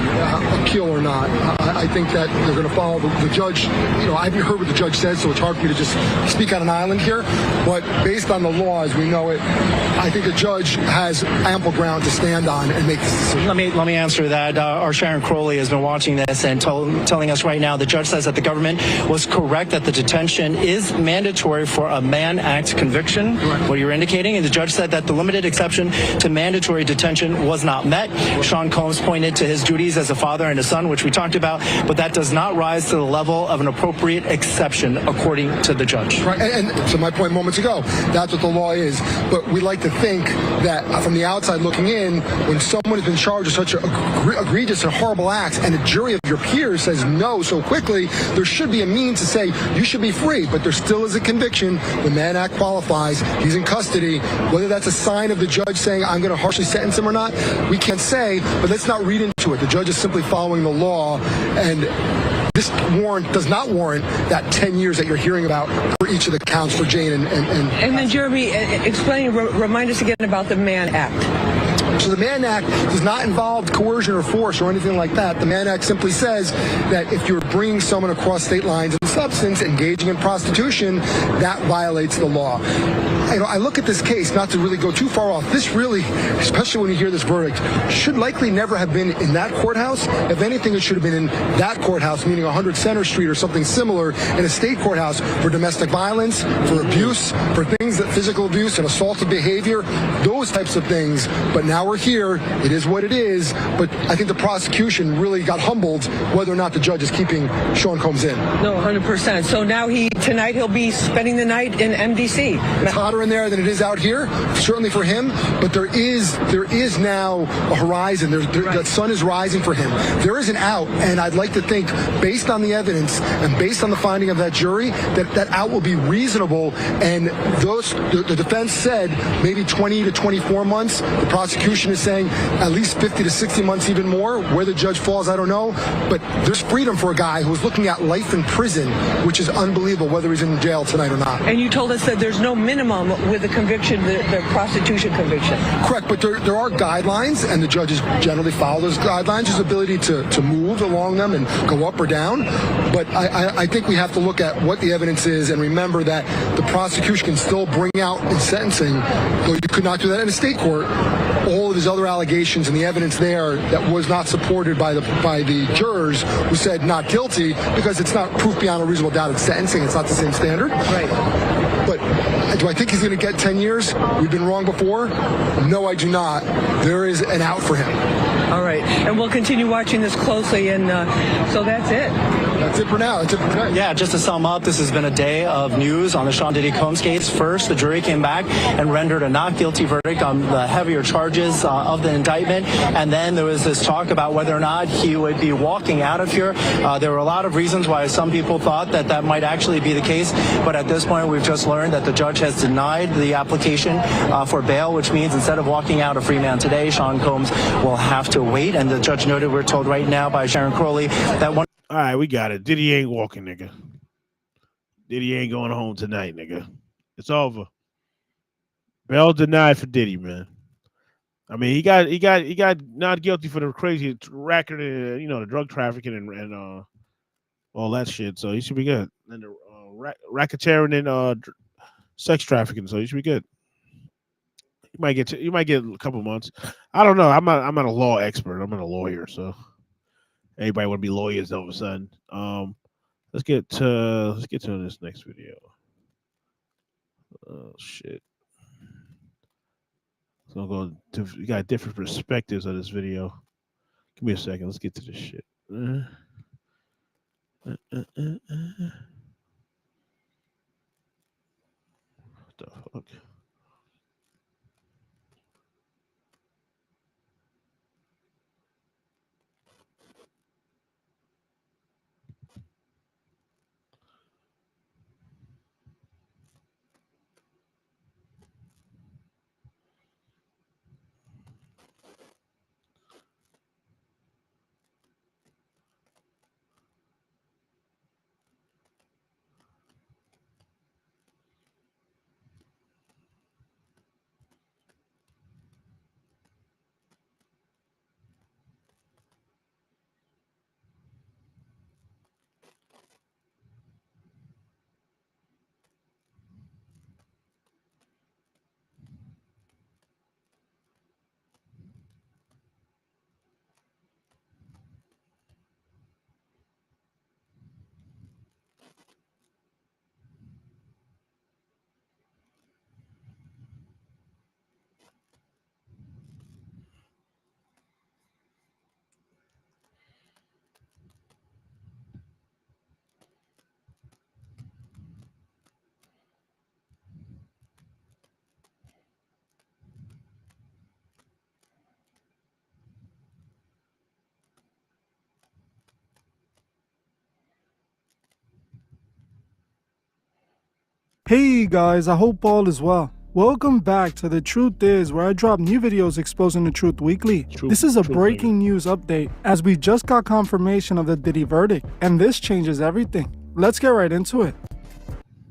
appeal or not. I think that they're going to follow the judge. I haven't heard what the judge said, so it's hard for me to just speak on an island here, but based on the law as we know it, I think the judge has ample ground to stand on and make this decision. Let me answer that. Our Sharon Crowley has been watching this and telling us us right now. The judge says that the government was correct that the detention is mandatory for a Mann Act conviction, what you're indicating, and the judge said that the limited exception to mandatory detention was not met. Sean Combs pointed to his duties as a father and a son, which we talked about, but that does not rise to the level of an appropriate exception, according to the judge. Right, and so my point moments ago, that's what the law is. But we like to think that from the outside looking in, when someone has been charged with such egregious and horrible acts, and a jury of your peers says no so quickly, there should be a means to say you should be free, but there still is a conviction. The Mann Act qualifies. He's in custody. Whether that's a sign of the judge saying I'm going to harshly sentence him or not, we can't say, but let's not read into it. The judge is simply following the law, and this warrant does not warrant that 10 years that you're hearing about for each of the counts for Jane and then Jeremy, remind us again about the Mann Act. So the Mann Act does not involve coercion or force or anything like that. The Mann Act simply says that if you're bringing someone across state lines in substance, engaging in prostitution, that violates the law. I look at this case, not to really go too far off. This really, especially when you hear this verdict, should likely never have been in that courthouse. If anything, it should have been in that courthouse, meaning 100 Center Street or something similar, in a state courthouse for domestic violence, for abuse, for things that physical abuse and assaultive behavior, those types of things. But now we're here. It is what it is. But I think the prosecution really got humbled whether or not the judge is keeping Sean Combs in. No, 100%. So now tonight he'll be spending the night in MDC. It's hotter in there than it is out here, certainly for him. But there is now a horizon. That sun is rising for him. There is an out, and I'd like to think, based on the evidence and based on the finding of that jury, that out will be reasonable. And the defense said maybe 20 to 24 months. The prosecution is saying at least 50 to 60 months, even more. Where the judge falls, I don't know. But there's freedom for a guy who's looking at life in prison, which is unbelievable, whether he's in jail tonight or not. And you told us that there's no minimum with the conviction, the prostitution conviction. Correct, but there are guidelines, and the judges generally follow those guidelines. His ability to move along them and go up or down. But I think we have to look at what the evidence is and remember that the prosecution can still bring out in sentencing, though you could not do that in a state court, all of his other allegations and the evidence there that was not supported by the jurors who said not guilty, because it's not proof beyond a reasonable doubt. It's sentencing. It's not the same standard. Right. But do I think he's going to get 10 years? We've been wrong before. No, I do not. There is an out for him. All right. And we'll continue watching this closely. And so that's it. That's it for now. That's it for tonight. Yeah, just to sum up, this has been a day of news on the Sean Diddy Combs case. First, the jury came back and rendered a not guilty verdict on the heavier charges of the indictment. And then there was this talk about whether or not he would be walking out of here. There were a lot of reasons why some people thought that might actually be the case. But at this point, we've just learned that the judge has denied the application for bail, which means instead of walking out a free man today, Sean Combs will have to wait. And the judge noted, we're told right now by Sharon Crowley, that one. All right, we got it. Diddy ain't walking, nigga. Diddy ain't going home tonight, nigga. It's over. Bail denied for Diddy, man. I mean, he got not guilty for the crazy record, the drug trafficking and all that shit. So he should be good. And the racketeering and sex trafficking. So he should be good. You might get a couple months. I don't know. I'm not a law expert. I'm not a lawyer, so. Everybody want to be lawyers all of a sudden. Let's get to this next video. Oh shit! So go to, you got different perspectives of this video. Give me a second. Let's get to this shit. What the fuck? Hey guys, I hope all is well. Welcome back to The Truth Is, where I drop new videos exposing the truth weekly. This is a breaking news update, as we just got confirmation of the Diddy verdict, and this changes everything. Let's get right into it.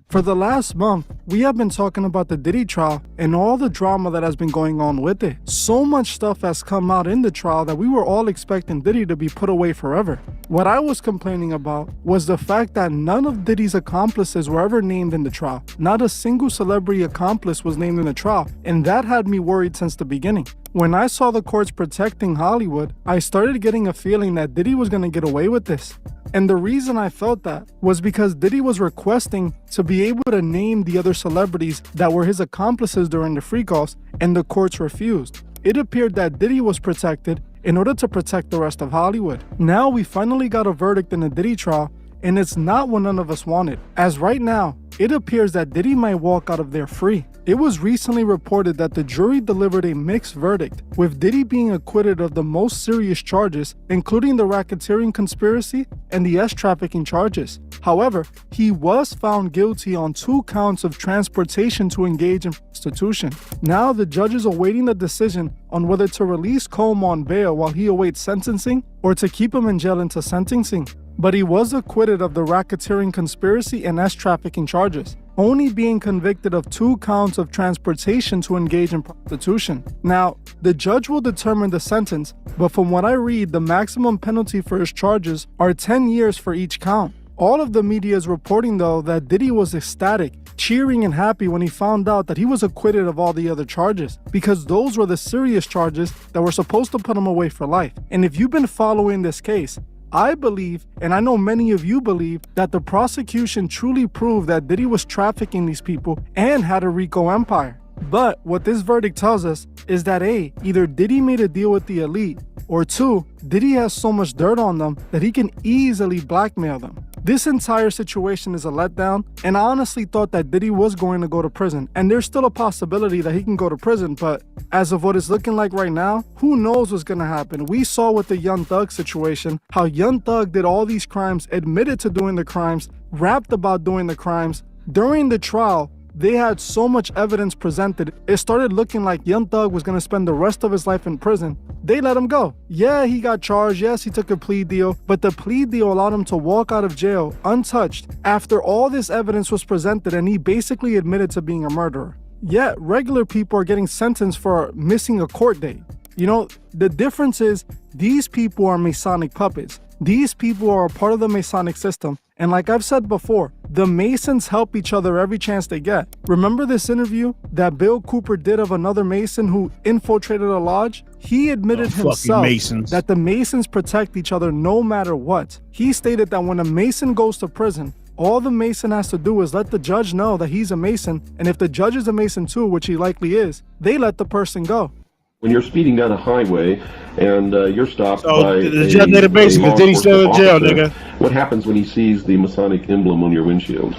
For the last month, we have been talking about the Diddy trial and all the drama that has been going on with it. So much stuff has come out in the trial that we were all expecting Diddy to be put away forever. What I was complaining about was the fact that none of Diddy's accomplices were ever named in the trial. Not a single celebrity accomplice was named in the trial, and that had me worried since the beginning. When I saw the courts protecting Hollywood, I started getting a feeling that Diddy was going to get away with this. And the reason I felt that was because Diddy was requesting to be able to name the other celebrities that were his accomplices during the freak-offs, and the courts refused. It appeared that Diddy was protected in order to protect the rest of Hollywood. Now we finally got a verdict in the Diddy trial, and it's not what none of us wanted. As right now, it appears that Diddy might walk out of there free. It was recently reported that the jury delivered a mixed verdict, with Diddy being acquitted of the most serious charges, including the racketeering conspiracy and the trafficking charges. However, he was found guilty on 2 counts of transportation to engage in prostitution. Now the judges are awaiting the decision on whether to release Combs on bail while he awaits sentencing, or to keep him in jail until sentencing. But he was acquitted of the racketeering conspiracy and trafficking charges, only being convicted of 2 counts of transportation to engage in prostitution. Now, the judge will determine the sentence, but from what I read, the maximum penalty for his charges are 10 years for each count. All of the media is reporting, though, that Diddy was ecstatic, cheering and happy when he found out that he was acquitted of all the other charges, because those were the serious charges that were supposed to put him away for life. And if you've been following this case, I believe, and I know many of you believe, that the prosecution truly proved that Diddy was trafficking these people and had a RICO empire. But what this verdict tells us is that A, either Diddy made a deal with the elite, or 2, Diddy has so much dirt on them that he can easily blackmail them. This entire situation is a letdown, and I honestly thought that Diddy was going to go to prison, and there's still a possibility that he can go to prison, but as of what it's looking like right now, who knows what's gonna happen. We saw with the Young Thug situation, how Young Thug did all these crimes, admitted to doing the crimes, rapped about doing the crimes. During the trial, they had so much evidence presented, it started looking like Young Thug was going to spend the rest of his life in prison. They let him go. Yeah, he got charged. Yes, he took a plea deal, but the plea deal allowed him to walk out of jail untouched after all this evidence was presented, and he basically admitted to being a murderer. Yet, regular people are getting sentenced for missing a court date. You know, the difference is these people are Masonic puppets. These people are a part of the Masonic system. And like I've said before, the Masons help each other every chance they get. Remember this interview that Bill Cooper did of another Mason who infiltrated a lodge? He admitted himself that the Masons protect each other no matter what. He stated that when a Mason goes to prison, all the Mason has to do is let the judge know that he's a Mason, and if the judge is a Mason too, which he likely is, they let the person go. When you're speeding down a highway and you're stopped by the judge made a basic because Diddy's still in jail, nigga. What happens when he sees the Masonic emblem on your windshield?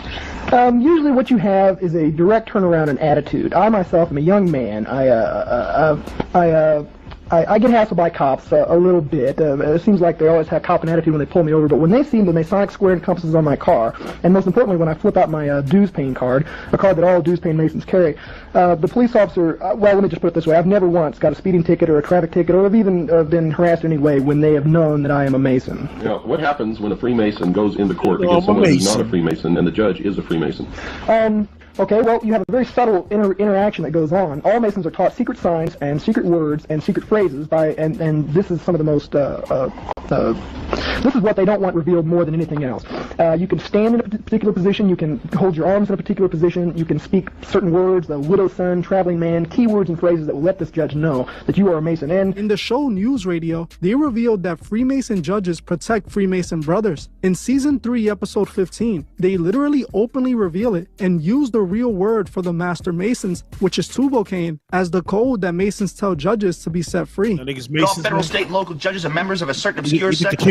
Usually what you have is a direct turnaround in attitude. I myself am a young man. I get hassled by cops a little bit. It seems like they always have cop an attitude when they pull me over, but when they see the Masonic square and compasses on my car, and most importantly when I flip out my dues paying card, a card that all dues paying Masons carry, the police officer, well, let me just put it this way, I've never once got a speeding ticket or a traffic ticket or have even been harassed in any way when they have known that I am a Mason. Now, what happens when a Freemason goes into court against someone who's not a Freemason and the judge is a Freemason? Okay, well, you have a very subtle interaction that goes on. All Masons are taught secret signs and secret words and secret phrases and this is some of the most, this is what they don't want revealed more than anything else. You can stand in a particular position, you can hold your arms in a particular position, you can speak certain words, the widow's son, traveling man, keywords and phrases that will let this judge know that you are a Mason. And in the show News Radio, they revealed that Freemason judges protect Freemason brothers. In season 3, episode 15, they literally openly reveal it and use the real word for the Master Masons, which is tubocaine, as the code that Masons tell judges to be set free. All federal, state, and local judges are members of a certain obscure sect.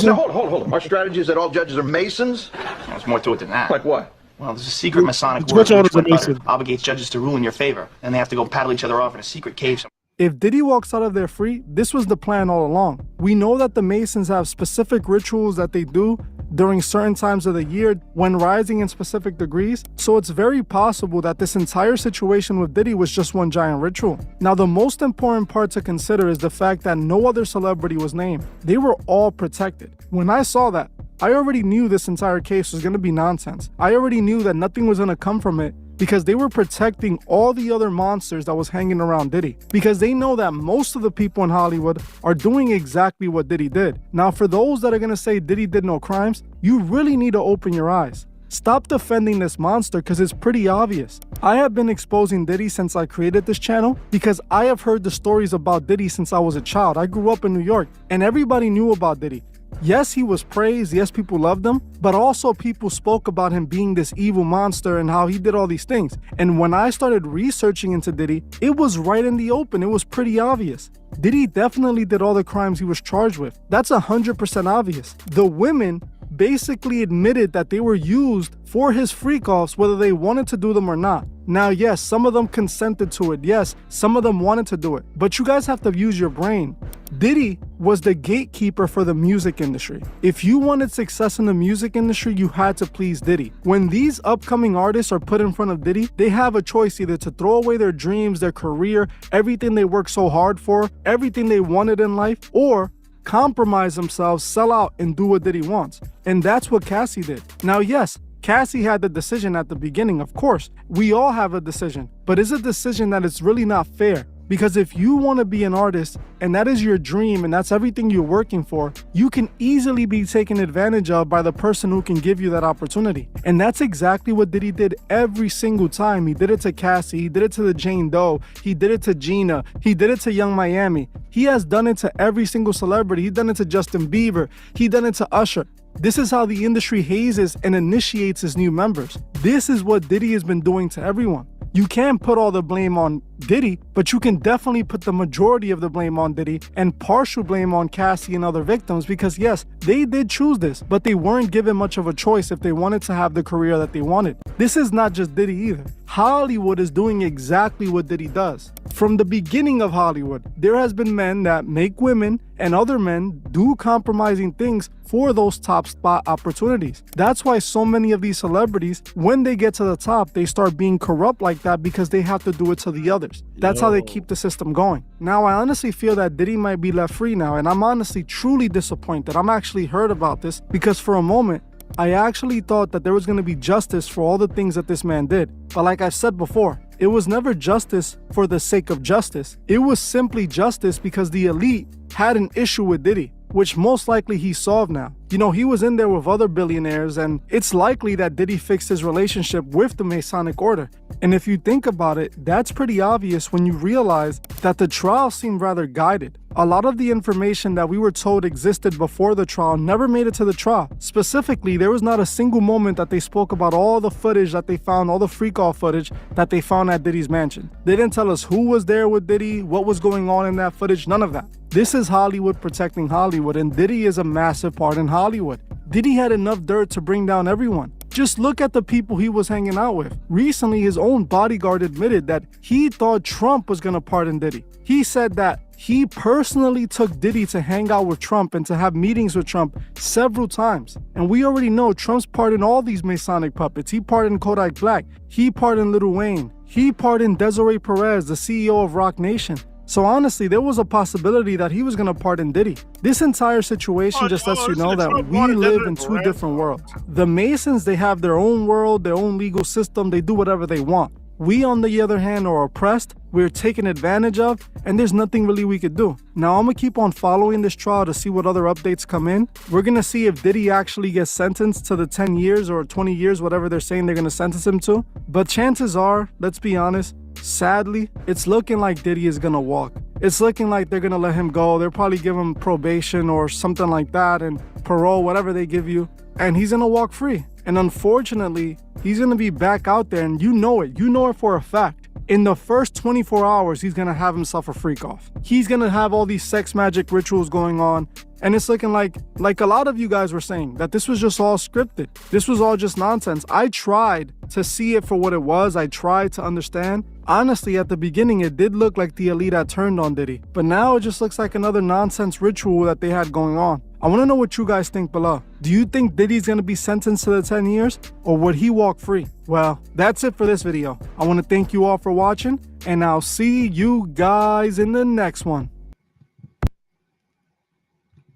No, hold on. Our strategy is that all judges are Masons? There's more to it than that. Like what? Well, there's a secret Masonic word which obligates judges to rule in your favor, and they have to go paddle each other off in a secret cave. If Diddy walks out of there free, this was the plan all along. We know that the Masons have specific rituals that they do during certain times of the year, when rising in specific degrees. So it's very possible that this entire situation with Diddy was just one giant ritual. Now, the most important part to consider is the fact that no other celebrity was named. They were all protected. When I saw that, I already knew this entire case was going to be nonsense. I already knew that nothing was going to come from it because they were protecting all the other monsters that was hanging around Diddy. Because they know that most of the people in Hollywood are doing exactly what Diddy did. Now, for those that are going to say Diddy did no crimes, you really need to open your eyes. Stop defending this monster because it's pretty obvious. I have been exposing Diddy since I created this channel because I have heard the stories about Diddy since I was a child. I grew up in New York and everybody knew about Diddy. Yes, he was praised. Yes, people loved him, but also people spoke about him being this evil monster and how he did all these things. And when I started researching into Diddy, it was right in the open. It was pretty obvious. Diddy definitely did all the crimes he was charged with. That's 100% obvious. The women basically admitted that they were used for his freak-offs, whether they wanted to do them or not. Now, yes, some of them consented to it. Yes, some of them wanted to do it. But you guys have to use your brain. Diddy was the gatekeeper for the music industry. If you wanted success in the music industry, you had to please Diddy. When these upcoming artists are put in front of Diddy, they have a choice either to throw away their dreams, their career, everything they worked so hard for, everything they wanted in life, or compromise themselves, sell out, and do what Diddy wants. And that's what Cassie did. Now, yes, Cassie had the decision at the beginning, of course. We all have a decision, but it's a decision that is really not fair. Because if you want to be an artist and that is your dream and that's everything you're working for, you can easily be taken advantage of by the person who can give you that opportunity. And that's exactly what Diddy did every single time. He did it to Cassie, he did it to the Jane Doe, he did it to Gina, he did it to Young Miami. He has done it to every single celebrity. He's done it to Justin Bieber, he done it to Usher. This is how the industry hazes and initiates its new members. This is what Diddy has been doing to everyone. You can't put all the blame on Diddy, but you can definitely put the majority of the blame on Diddy and partial blame on Cassie and other victims because yes, they did choose this, but they weren't given much of a choice if they wanted to have the career that they wanted. This is not just Diddy either. Hollywood is doing exactly what Diddy does. From the beginning of Hollywood, there has been men that make women and other men do compromising things for those top spot opportunities. That's why so many of these celebrities, when they get to the top, they start being corrupt like that because they have to do it to the others. That's how they keep the system going. Now, I honestly feel that Diddy might be left free now, and I'm honestly truly disappointed. I'm actually hurt about this because for a moment, I actually thought that there was going to be justice for all the things that this man did. But like I've said before, it was never justice for the sake of justice. It was simply justice because the elite had an issue with Diddy, which most likely he solved now. You know, he was in there with other billionaires, and it's likely that Diddy fixed his relationship with the Masonic Order. And if you think about it, that's pretty obvious when you realize that the trial seemed rather guided. A lot of the information that we were told existed before the trial never made it to the trial. Specifically, there was not a single moment that they spoke about all the footage that they found, all the freak-off footage that they found at Diddy's mansion. They didn't tell us who was there with Diddy, what was going on in that footage, none of that. This is Hollywood protecting Hollywood, and Diddy is a massive part in Hollywood. Diddy had enough dirt to bring down everyone. Just look at the people he was hanging out with. Recently, his own bodyguard admitted that he thought Trump was going to pardon Diddy. He said that he personally took Diddy to hang out with Trump and to have meetings with Trump several times. And we already know Trump's pardoned all these Masonic puppets. He pardoned Kodak Black. He pardoned Lil Wayne. He pardoned Desiree Perez, the CEO of Roc Nation. So honestly, there was a possibility that he was going to pardon Diddy. This entire situation just lets you know that we live in two different worlds. The Masons, they have their own world, their own legal system. They do whatever they want. We, on the other hand, are oppressed, we're taken advantage of, and there's nothing really we could do. Now, I'm gonna keep on following this trial to see what other updates come in. We're gonna see if Diddy actually gets sentenced to the 10 years or 20 years, whatever they're saying they're gonna sentence him to. But chances are, let's be honest, sadly, it's looking like Diddy is gonna walk. It's looking like they're gonna let him go. They'll probably give him probation or something like that, and parole, whatever they give you, and he's gonna walk free. And unfortunately, he's gonna be back out there, and you know it for a fact. In the first 24 hours, he's gonna have himself a freak off. He's gonna have all these sex magic rituals going on, and it's looking like a lot of you guys were saying, that this was just all scripted. This was all just nonsense. I tried to see it for what it was. I tried to understand. Honestly, at the beginning, it did look like the elite had turned on Diddy, but now it just looks like another nonsense ritual that they had going on. I want to know what you guys think below. Do you think Diddy's going to be sentenced to the 10 years, or would he walk free? Well, that's it for this video. I want to thank you all for watching, and I'll see you guys in the next one.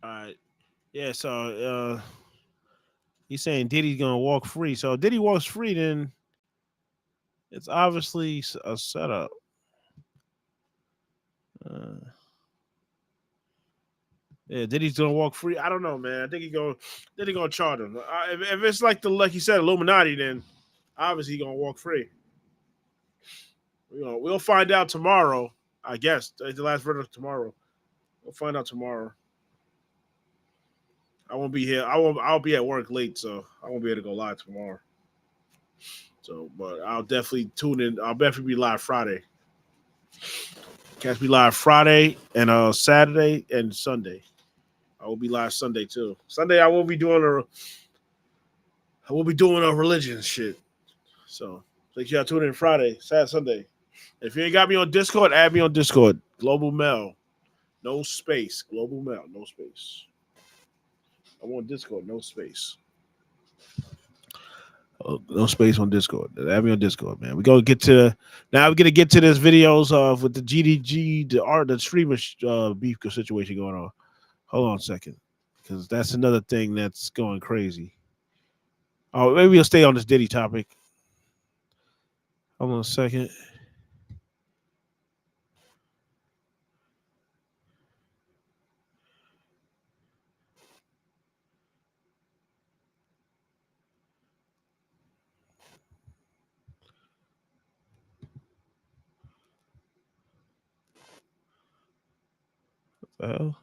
All right. Yeah, so he's saying Diddy's going to walk free. So if Diddy walks free, then it's obviously a setup. Yeah, Diddy's gonna walk free. I don't know, man. I think Diddy gonna charge him. If it's like you said, Illuminati, then obviously he's gonna walk free. We'll find out tomorrow. I guess the last verdict tomorrow. We'll find out tomorrow. I won't be here. I'll be at work late, so I won't be able to go live tomorrow. So, but I'll definitely tune in. I'll definitely be live Friday. Catch me live Friday and Saturday and Sunday. I will be live Sunday too. Sunday I will be doing a religion shit. So make sure y'all tune in Friday, Saturday, Sunday. If you ain't got me on Discord, add me on Discord. Global Mel. No space. Global Mel. No space. I'm on Discord, no space. No space on Discord. Add me on Discord, man. We're gonna get to this videos of with the GDG, the streamer beef situation going on. Hold on a second, because that's another thing that's going crazy. Oh, maybe we'll stay on this Diddy topic. Hold on a second. What the hell?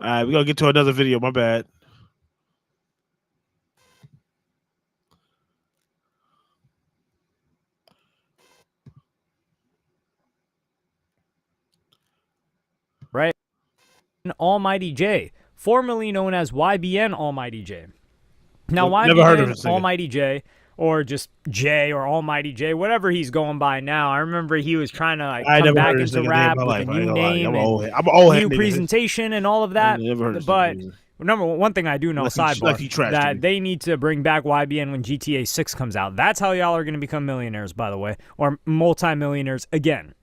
All right, we're gonna get to another video. My bad. Right? Almighty J, formerly known as YBN Almighty J. Now, Never heard of YBN it, Almighty J, or just J or Almighty J, whatever he's going by now. I remember he was trying to come back into rap with a new name, new presentation, and all of that. But number one thing I do know, sidebar, that they need to bring back YBN when GTA 6 comes out. That's how y'all are going to become millionaires, by the way, or multimillionaires again.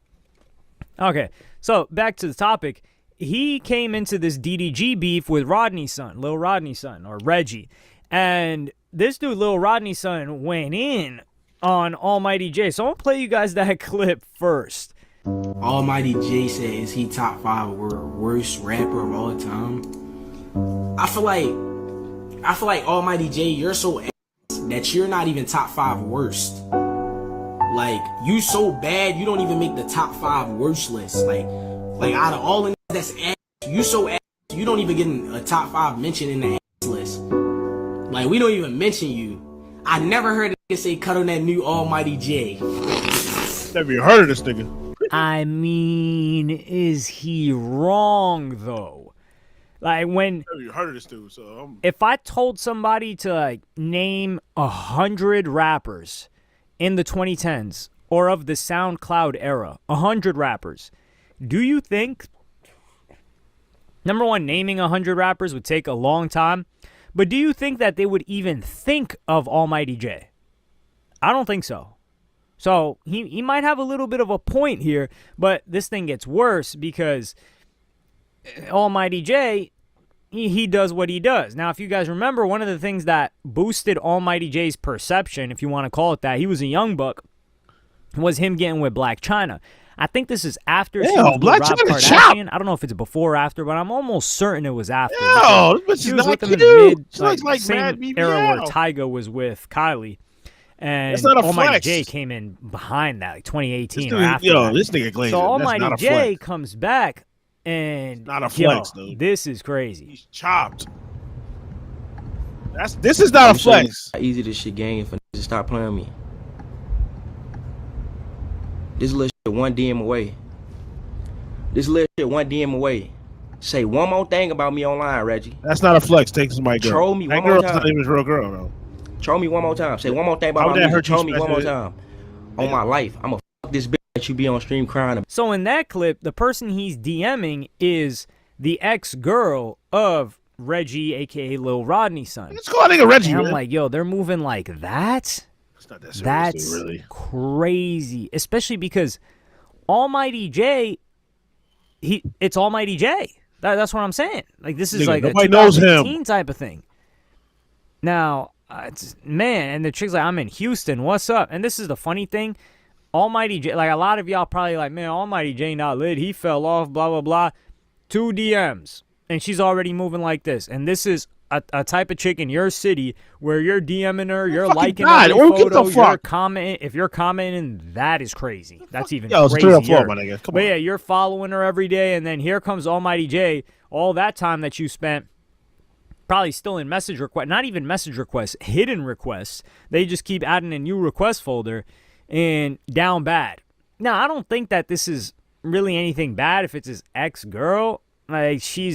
Okay, so back to the topic. He came into this DDG beef with Rodney's son, Lil Rodney's son, or Reggie. And this dude, Lil Rodney's son, went in on Almighty J. So I'm going to play you guys that clip first. Almighty J says he top 5 worst rapper of all time. I feel like Almighty J, you're so ass that you're not even top 5 worst. Like, you so bad, you don't even make the top 5 worst list. Like out of all the that's ass, you so ass, you don't even get a top 5 mention in the ass list. Like, we don't even mention you. I never heard a nigga say cut on that new Almighty J. Never even heard of this nigga. I mean, is he wrong though? Like, when Never even heard of this dude. So if I told somebody to name 100 rappers in the 2010s or of the SoundCloud era, 100 rappers, do you think, number one, naming 100 rappers would take a long time, but do you think that they would even think of Almighty J? I don't think so. So he might have a little bit of a point here, but this thing gets worse because Almighty J, he does what he does. Now, if you guys remember, one of the things that boosted Almighty J's perception, if you want to call it that, he was a young buck, was him getting with Black China. I think this is after she was with Rob Kardashian. I don't know if it's before or after, but I'm almost certain it was after. Yo, this she bitch was is with not him cute. in the She looks like same Mad era where BBL. Tyga was with Kylie. And That's not a Almighty flex. J came in behind that, like 2018 This or nigga- after yo, that. this nigga Glazer, So that's Almighty not a J flex. comes back, and Not a flex, yo, dude. this is crazy. He's chopped. This is not a flex. How easy this shit game for niggas to stop playing me. This little shit one DM away. This little shit one DM away. Say one more thing about me online, Reggie. That's not a flex. Take somebody girl. Troll me that one more girl's time. not even a real girl, though. Troll me one more time. Say one more thing How about would my that music. hurt you Troll me one more special? time. On my life, I'ma fuck this bitch that you be on stream crying about. So in that clip, the person he's DMing is the ex-girl of Reggie, a.k.a. Lil Rodney's son. Let's call that nigga Reggie, And I'm man. like, yo, they're moving like that? It's not that serious, That's really. crazy. Especially because Almighty J, it's Almighty J. That's what I'm saying. Like, this is Nigga, like a nobody knows him. 2018 type of thing. Now, man, and the chick's like, I'm in Houston. What's up? And this is the funny thing. Almighty J, like a lot of y'all probably like, man, Almighty J not lit. He fell off, blah, blah, blah. 2 DMs. And she's already moving like this. And this is a type of chick in your city where you're DMing her, you're liking her photo, you're commenting. If you're commenting, that is crazy. That's even Yo, it's crazier. 3 or 4, my nigga. Come But on. yeah, you're following her every day, and then here comes Almighty J. All that time that you spent probably still in message request, not even message requests, hidden requests. They just keep adding a new request folder and down bad. Now, I don't think that this is really anything bad if it's his ex-girl. Like, he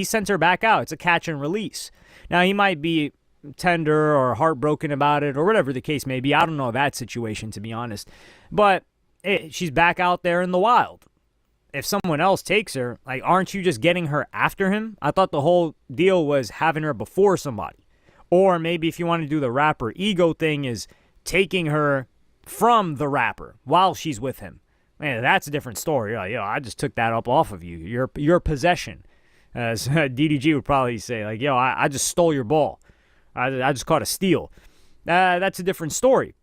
sent her back out. It's a catch and release. Now, he might be tender or heartbroken about it or whatever the case may be. I don't know that situation, to be honest. But she's back out there in the wild. If someone else takes her, like, aren't you just getting her after him? I thought the whole deal was having her before somebody. Or maybe if you want to do the rapper ego thing is taking her from the rapper while she's with him. Man, that's a different story. You're like, yo, I just took that up off of you. Your possession. As DDG would probably say, like, yo, I just stole your ball. I just caught a steal. That's a different story.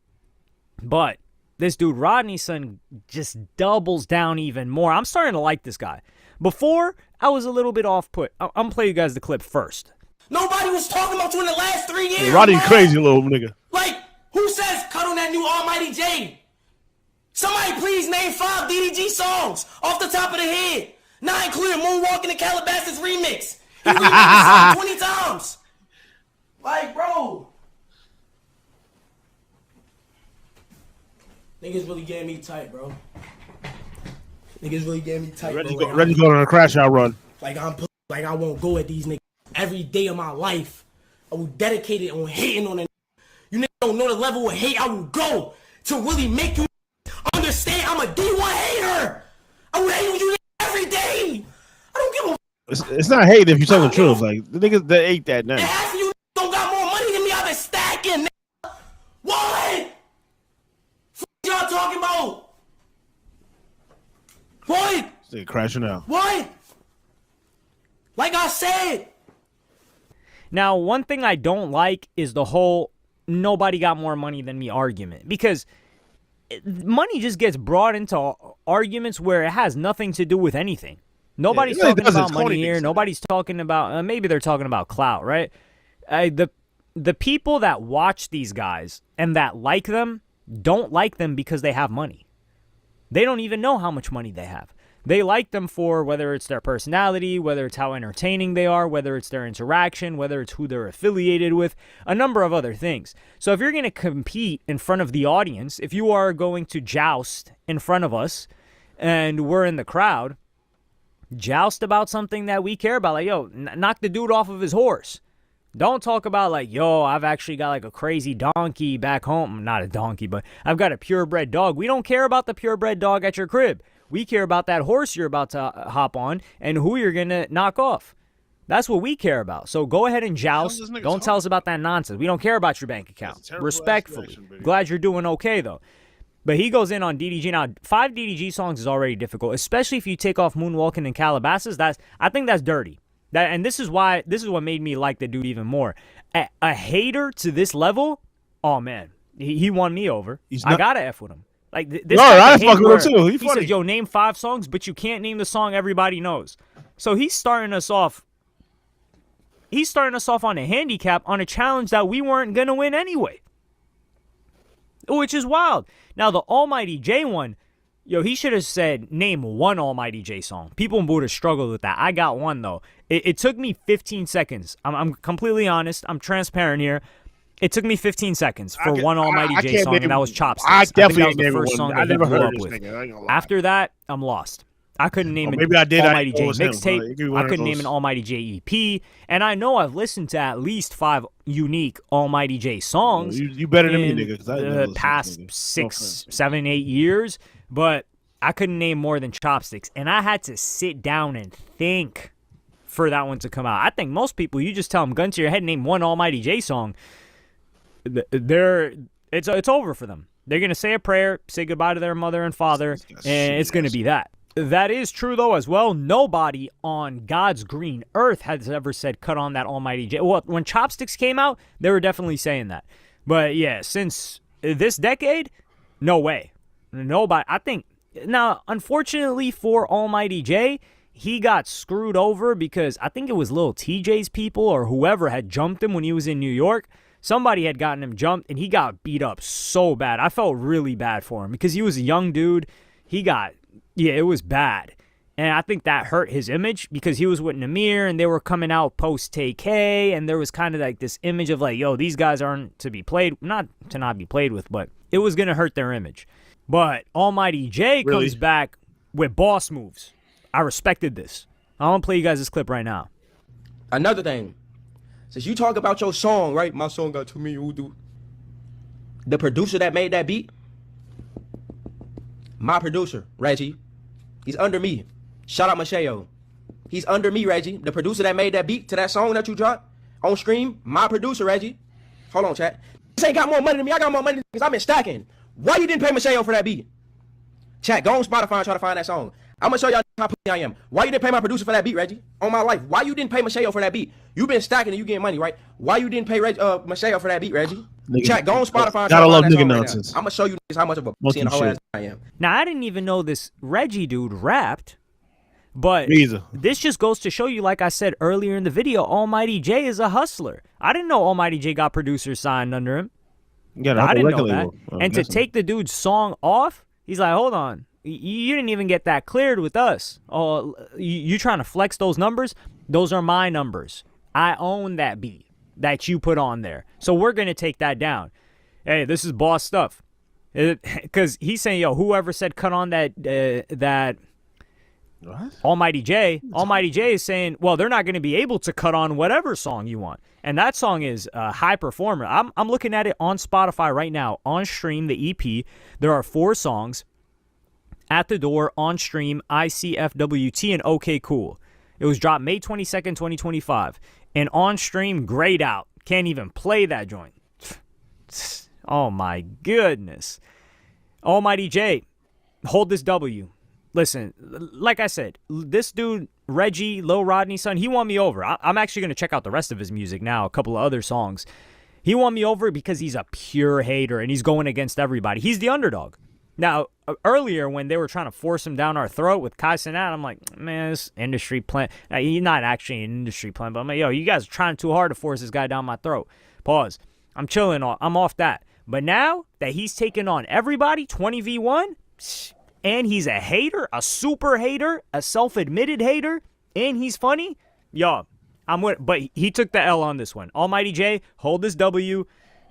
But this dude, Rodney's son, just doubles down even more. I'm starting to like this guy. Before, I was a little bit off-put. I'm going to play you guys the clip first. Nobody was talking about you in the last 3 years. Yeah, Rodney crazy little nigga. Like, who says cut on that new Almighty J? Somebody please name 5 DDG songs off the top of the head. Not including Moonwalking and Calabasas remix. He remixed the song 20 times. Like, bro. Niggas really getting me tight, bro. Niggas really getting me tight, bro. Reggie going on a crash out run. Like, I won't go at these niggas every day of my life. I will dedicate it on hating on a nigga. You niggas don't know the level of hate I will go to really make you understand I'm a D1 hater. I would hate on you every day. I don't give a It's not hate if you tell the truth. Like, the niggas that ate that night. half of you don't got more money than me. I've been stacking. Nigga. What? What y'all talking about? What? This nigga crashing out. What? Like I said. Now, one thing I don't like is the whole nobody got more money than me argument. Because money just gets brought into arguments where it has nothing to do with anything. Nobody's talking about money here. Nobody's talking about, maybe they're talking about clout, right? The people that watch these guys and that like them don't like them because they have money. They don't even know how much money they have. They like them for whether it's their personality, whether it's how entertaining they are, whether it's their interaction, whether it's who they're affiliated with, a number of other things. So if you're going to compete in front of the audience, if you are going to joust in front of us and we're in the crowd, joust about something that we care about. Like, yo, knock the dude off of his horse. Don't talk about like, yo, I've actually got like a crazy donkey back home. Not a donkey, but I've got a purebred dog. We don't care about the purebred dog at your crib. We care about that horse you're about to hop on and who you're going to knock off. That's what we care about. So go ahead and joust. Don't tell us about that nonsense. We don't care about your bank account. Respectfully. Glad you're doing okay, though. But he goes in on DDG. Now, 5 DDG songs is already difficult, especially if you take off Moonwalking and Calabasas. I think that's dirty. And this is what made me like the dude even more. A hater to this level, oh, man. He won me over. I got to F with him. Like this guy I fucking with him too. He said, "Yo, name 5 songs, but you can't name the song everybody knows." So he's starting us off. He's starting us off on a handicap on a challenge that we weren't gonna win anyway, which is wild. Now the Almighty J one, yo, he should have said name 1 Almighty J song. People would have struggled with that. I got one though. It took me 15 seconds. I'm completely honest. I'm transparent here. It took me 15 seconds for one Almighty J song, and that was Chopsticks. I definitely think that was the first song I that he never blew heard up this with. nigga. I ain't gonna lie. After that, I'm lost. I couldn't name an maybe I did. Almighty J It was him, mixtape. I couldn't name an Almighty J EP. And I know I've listened to at least 5 unique Almighty J songs. You better than me, in nigga. the past 6, 7, 8 years. But I couldn't name more than Chopsticks. And I had to sit down and think for that one to come out. I think most people, you just tell them, gun to your head, name 1 Almighty J song. It's over for them. They're going to say a prayer, say goodbye to their mother and father, and it's going to be that. That is true, though, as well. Nobody on God's green earth has ever said, cut on that Almighty J. Well, when Chopsticks came out, they were definitely saying that. But, yeah, since this decade, no way. Nobody. I think, now, unfortunately for Almighty J, he got screwed over because I think it was Lil TJ's people or whoever had jumped him when he was in New York. Somebody had gotten him jumped, and he got beat up so bad. I felt really bad for him because he was a young dude. It was bad. And I think that hurt his image because he was with Namir, and they were coming out post-TK, and there was kind of like this image of like, yo, these guys aren't to be played, not to not be played with, but it was going to hurt their image. But Almighty J comes back with boss moves. I respected this. I want to play you guys this clip right now. Another thing. Since you talk about your song, right? My song got 2 million Udu. The producer that made that beat, my producer, Reggie, he's under me. Shout out Macheo. He's under me, Reggie. The producer that made that beat to that song that you dropped on stream, my producer, Reggie. Hold on, chat. This ain't got more money than me. I got more money because I've been stacking. Why you didn't pay Macheo for that beat? Chat, go on Spotify and try to find that song. I'm going to show y'all how pussy I am. Why you didn't pay my producer for that beat, Reggie? On my life. Why you didn't pay Macheo for that beat? You been stacking and you getting money, right? Why you didn't pay Macheo for that beat, Reggie? Nigga, Chat, go on Spotify and gotta try to love find that nigga song nonsense. Right, I'm going to show you how much of a pussy and a whole ass I am. Now, I didn't even know this Reggie dude rapped, but this just goes to show you, like I said earlier in the video, Almighty J is a hustler. I didn't know Almighty J got producers signed under him. I didn't know that. And to take the dude's song off, he's like, hold on. You didn't even get that cleared with us. Oh, you trying to flex those numbers? Those are my numbers. I own that beat that you put on there. So we're going to take that down. Hey, this is boss stuff. Because he's saying, yo, whoever said cut on that what? Almighty J is saying, well, they're not going to be able to cut on whatever song you want. And that song is a high performer. I'm looking at it on Spotify right now. On stream, the EP, there are 4 songs. At the Door, On Stream, ICFWT, and OK Cool. It was dropped May 22nd, 2025. And On Stream, grayed out. Can't even play that joint. Oh my goodness. Almighty J, hold this W. Listen, like I said, this dude, Reggie, Lil Rodney's son, he won me over. I'm actually going to check out the rest of his music now, a couple of other songs. He won me over because he's a pure hater and he's going against everybody. He's the underdog. Now, earlier when they were trying to force him down our throat with Kai Cenat, I'm like, man, this industry plant. He's not actually an industry plant, but I'm like, yo, you guys are trying too hard to force this guy down my throat. Pause. I'm chilling. I'm off that. But now that he's taking on everybody, 20v1, and he's a hater, a super hater, a self-admitted hater, and he's funny, yo, I'm with. But he took the L on this one. Almighty J, hold this W.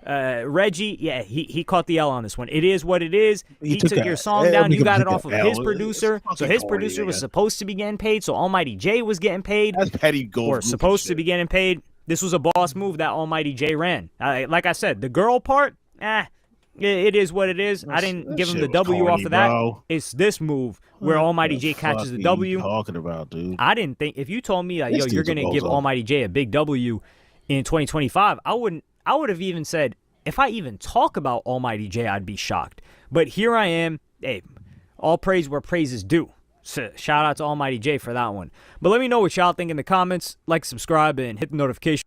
Reggie, yeah, he caught the L on this one. It is what it is. He took your song down. You got it off of his producer. So his producer was supposed to be getting paid. So Almighty J was getting paid. That's petty gold. Or supposed to be getting paid. This was a boss move that Almighty J ran. Like I said, the girl part, it is what it is. I didn't give him the W off of that. Bro. It's this move where Almighty J catches the W. Talking about, dude. I didn't think if you told me yo, you're gonna give Almighty J a big W in 2025, I would have even said, if I even talk about Almighty J, I'd be shocked. But here I am. Hey, all praise where praise is due. So shout out to Almighty J for that one. But let me know what y'all think in the comments. Like, subscribe, and hit the notification.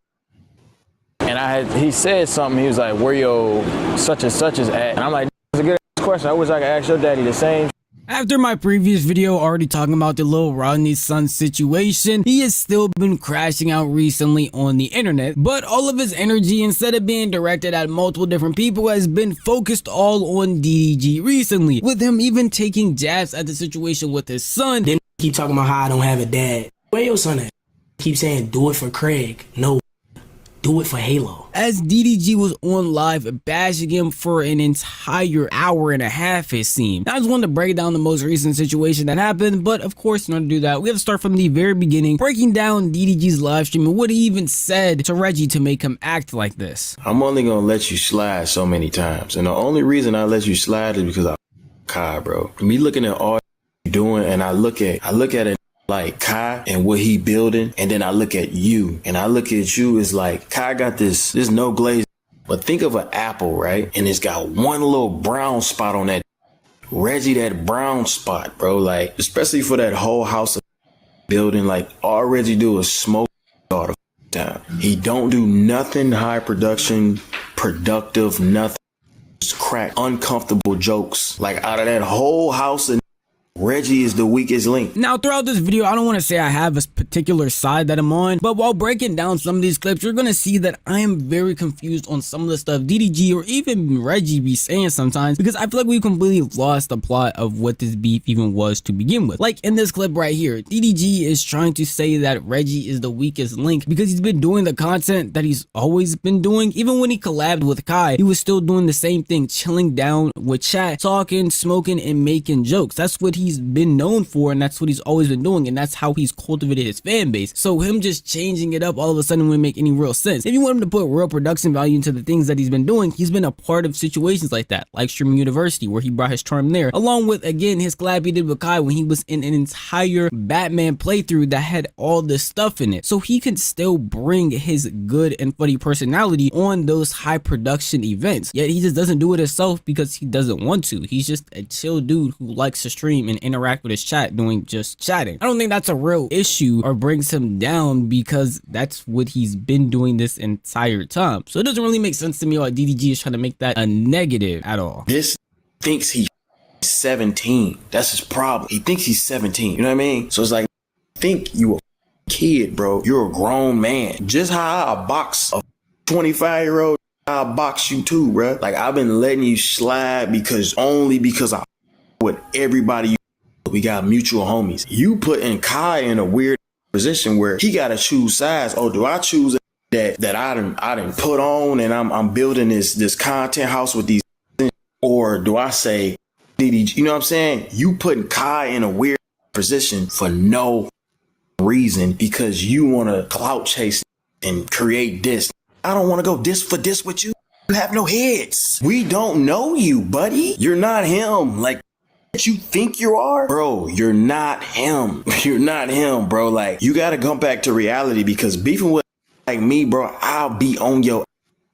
And he said something. He was like, where your such and such is at? And I'm like, it's a good question. I wish I could ask your daddy the same. After my previous video already talking about the Lil Rodney's son situation, he has still been crashing out recently on the internet, but all of his energy, instead of being directed at multiple different people, has been focused all on DDG recently, with him even taking jabs at the situation with his son. Then keep talking about how I don't have a dad. Where your son at? Keep saying do it for Craig. No, do it for Halo. As DDG was on live bashing him for an entire hour and a half, it seemed. I just wanted to break down the most recent situation that happened, but of course in order to do that, we have to start from the very beginning, breaking down DDG's live stream and what he even said to Reggie to make him act like this. I'm only gonna let you slide so many times, and the only reason I let you slide is because I Kai, bro. Me looking at all you doing, and I look at it like Kai and what he building, and then I look at you, and I look at you as like Kai got this no glaze, but think of an apple, right? And it's got one little brown spot on that. Reggie, that brown spot, bro, like especially for that whole house of building, like all Reggie do is smoke all the time. He don't do nothing high production, productive, nothing. Just crack uncomfortable jokes. Like out of that whole house of Reggie is the weakest link. Now, throughout this video, I don't want to say I have a particular side that I'm on, but while breaking down some of these clips, you're going to see that I am very confused on some of the stuff DDG or even Reggie be saying sometimes, because I feel like we completely lost the plot of what this beef even was to begin with. Like in this clip right here, DDG is trying to say that Reggie is the weakest link because he's been doing the content that he's always been doing. Even when he collabed with Kai, he was still doing the same thing, chilling down with chat, talking, smoking, and making jokes. That's what he's been known for, and that's what he's always been doing, and that's how he's cultivated his fan base. So him just changing it up all of a sudden wouldn't make any real sense. If you want him to put real production value into the things that he's been doing, he's been a part of situations like that, like Streaming University, where he brought his charm there, along with, again, his collab he did with Kai when he was in an entire Batman playthrough that had all this stuff in it. So he can still bring his good and funny personality on those high production events, yet he just doesn't do it himself because he doesn't want to. He's just a chill dude who likes to stream and interact with his chat doing just chatting. I don't think that's a real issue or brings him down because that's what he's been doing this entire time. So it doesn't really make sense to me why DDG is trying to make that a negative at all. This thinks he's 17. That's his problem. He thinks he's 17. You know what I mean? So it's like, think you a kid, bro. You're a grown man. Just how I box a 25-year-old, I'll box you too, bro. Like I've been letting you slide because I with everybody. We got mutual homies. You putting Kai in a weird position where he got to choose sides. Oh, do I choose that I didn't put on and I'm building this content house with these, or do I say, you know what I'm saying? You putting Kai in a weird position for no reason because you want to clout chase and create this. I don't want to go this for this with you. You have no heads. We don't know you, buddy. You're not him. Like, you think you are, bro, you're not him. You're not him, bro. Like, you gotta come back to reality because beefing with like me, bro, I'll be on your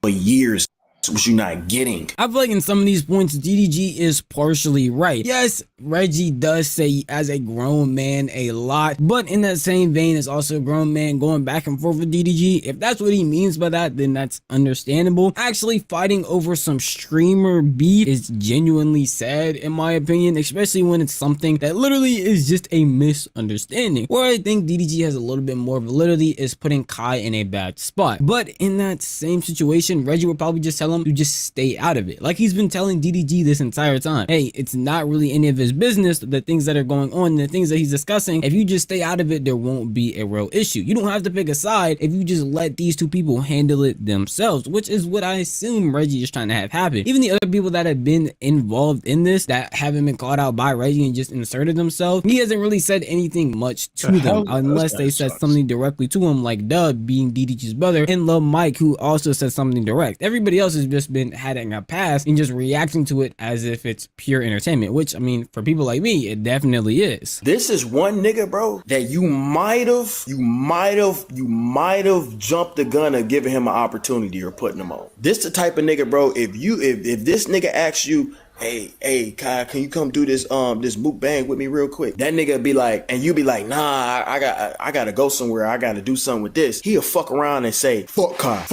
for years. What you're not getting. I feel like in some of these points, DDG is partially right. Yes, Reggie does say as a grown man a lot, but in that same vein, is also a grown man going back and forth with DDG. If that's what he means by that, then that's understandable. Actually, fighting over some streamer beef is genuinely sad, in my opinion, especially when it's something that literally is just a misunderstanding. Where I think DDG has a little bit more validity is putting Kai in a bad spot. But in that same situation, Reggie would probably just tell him to just stay out of it. Like he's been telling DDG this entire time, hey, it's not really any of his business, the things that are going on, the things that he's discussing. If you just stay out of it, there won't be a real issue. You don't have to pick a side if you just let these two people handle it themselves, which is what I assume Reggie is trying to have happen. Even the other people that have been involved in this that haven't been called out by Reggie and just inserted themselves, he hasn't really said anything much to them unless they said something directly to him, like Dub being DDG's brother and Lil Mike, who also said something direct. Everybody else has just been having a pass and just reacting to it as if it's pure entertainment, which I mean, for people like me, it definitely is. This is one nigga, bro, that you might have jumped the gun of giving him an opportunity or putting him on. This the type of nigga, bro, if this nigga asks you, hey, Kai, can you come do this mukbang with me real quick? That nigga be like, and you be like, nah, I gotta go somewhere. I gotta do something with this. He'll fuck around and say, fuck Kai.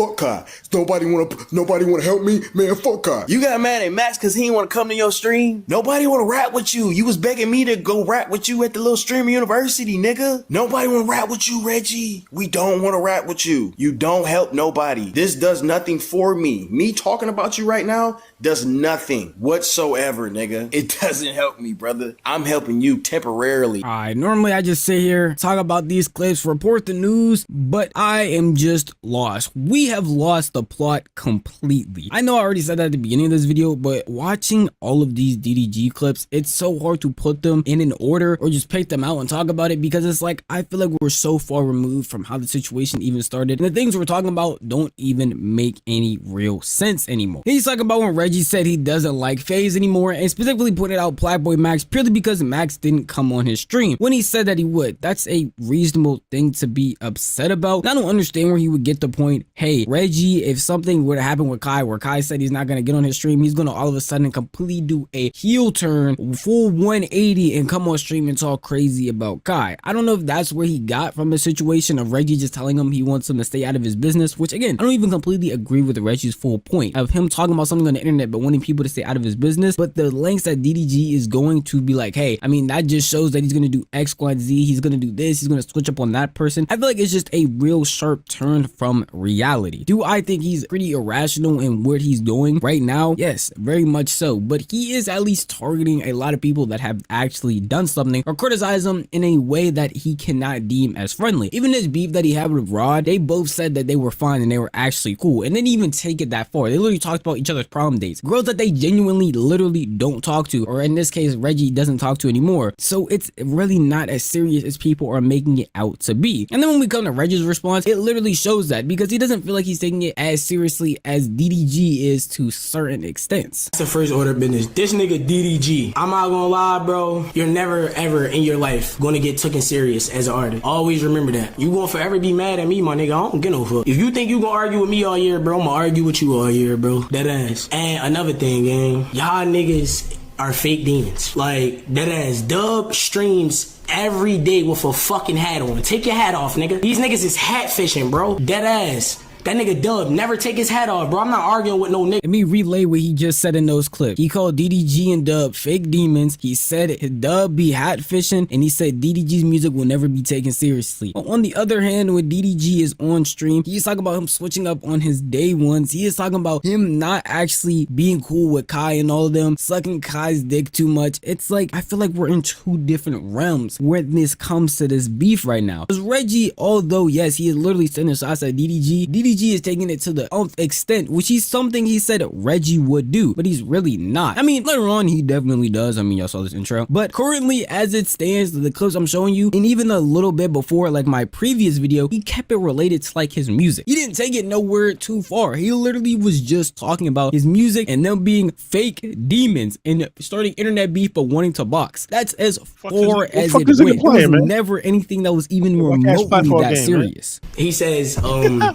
Nobody wanna help me, man. Fuck Kai. You got mad at Max because he didn't want to come to your stream. Nobody want to rap with you. You was begging me to go rap with you at the little streamer university, nigga. Nobody want to rap with you, Reggie. We don't want to rap with you. You don't help nobody. This does nothing for me. Me talking about you right now does nothing whatsoever, nigga. It doesn't help me, brother. I'm helping you temporarily. Alright, normally I just sit here, talk about these clips, report the news, but I am just lost. We have lost the plot completely. I know I already said that at the beginning of this video, but watching all of these DDG clips, it's so hard to put them in an order or just pick them out and talk about it, because it's like, I feel like we're so far removed from how the situation even started, and the things we're talking about don't even make any real sense anymore. He's talking about when Reggie said he doesn't like FaZe anymore, and specifically pointed out Blackboy Max purely because Max didn't come on his stream when he said that he would. That's a reasonable thing to be upset about. I don't understand where he would get the point, hey, Reggie, if something were to happen with Kai, where Kai said he's not going to get on his stream, he's going to all of a sudden completely do a heel turn, full 180, and come on stream and talk crazy about Kai. I don't know if that's where he got from the situation of Reggie just telling him he wants him to stay out of his business, which again, I don't even completely agree with Reggie's full point of him talking about something on the internet but wanting people to stay out of his business. But the lengths that DDG is going to be like, hey, I mean, that just shows that he's going to do X, Y, and Z. He's going to do this. He's going to switch up on that person. I feel like it's just a real sharp turn from reality. Do I think he's pretty irrational in what he's doing right now? Yes, very much so. But he is at least targeting a lot of people that have actually done something or criticize him in a way that he cannot deem as friendly. Even this beef that he had with Rod, they both said that they were fine and they were actually cool, and didn't even take it that far. They literally talked about each other's prom dates, girls that they genuinely literally don't talk to, or in this case Reggie doesn't talk to anymore. So it's really not as serious as people are making it out to be. And then when we come to Reggie's response, it literally shows that, because he doesn't feel like he's taking it as seriously as DDG is to certain extents. That's the first order of business. This nigga DDG, I'm not gonna lie, bro, you're never ever in your life gonna get taken serious as an artist. Always remember that. You gonna forever be mad at me, my nigga. I don't get no fuck. If you think you gonna argue with me all year, bro, I'm gonna argue with you all year, bro. That ass. And another thing, gang, y'all niggas are fake demons. Like, that ass. Dub streams every day with a fucking hat on. Take your hat off, nigga. These niggas is hat fishing, bro. Dead ass. That nigga Dub never take his hat off, bro. I'm not arguing with no nigga. Let me relay what he just said in those clips. He called DDG and Dub fake demons. He said Dub be hat fishing, and he said DDG's music will never be taken seriously. But on the other hand, when DDG is on stream, he's talking about him switching up on his day ones. He is talking about him not actually being cool with Kai and all of them, sucking Kai's dick too much. It's like, I feel like we're in two different realms when this comes to this beef right now. Because Reggie, although yes, he is literally sending shots at DDG is taking it to the extent, which is something he said Reggie would do, but he's really not. I mean, later on, he definitely does. I mean, y'all saw this intro. But currently, as it stands, the clips I'm showing you, and even a little bit before, like my previous video, he kept it related to like his music. He didn't take it nowhere too far. He literally was just talking about his music and them being fake demons and starting internet beef but wanting to box. That's as far as it went. There was never anything that was even remotely that serious. He says,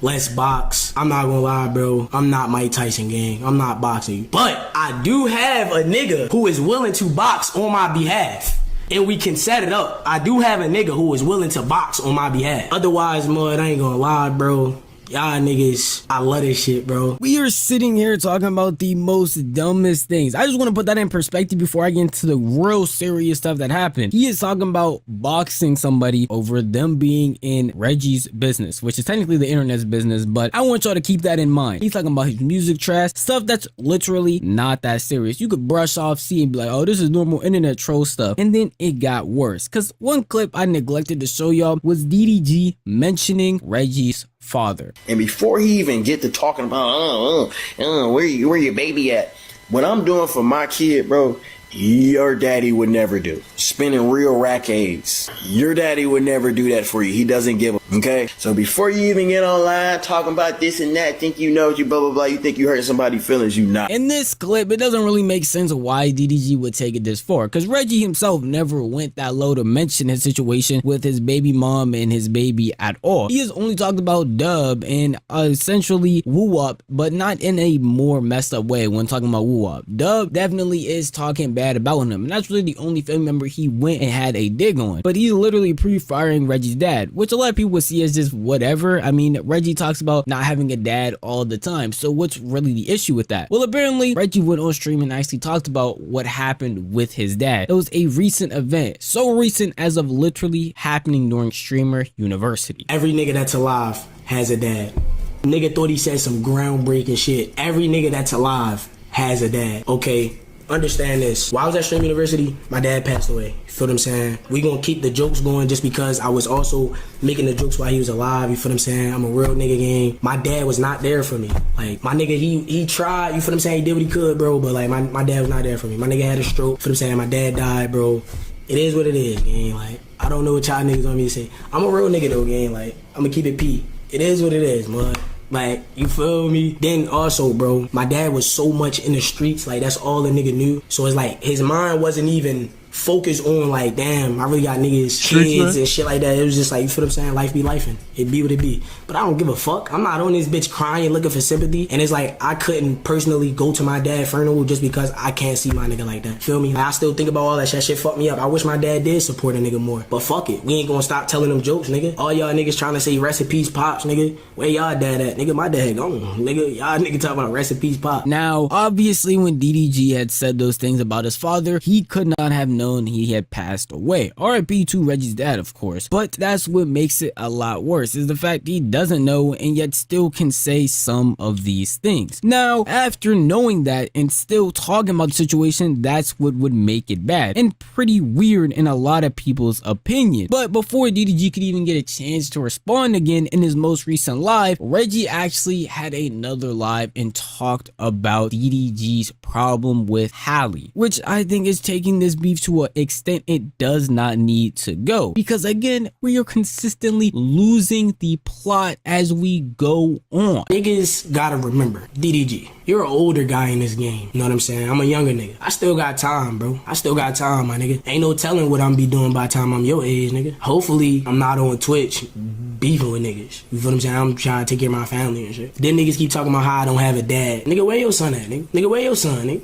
let's box. I'm not gonna lie, bro. I'm not Mike Tyson, gang. I'm not boxing you. But I do have a nigga who is willing to box on my behalf. And we can set it up. I do have a nigga who is willing to box on my behalf. Otherwise, mud, I ain't gonna lie, bro. Y'all niggas, I love this shit, bro. We are sitting here talking about the most dumbest things. I just want to put that in perspective before I get into the real serious stuff that happened. He is talking about boxing somebody over them being in Reggie's business, which is technically the internet's business, but I want y'all to keep that in mind. He's talking about his music trash, stuff that's literally not that serious. You could brush off, see, and be like, oh, this is normal internet troll stuff. And then it got worse. Because one clip I neglected to show y'all was DDG mentioning Reggie's father. And before he even get to talking about where your baby at, what I'm doing for my kid, bro, your daddy would never do. Spending real rack eggs. Your daddy would never do that for you. He doesn't give a Okay, so before you even get online talking about this and that, think you know you blah blah blah, you think you hurt somebody's feelings, you not. In this clip, it doesn't really make sense why DDG would take it this far, because Reggie himself never went that low to mention his situation with his baby mom and his baby at all. He has only talked about Dub and essentially Woo Wop, but not in a more messed up way when talking about Woo Wop. Dub definitely is talking bad about him, and that's really the only family member he went and had a dig on. But he's literally pre-firing Reggie's dad, which a lot of people would see as just whatever. I mean, Reggie talks about not having a dad all the time, so what's really the issue with that? Well, apparently Reggie went on stream and actually talked about what happened with his dad. It was a recent event, so recent as of literally happening during Streamer University. Every nigga that's alive has a dad. Nigga thought he said some groundbreaking shit. Every nigga that's alive has a dad. Okay, understand this. While I was at Stream University, my dad passed away. You feel what I'm saying? We gonna keep the jokes going just because I was also making the jokes while he was alive. You feel what I'm saying? I'm a real nigga gang. My dad was not there for me. Like, my nigga, he tried. You feel what I'm saying? He did what he could, bro. But like, my dad was not there for me. My nigga had a stroke. You feel what I'm saying? My dad died, bro. It is what it is, gang. Like, I don't know what y'all niggas want me to say. I'm a real nigga though, gang. Like, I'm gonna keep it P. It is what it is, man. Like, you feel me? Then also, bro, my dad was so much in the streets, like that's all the nigga knew. So it's like his mind wasn't even focused on like, damn, I really got niggas, kids and shit like that. It was just like, you feel what I'm saying? Life be lifing. It be what it be. But I don't give a fuck. I'm not on this bitch crying, looking for sympathy. And it's like, I couldn't personally go to my dad's funeral just because I can't see my nigga like that. Feel me? Like, I still think about all that shit. That shit fucked me up. I wish my dad did support a nigga more. But fuck it. We ain't gonna stop telling them jokes, nigga. All y'all niggas trying to say rest in peace, Pops, nigga. Where y'all dad at? Nigga, my dad gone. Nigga, y'all nigga talking about rest in peace, Pop. Now, obviously, when DDG had said those things about his father, he could not have known he had passed away. RIP to Reggie's dad, of course. But that's what makes it a lot worse, is the fact he doesn't know and yet still can say some of these things. Now, after knowing that and still talking about the situation, that's what would make it bad and pretty weird in a lot of people's opinion. But before DDG could even get a chance to respond again in his most recent live, Reggie actually had another live and talked about DDG's problem with Halle, which I think is taking this beef to an extent it does not need to go, because again, we are consistently losing the plot as we go on. Niggas gotta remember, DDG, you're an older guy in this game. You know what I'm saying? I'm a younger nigga. I still got time, bro. I still got time, my nigga. Ain't no telling what I'm be doing by the time I'm your age, nigga. Hopefully, I'm not on Twitch beefing with niggas. You feel what I'm saying? I'm trying to take care of my family and shit. Then niggas keep talking about how I don't have a dad. Nigga, where your son at, nigga? Nigga, where your son, nigga?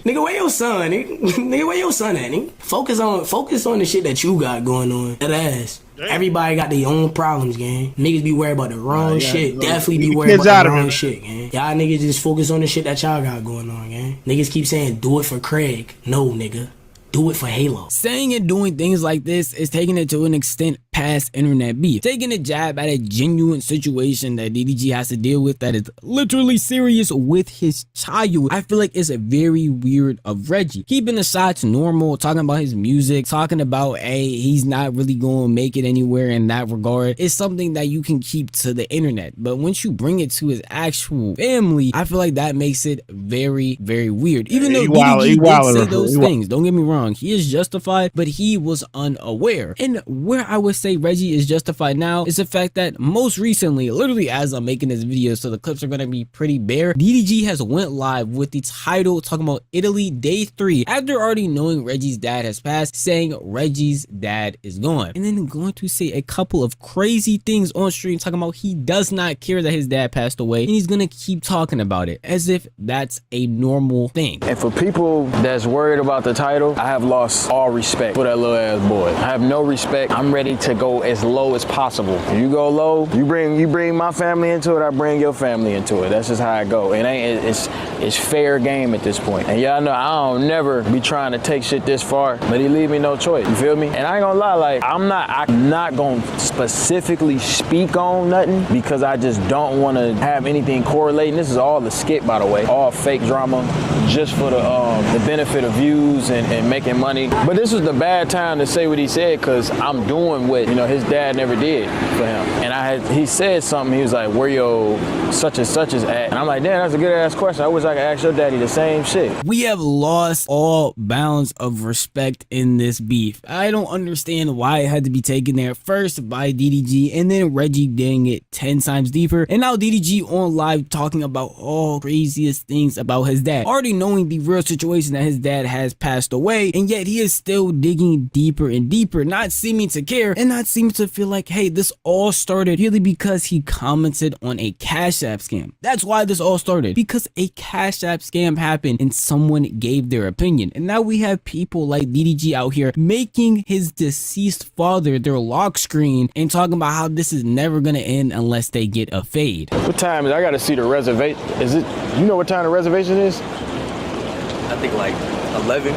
Nigga, where your son, nigga? Nigga, where your son at, nigga? Focus on the shit that you got going on. That ass. Everybody got their own problems, gang. Niggas be worried about the wrong shit. Definitely be worried about the wrong shit, gang. Y'all niggas just focus on the shit that y'all got going on, gang. Niggas keep saying, do it for Craig. No, nigga. Do it for Halo. Saying and doing things like this is taking it to an extent past internet beef. Taking a jab at a genuine situation that DDG has to deal with that is literally serious with his child. I feel like it's a very weird of Reggie. Keeping the shots normal, talking about his music, talking about, hey, he's not really going to make it anywhere in that regard, is something that you can keep to the internet. But once you bring it to his actual family, I feel like that makes it very, very weird. Even though DDG did say those things, don't get me wrong, he is justified, but he was unaware. And where I would say Reggie is justified now is the fact that most recently, literally as I'm making this video, so the clips are going to be pretty bare, DDG has went live with the title talking about Italy Day 3 after already knowing Reggie's dad has passed, saying Reggie's dad is gone, and then going to say a couple of crazy things on stream talking about he does not care that his dad passed away, and he's going to keep talking about it as if that's a normal thing. And for people that's worried about the title, I have lost all respect for that little ass boy. I have no respect. I'm ready to go as low as possible. You go low, you bring my family into it, I bring your family into it. That's just how I go. It's fair game at this point. And y'all know I don't never be trying to take shit this far, but he leave me no choice. You feel me? And I ain't gonna lie, like I'm not gonna specifically speak on nothing because I just don't want to have anything correlating. This is all the skit, by the way, all fake drama, just for the benefit of views and making making money. But this was the bad time to say what he said because I'm doing what, you know, his dad never did for him. And he said something, he was like, where your such and such is at? And I'm like, damn, that's a good ass question. I wish I could ask your daddy the same shit. We have lost all bounds of respect in this beef. I don't understand why it had to be taken there first by DDG and then Reggie doing it 10 times deeper. And now DDG on live talking about all craziest things about his dad, already knowing the real situation that his dad has passed away, and yet he is still digging deeper and deeper, not seeming to care and not seeming to feel like, hey, this all started purely because he commented on a Cash App scam. That's why this all started, because a Cash App scam happened and someone gave their opinion. And now we have people like DDG out here making his deceased father their lock screen and talking about how this is never gonna end unless they get a fade. What time is it? I gotta see the reservation. Is it, you know what time the reservation is? I think like 11.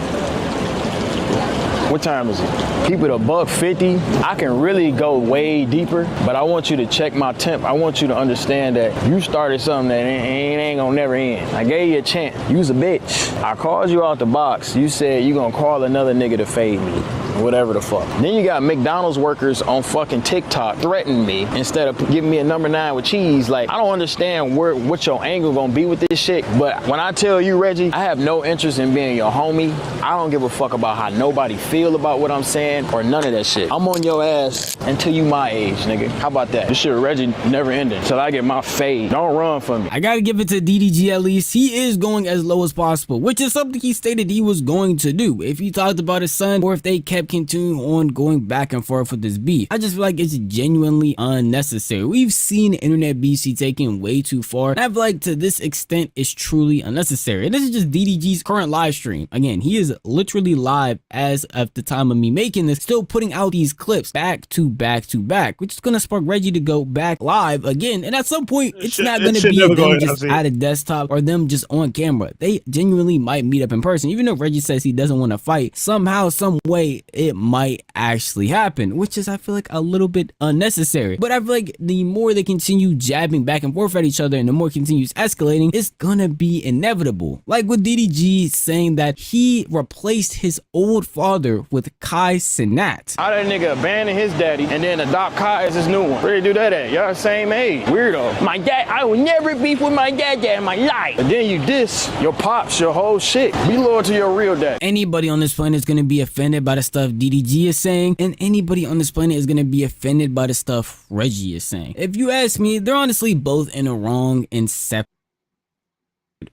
What time is it? Keep it $150. I can really go way deeper, but I want you to check my temp. I want you to understand that you started something that ain't gonna never end. I gave you a chance. You was a bitch. I called you out the box. You said you gonna call another nigga to fade me. Whatever the fuck. Then you got McDonald's workers on fucking TikTok threatening me instead of giving me a number 9 with cheese. Like, I don't understand what your angle gonna be with this shit, but when I tell you, Reggie, I have no interest in being your homie. I don't give a fuck about how nobody feel about what I'm saying or none of that shit. I'm on your ass until you my age, nigga. How about that? This shit, Reggie, never ending till I get my fade. Don't run from me. I gotta give it to DDG at least. He is going as low as possible, which is something he stated he was going to do if he talked about his son or if they kept continuing on going back and forth with this beef. I just feel like it's genuinely unnecessary. We've seen internet beefs taken way too far, and I feel like to this extent it's truly unnecessary. And this is just DDG's current live stream. Again, he is literally live as of the time of me making this, still putting out these clips back to back to back, which is gonna spark Reggie to go back live again. And at some point, it's not gonna be them just at a desktop or them just on camera. They genuinely might meet up in person. Even though Reggie says he doesn't want to fight, somehow, some way, it might actually happen, which is, I feel like, a little bit unnecessary. But I feel like the more they continue jabbing back and forth at each other and the more it continues escalating, it's gonna be inevitable. Like with DDG saying that he replaced his old father with Kai Cenat. How that nigga abandon his daddy and then adopt Kai as his new one? Where they do that at? Y'all the same age. Weirdo. My dad, I will never beef with my dad in my life. But then you diss your pops, your whole shit. Be loyal to your real dad. Anybody on this planet is gonna be offended by the stuff DDG is saying, and anybody on this planet is gonna be offended by the stuff Reggie is saying. If you ask me, they're honestly both in the wrong and separate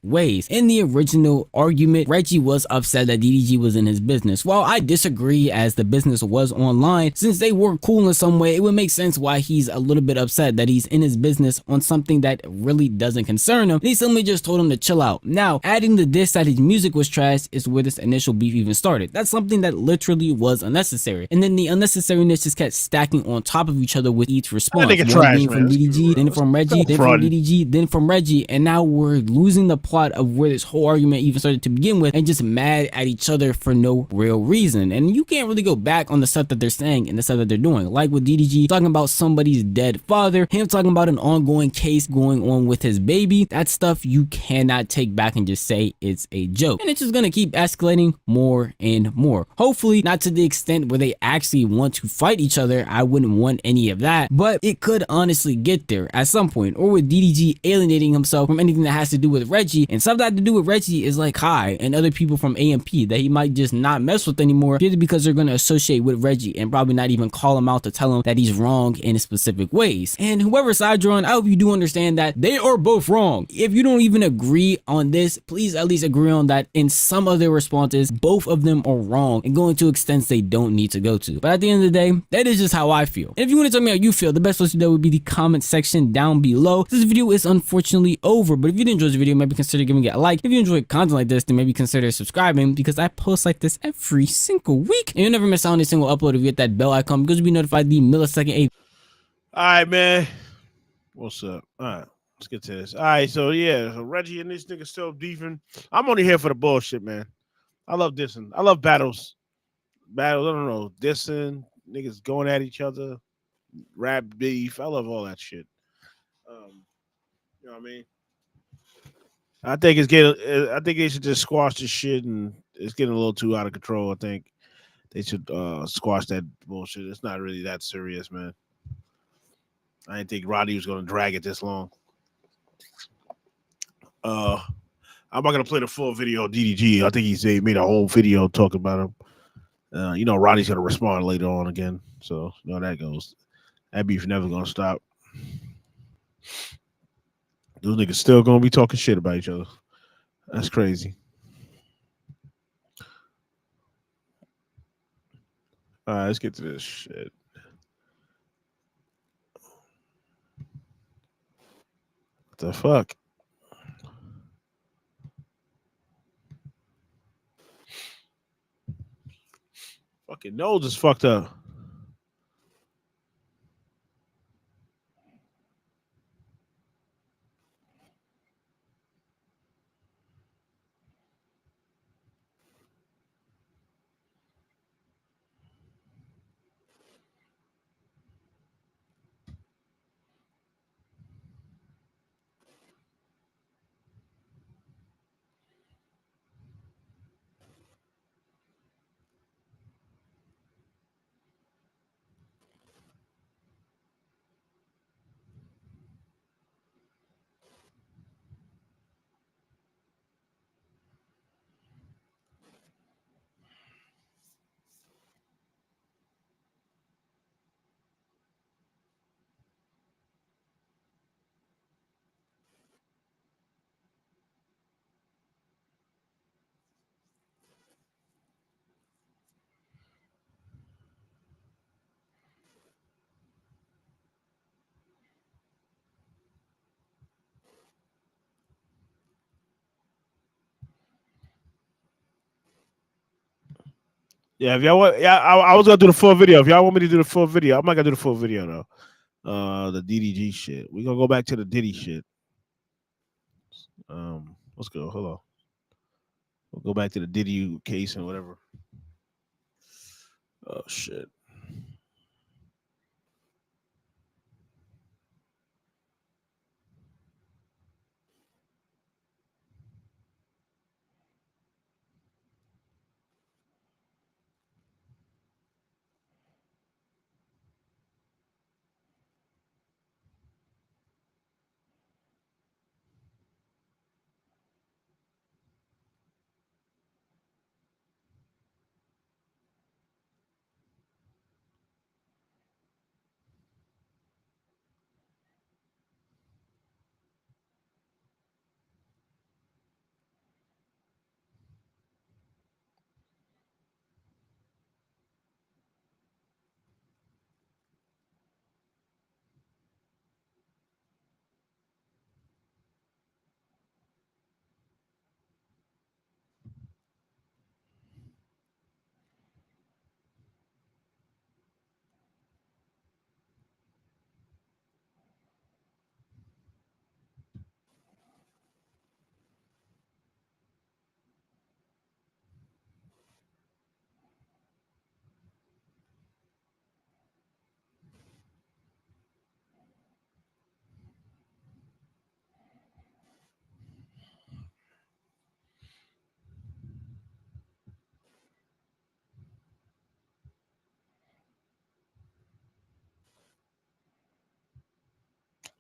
ways. In the original argument, Reggie was upset that DDG was in his business. While I disagree, as the business was online, since they were cool in some way, it would make sense why he's a little bit upset that he's in his business on something that really doesn't concern him. And he simply just told him to chill out. Now, adding the diss that his music was trash is where this initial beef even started. That's something that literally was unnecessary. And then the unnecessariness just kept stacking on top of each other with each response. One being from DDG, then from Reggie, then from DDG, then from Reggie, and now we're losing the plot of where this whole argument even started to begin with, and just mad at each other for no real reason. And you can't really go back on the stuff that they're saying and the stuff that they're doing, like with DDG talking about somebody's dead father, him talking about an ongoing case going on with his baby. That stuff you cannot take back and just say it's a joke, and it's just gonna keep escalating more and more. Hopefully not to the extent where they actually want to fight each other. I wouldn't want any of that, but it could honestly get there at some point. Or with DDG alienating himself from anything that has to do with Reggie, and stuff that had to do with Reggie is like Kai and other people from AMP that he might just not mess with anymore, purely because they're going to associate with Reggie and probably not even call him out to tell him that he's wrong in specific ways. And whoever side you're on, I hope you do understand that they are both wrong. If you don't even agree on this, please at least agree on that in some of their responses, both of them are wrong and going to extents they don't need to go to. But at the end of the day, that is just how I feel. And if you want to tell me how you feel, the best place to do would be the comment section down below. This video is unfortunately over, but if you did enjoy this video, maybe consider giving it a like. If you enjoy content like this, then maybe consider subscribing, because I post like this every single week, and you'll never miss out on a single upload if you hit that bell icon, because you'll be notified the millisecond. All right, man. What's up? All right, let's get to this. All right, so yeah, so Reggie and this nigga still beefing. I'm only here for the bullshit, man. I love dissing. I love battles. I don't know, dissing, niggas going at each other, rap beef. I love all that shit. You know what I mean? I think they should just squash this shit and it's getting a little too out of control. I think they should squash that bullshit. It's not really that serious, man. I didn't think Roddy was going to drag it this long. I'm not going to play the full video of DDG. I think he made a whole video talking about him. Roddy's going to respond later on again. So, you know how that goes. That beef never going to stop. Those niggas still going to be talking shit about each other. That's crazy. All right, let's get to this shit. What the fuck? Fucking nose is fucked up. Yeah, if y'all want, I was gonna do the full video. If y'all want me to do the full video, I'm not gonna do the full video though. The DDG shit. We're gonna go back to the Diddy shit. Let's go. Hold on. We'll go back to the Diddy case and whatever. Oh shit.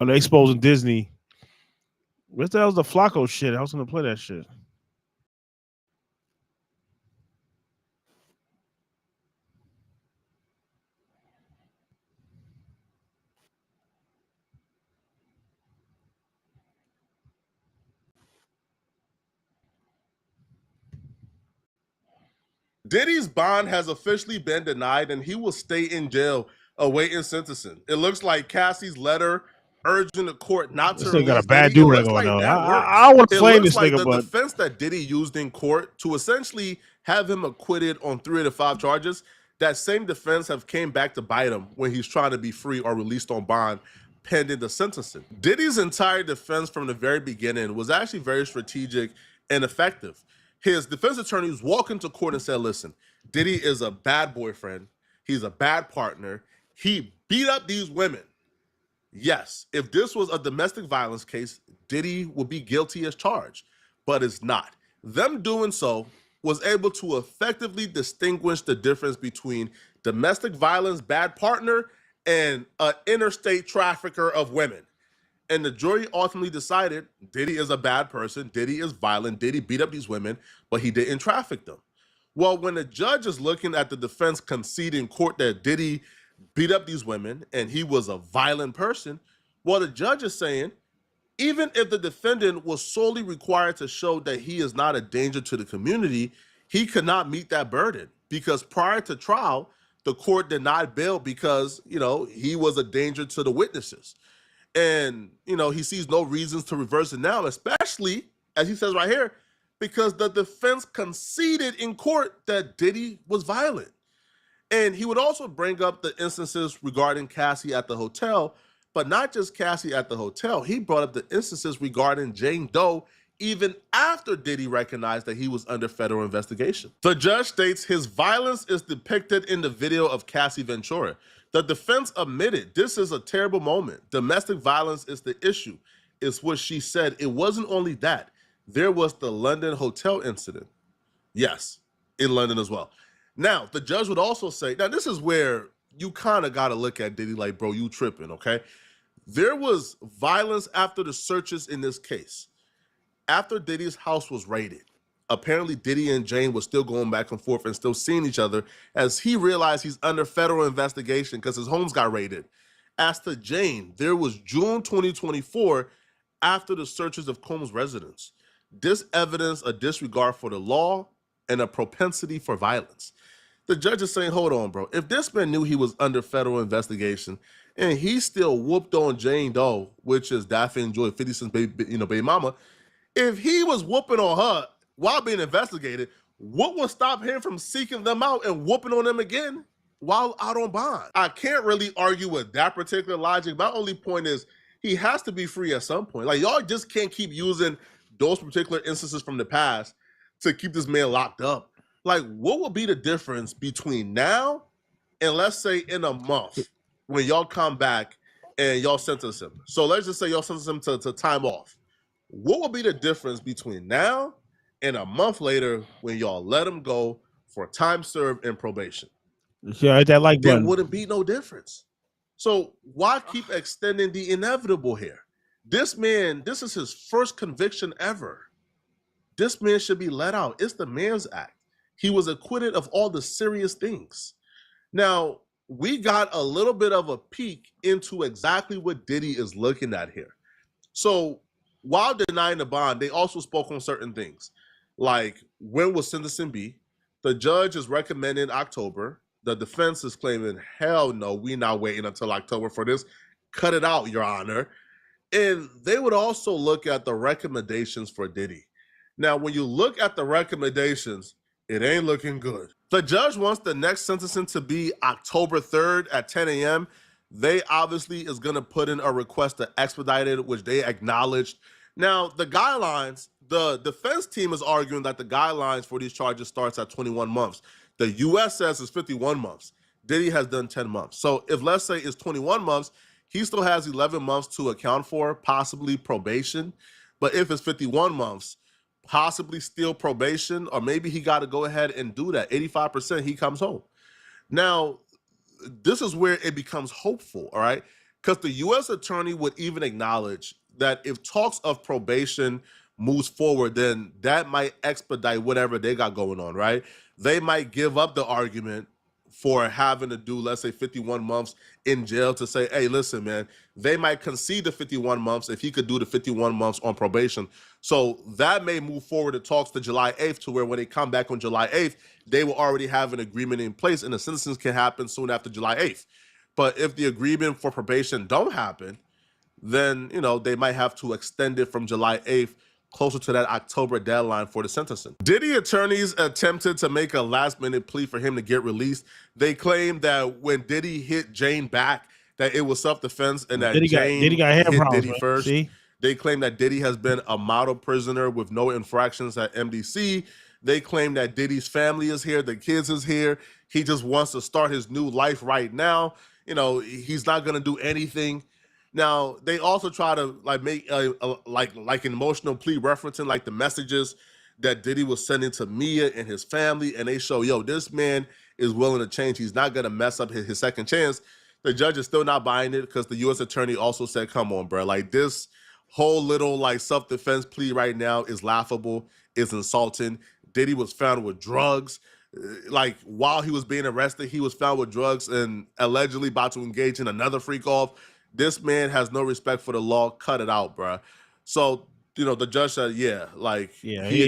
Oh, they exposing Disney. What the hell's the Flacco shit? I was gonna play that shit. Diddy's bond has officially been denied, and he will stay in jail awaiting sentencing. It looks like Cassie's letter urging the court not to release got a bad Diddy. dude going on. I want to flame this nigga, the but defense that Diddy used in court to essentially have him acquitted on 3 of the 5 charges, that same defense have came back to bite him when he's trying to be free or released on bond pending the sentencing. Diddy's entire defense from the very beginning was actually very strategic and effective. His defense attorneys walked into court and said, listen, Diddy is a bad boyfriend. He's a bad partner. He beat up these women. Yes, if this was a domestic violence case, Diddy would be guilty as charged, but it's not. Them doing so was able to effectively distinguish the difference between domestic violence, bad partner, and an interstate trafficker of women. And the jury ultimately decided Diddy is a bad person, Diddy is violent, Diddy beat up these women, but he didn't traffic them. Well, when the judge is looking at the defense concede in court that Diddy beat up these women and he was a violent person, well, the judge is saying, even if the defendant was solely required to show that he is not a danger to the community, he could not meet that burden because prior to trial, the court denied bail because, he was a danger to the witnesses. And, he sees no reasons to reverse it now, especially, as he says right here, because the defense conceded in court that Diddy was violent. And he would also bring up the instances regarding Cassie at the hotel, but not just Cassie at the hotel. He brought up the instances regarding Jane Doe even after Diddy recognized that he was under federal investigation. The judge states his violence is depicted in the video of Cassie Ventura. The defense admitted this is a terrible moment. Domestic violence is the issue, is what she said. It wasn't only that. There was the London hotel incident. Yes, in London as well. Now, the judge would also say, now this is where you kind of got to look at Diddy like, bro, you tripping, okay? There was violence after the searches in this case. After Diddy's house was raided, apparently Diddy and Jane were still going back and forth and still seeing each other as he realized he's under federal investigation because his homes got raided. As to Jane, there was June 2024 after the searches of Combs' residence. This evidence a disregard for the law and a propensity for violence. The judge is saying, hold on, bro. If this man knew he was under federal investigation and he still whooped on Jane Doe, which is Daffy and Joy 50 Cent's baby mama, if he was whooping on her while being investigated, what would stop him from seeking them out and whooping on them again while out on bond? I can't really argue with that particular logic. My only point is he has to be free at some point. Like, y'all just can't keep using those particular instances from the past to keep this man locked up. Like, what will be the difference between now and let's say in a month when y'all come back and y'all sentence him? So let's just say y'all sentence him to time off. What will be the difference between now and a month later when y'all let him go for time served and probation? Yeah, that like there wouldn't be no difference. So why keep extending the inevitable here? This man, this is his first conviction ever. This man should be let out. It's the Man's Act. He was acquitted of all the serious things. Now, we got a little bit of a peek into exactly what Diddy is looking at here. So while denying the bond, they also spoke on certain things. Like, when will sentencing be? The judge is recommending October. The defense is claiming, hell no, we're not waiting until October for this. Cut it out, Your Honor. And they would also look at the recommendations for Diddy. Now, when you look at the recommendations, it ain't looking good. The judge wants the next sentencing to be October 3rd at 10 a.m. They obviously is going to put in a request to expedite it, which they acknowledged. Now, the guidelines, the defense team is arguing that the guidelines for these charges starts at 21 months. The U.S. says it's 51 months. Diddy has done 10 months. So if, let's say, it's 21 months, he still has 11 months to account for, possibly probation. But if it's 51 months, possibly still probation, or maybe he got to go ahead and do that. 85%, he comes home. Now, this is where it becomes hopeful, all right? Because the U.S. attorney would even acknowledge that if talks of probation moves forward, then that might expedite whatever they got going on, right? They might give up the argument for having to do, let's say, 51 months in jail to say, hey, listen, man, they might concede the 51 months if he could do the 51 months on probation. So that may move forward the talks to July 8th to where when they come back on July 8th, they will already have an agreement in place and the sentencing can happen soon after July 8th. But if the agreement for probation don't happen, then, they might have to extend it from July 8th closer to that October deadline for the sentencing. Diddy attorneys attempted to make a last-minute plea for him to get released. They claimed that when Diddy hit Jane back, that it was self-defense and that Jane hit Diddy first. See? They claim that Diddy has been a model prisoner with no infractions at MDC. They claim that Diddy's family is here, the kids is here. He just wants to start his new life right now. He's not going to do anything. Now, they also try to make like an emotional plea referencing like the messages that Diddy was sending to Mia and his family, and they show, yo, this man is willing to change. He's not going to mess up his second chance. The judge is still not buying it because the U.S. attorney also said, come on, bro. Like, this whole little, like, self-defense plea right now is laughable, is insulting. Diddy was found with drugs. Like, while he was being arrested, he was found with drugs and allegedly about to engage in another freak-off. This man has no respect for the law. Cut it out, bro. So, you know, the judge said, he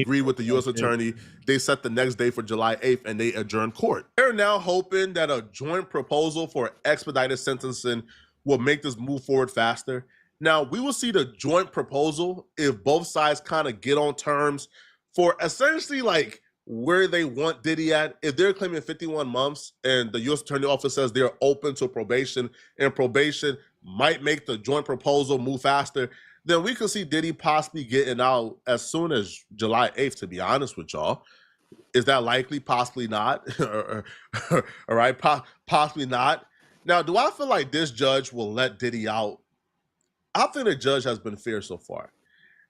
agreed with the U.S. attorney. They set the next day for July 8th, and they adjourned court. They're now hoping that a joint proposal for expedited sentencing will make this move forward faster. Now, we will see the joint proposal if both sides kind of get on terms for essentially, like, where they want Diddy at. If they're claiming 51 months and the U.S. Attorney Office says they're open to probation, and probation might make the joint proposal move faster, then we could see Diddy possibly getting out as soon as July 8th, to be honest with y'all. Is that likely? Possibly not. All right, possibly not. Now, do I feel like this judge will let Diddy out? I think the judge has been fair so far.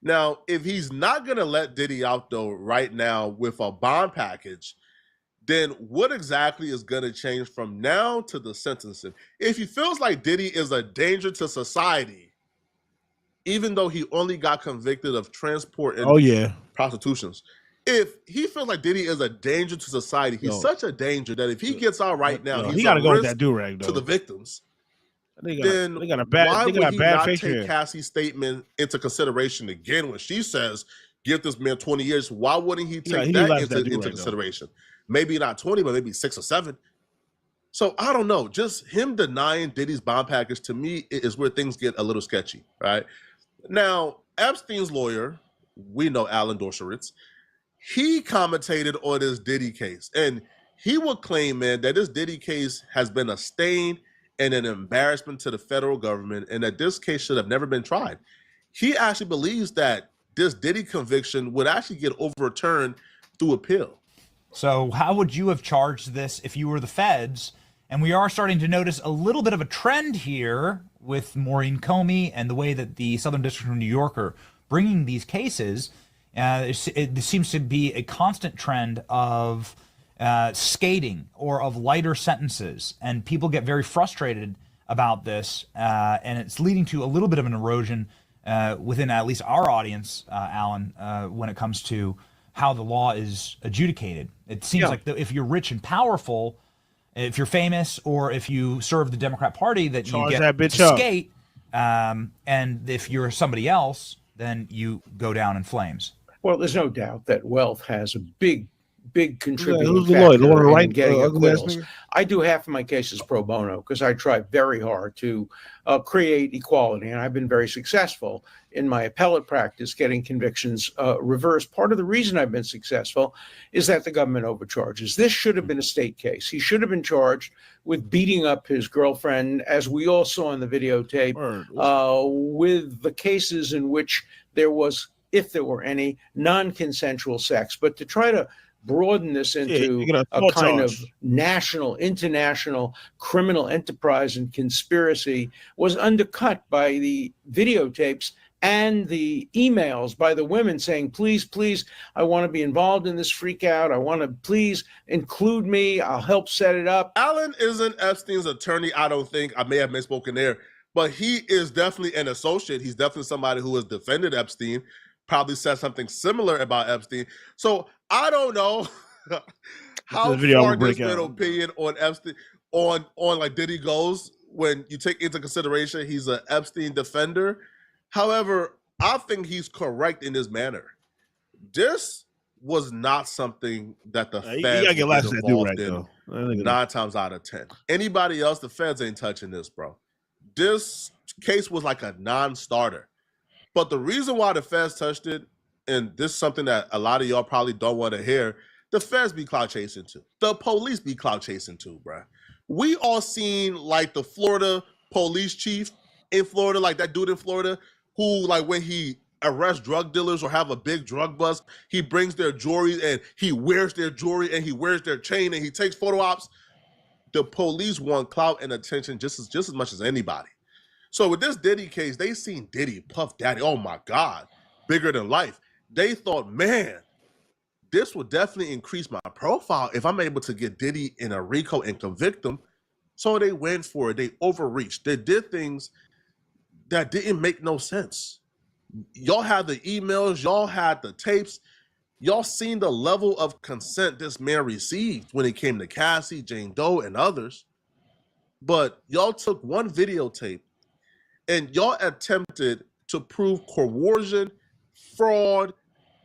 Now, if he's not going to let Diddy out, though, right now with a bond package, then what exactly is going to change from now to the sentencing? If he feels like Diddy is a danger to society, even though he only got convicted of transport and prostitutions, if he feels like Diddy is a danger to society, he's such a danger that if he gets out right now, he's he got to go with that do-rag to the victims. Why would he not take Cassie's statement into consideration again when she says, give this man 20 years? Why wouldn't he take that into consideration? Maybe not 20, but maybe 6 or 7. So I don't know. Just him denying Diddy's bond package, to me, is where things get a little sketchy, right? Now, Epstein's lawyer, we know Alan Dershowitz, he commentated on this Diddy case. And he would claim, man, that this Diddy case has been a stain and an embarrassment to the federal government, and that this case should have never been tried. He actually believes that this Diddy conviction would actually get overturned through appeal. So how would you have charged this if you were the feds? And we are starting to notice a little bit of a trend here with Maureen Comey and the way that the Southern District of New York are bringing these cases. It seems to be a constant trend of skating or of lighter sentences, and people get very frustrated about this, and it's leading to a little bit of an erosion within at least our audience, Alan, when it comes to how the law is adjudicated. It seems like if you're rich and powerful, if you're famous, or if you serve the Democrat Party, that you get to skate, and if you're somebody else, then you go down in flames. Well, there's no doubt that wealth has a big contributing factor in getting acquittals. I do half of my cases pro bono because I try very hard to create equality, and I've been very successful in my appellate practice getting convictions reversed. Part of the reason I've been successful is that the government overcharges. This should have been a state case. He should have been charged with beating up his girlfriend, as we all saw in the videotape, with the cases in which there was, if there were any, non-consensual sex. But to try to broaden this into a kind of national, international criminal enterprise and conspiracy was undercut by the videotapes and the emails by the women saying, please, please, I want to be involved in this freak out. I want to, please include me. I'll help set it up. Alan isn't Epstein's attorney, I don't think. I may have misspoken there, but he is definitely an associate. He's definitely somebody who has defended Epstein, probably said something similar about Epstein. So I don't know how far this opinion on Epstein, on like Diddy goes when you take into consideration he's an Epstein defender. However, I think he's correct in this manner. This was not something that the feds get involved in 9 times out of 10. Anybody else, the feds ain't touching this, bro. This case was like a non-starter. But the reason why the feds touched it, and this is something that a lot of y'all probably don't want to hear, the feds be clout chasing too. The police be clout chasing too, bro. We all seen like the Florida police chief in Florida, like that dude in Florida, who like when he arrests drug dealers or have a big drug bust, he brings their jewelry and he wears their jewelry and he wears their chain and he takes photo ops. The police want clout and attention just as much as anybody. So with this Diddy case, they seen Diddy, Puff Daddy, oh my God, bigger than life. They thought, man, this will definitely increase my profile if I'm able to get Diddy in a RICO and convict him. So they went for it. They overreached. They did things that didn't make no sense. Y'all had the emails. Y'all had the tapes. Y'all seen the level of consent this man received when it came to Cassie, Jane Doe, and others. But y'all took one videotape and y'all attempted to prove coercion, fraud,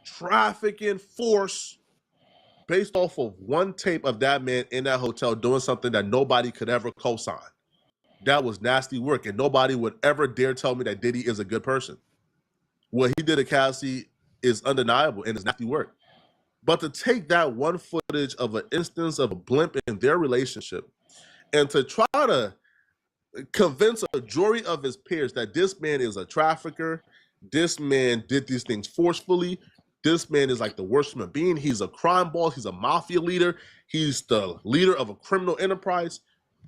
trafficking, force based off of one tape of that man in that hotel doing something that nobody could ever co-sign. That was nasty work, and nobody would ever dare tell me that Diddy is a good person. What he did to Cassie is undeniable and it's nasty work. But to take that one footage of an instance of a blimp in their relationship and to try to convince a jury of his peers that this man is a trafficker, this man did these things forcefully, this man is like the worst human being, he's a crime boss, he's a mafia leader, he's the leader of a criminal enterprise,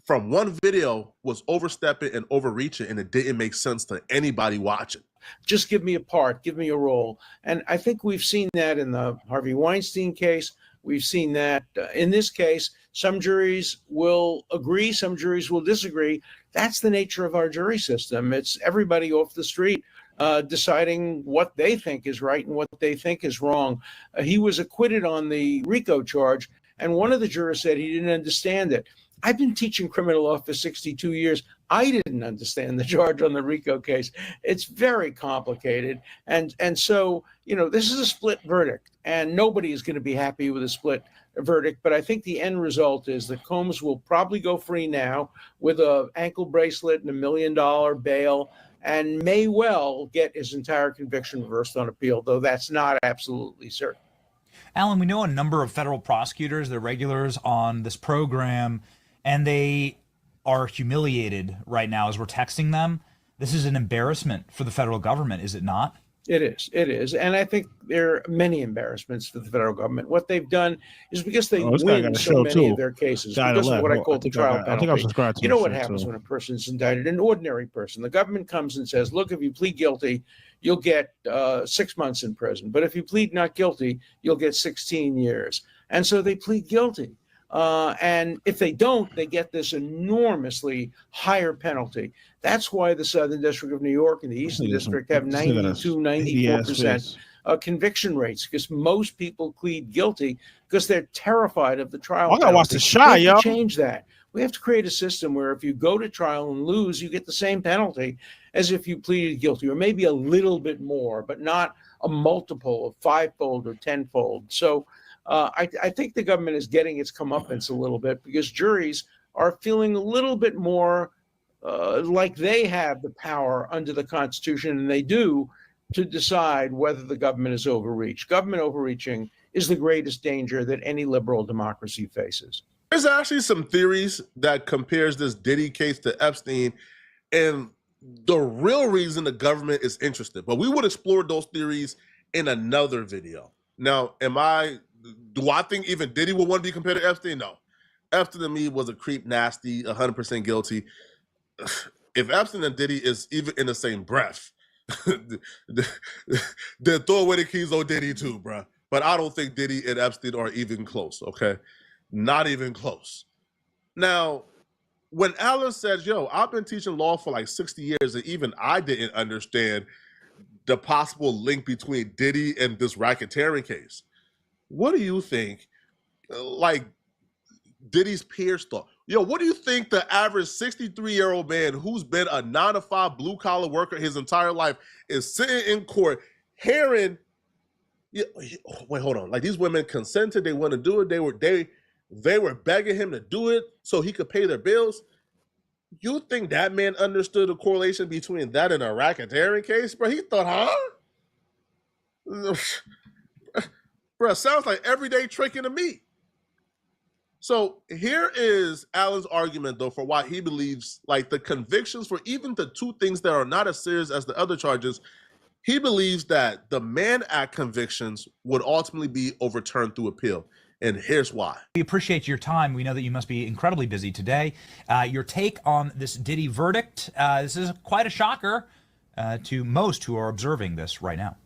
from one video was overstepping and overreaching, and it didn't make sense to anybody watching. Just give me a part, give me a role. And I think we've seen that in the Harvey Weinstein case. We've seen that in this case. Some juries will agree, some juries will disagree. That's the nature of our jury system. It's everybody off the street deciding what they think is right and what they think is wrong. He was acquitted on the RICO charge, and one of the jurors said he didn't understand it. I've been teaching criminal law for 62 years. I didn't understand the charge on the RICO case. It's very complicated. And so, you know, this is a split verdict, and nobody is going to be happy with a split verdict. But I think the end result is that Combs will probably go free now with an ankle bracelet and $1 million bail, and may well get his entire conviction reversed on appeal, though that's not absolutely certain. Alan, we know a number of federal prosecutors, they're regulars on this program, and they are humiliated right now as we're texting them. This is an embarrassment for the federal government, is it not? It is. It is. And I think there are many embarrassments for the federal government. What they've done is because they win so many of their cases, because of what I call the trial penalty. You know what happens when a person is indicted? An ordinary person. The government comes and says, look, if you plead guilty, you'll get 6 months in prison. But if you plead not guilty, you'll get 16 years. And so they plead guilty. And if they don't, they get this enormously higher penalty. That's why the Southern District of New York and the Eastern District have 92, 94% conviction rates, because most people plead guilty because they're terrified of the trial. I gotta watch The Chi, yo. Change that. We have to create a system where if you go to trial and lose, you get the same penalty as if you pleaded guilty, or maybe a little bit more, but not a multiple of fivefold or tenfold. So I think the government is getting its comeuppance a little bit, because juries are feeling a little bit more like they have the power under the Constitution, and they do, to decide whether the government is overreached. Government overreaching is the greatest danger that any liberal democracy faces. There's actually some theories that compares this Diddy case to Epstein, and the real reason the government is interested. But we would explore those theories in another video. Now, do I think even Diddy would want to be compared to Epstein? No. Epstein to me was a creep, nasty, 100% guilty. If Epstein and Diddy is even in the same breath, then throw away the keys on Diddy too, bro. But I don't think Diddy and Epstein are even close, okay? Not even close. Now, when Alan says, yo, I've been teaching law for like 60 years, and even I didn't understand the possible link between Diddy and this racketeering case. What do you think, like, Diddy's peers thought? Yo, what do you think the average 63-year-old man who's been a 9-to-5 blue-collar worker his entire life is sitting in court hearing, wait, hold on. Like, these women consented, they want to do it, they were begging him to do it so he could pay their bills. You think that man understood the correlation between that and a racketeering case? Bro, he thought, huh? Bro, sounds like everyday tricking to me. So here is Alan's argument, though, for why he believes, like, the convictions for even the two things that are not as serious as the other charges, he believes that the Mann Act convictions would ultimately be overturned through appeal. And here's why. We appreciate your time. We know that you must be incredibly busy today. Your take on this Diddy verdict. This is quite a shocker to most who are observing this right now.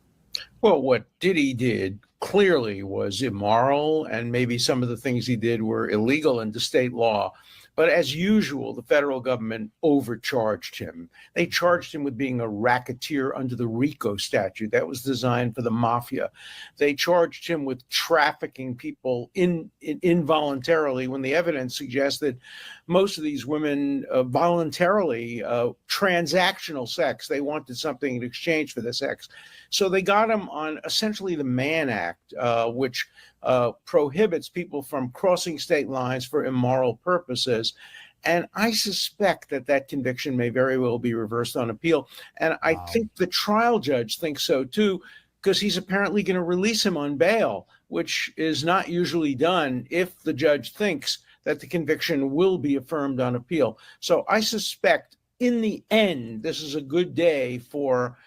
Well, what Diddy did clearly was immoral, and maybe some of the things he did were illegal under state law. But as usual, the federal government overcharged him. They charged him with being a racketeer under the RICO statute that was designed for the mafia. They charged him with trafficking people involuntarily, when the evidence suggests that most of these women voluntarily transactional sex. They wanted something in exchange for the sex. So they got him on essentially the Mann Act, which prohibits people from crossing state lines for immoral purposes. And I suspect that conviction may very well be reversed on appeal. And I think the trial judge thinks so too, because he's apparently going to release him on bail, which is not usually done if the judge thinks that the conviction will be affirmed on appeal. So I suspect in the end, this is a good day for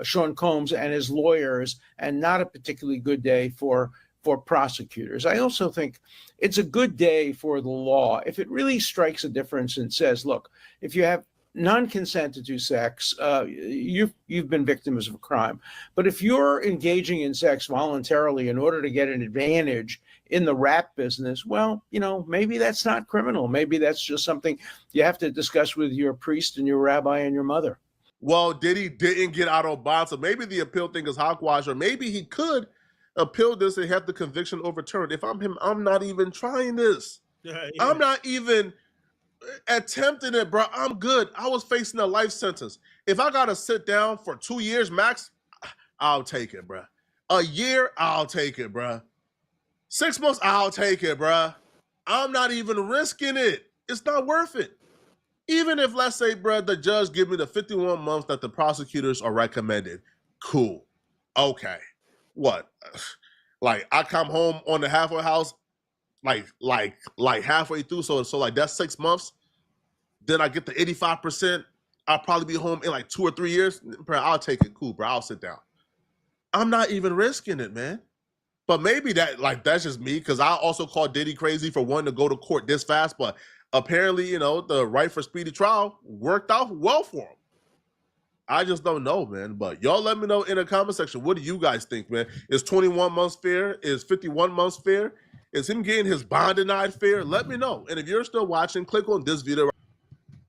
Sean Combs and his lawyers, and not a particularly good day for prosecutors. I also think it's a good day for the law if it really strikes a difference and says, look, if you have non-consent to do sex, you've been victims of a crime. But if you're engaging in sex voluntarily in order to get an advantage in the rap business, well, maybe that's not criminal. Maybe that's just something you have to discuss with your priest and your rabbi and your mother. Well, Diddy didn't get out on bond, so maybe the appeal thing is hogwash, or maybe he could appeal this and have the conviction overturned. If I'm him, I'm not even trying this. Yeah. I'm not even attempting it, bro. I'm good. I was facing a life sentence. If I got to sit down for 2 years max, I'll take it, bro. A year, I'll take it, bro. 6 months, I'll take it, bro. I'm not even risking it. It's not worth it. Even if, let's say, bro, the judge give me the 51 months that the prosecutors are recommended, cool. Okay. What? Like, I come home on the halfway house, like halfway through, so like that's 6 months. Then I get the 85%. I'll probably be home in like 2 or 3 years. Bro, I'll take it. Cool, bro. I'll sit down. I'm not even risking it, man. But maybe that's just me, because I also called Diddy crazy for wanting to go to court this fast. But apparently, the right for speedy trial worked out well for him. I just don't know, man. But y'all let me know in the comment section. What do you guys think, man? Is 21 months fair? Is 51 months fair? Is him getting his bond denied fair? Let me know. And if you're still watching, click on this video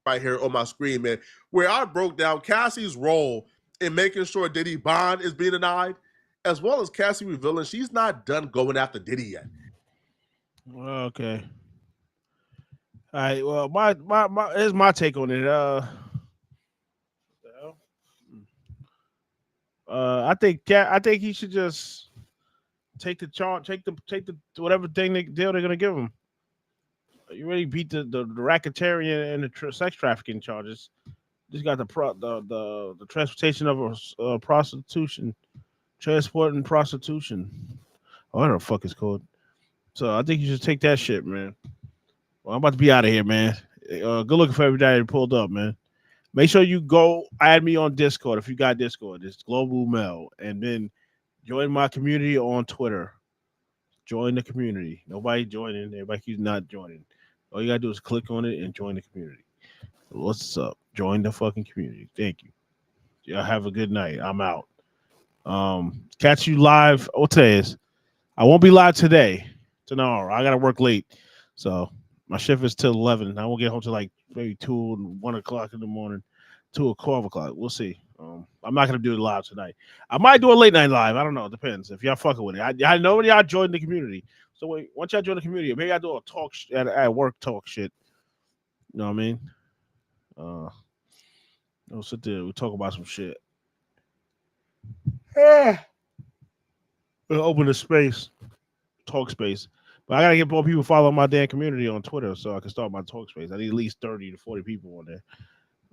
right here on my screen, man, where I broke down Cassie's role in making sure Diddy bond is being denied, as well as Cassie revealing she's not done going after Diddy yet. Okay. All right. Well, here's my take on it. I think he should just take the charge, take the whatever deal they're gonna give him. You already beat the racketeering and the sex trafficking charges. Just got the transportation of prostitution, transport and prostitution. Whatever the fuck it's called. So I think you should take that shit, man. Well, I'm about to be out of here, man. Good looking for everybody that pulled up, man. Make sure you go add me on Discord if you got Discord. It's Global Mel. And then join my community on Twitter. Join the community. Nobody joining. Everybody keeps not joining. All you got to do is click on it and join the community. What's up? Join the fucking community. Thank you. Y'all have a good night. I'm out. Catch you live. I'll tell you this. I won't be live today. Tomorrow. I got to work late. So my shift is till 11. I won't get home till like maybe 2 and 1 o'clock in the morning, 2 or 12 o'clock. We'll see. I'm not gonna do it live tonight. I might do a late night live. I don't know. It depends if y'all fucking with it. I know when y'all join the community. So once y'all join the community, maybe I do a talk at work talk shit. You know what I mean? We'll sit there. We'll talk about some shit. We'll open the space, talk space. But I gotta get more people following my damn community on Twitter so I can start my talk space. I need at least 30 to 40 people on there.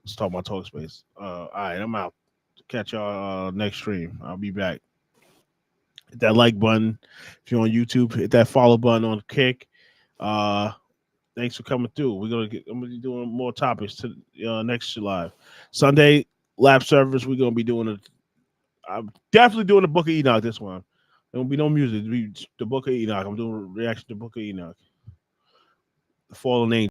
Let's talk my talk space. All right, I'm out. Catch y'all next stream. I'll be back. Hit that like button if you're on YouTube. Hit that follow button on Kick. Thanks for coming through. I'm gonna be doing more topics to next live. Sunday lab service. We're gonna be doing I'm definitely doing the Book of Enoch this one. There won't be no music. It'll be the Book of Enoch. I'm doing a reaction to Book of Enoch. The Fallen Angel.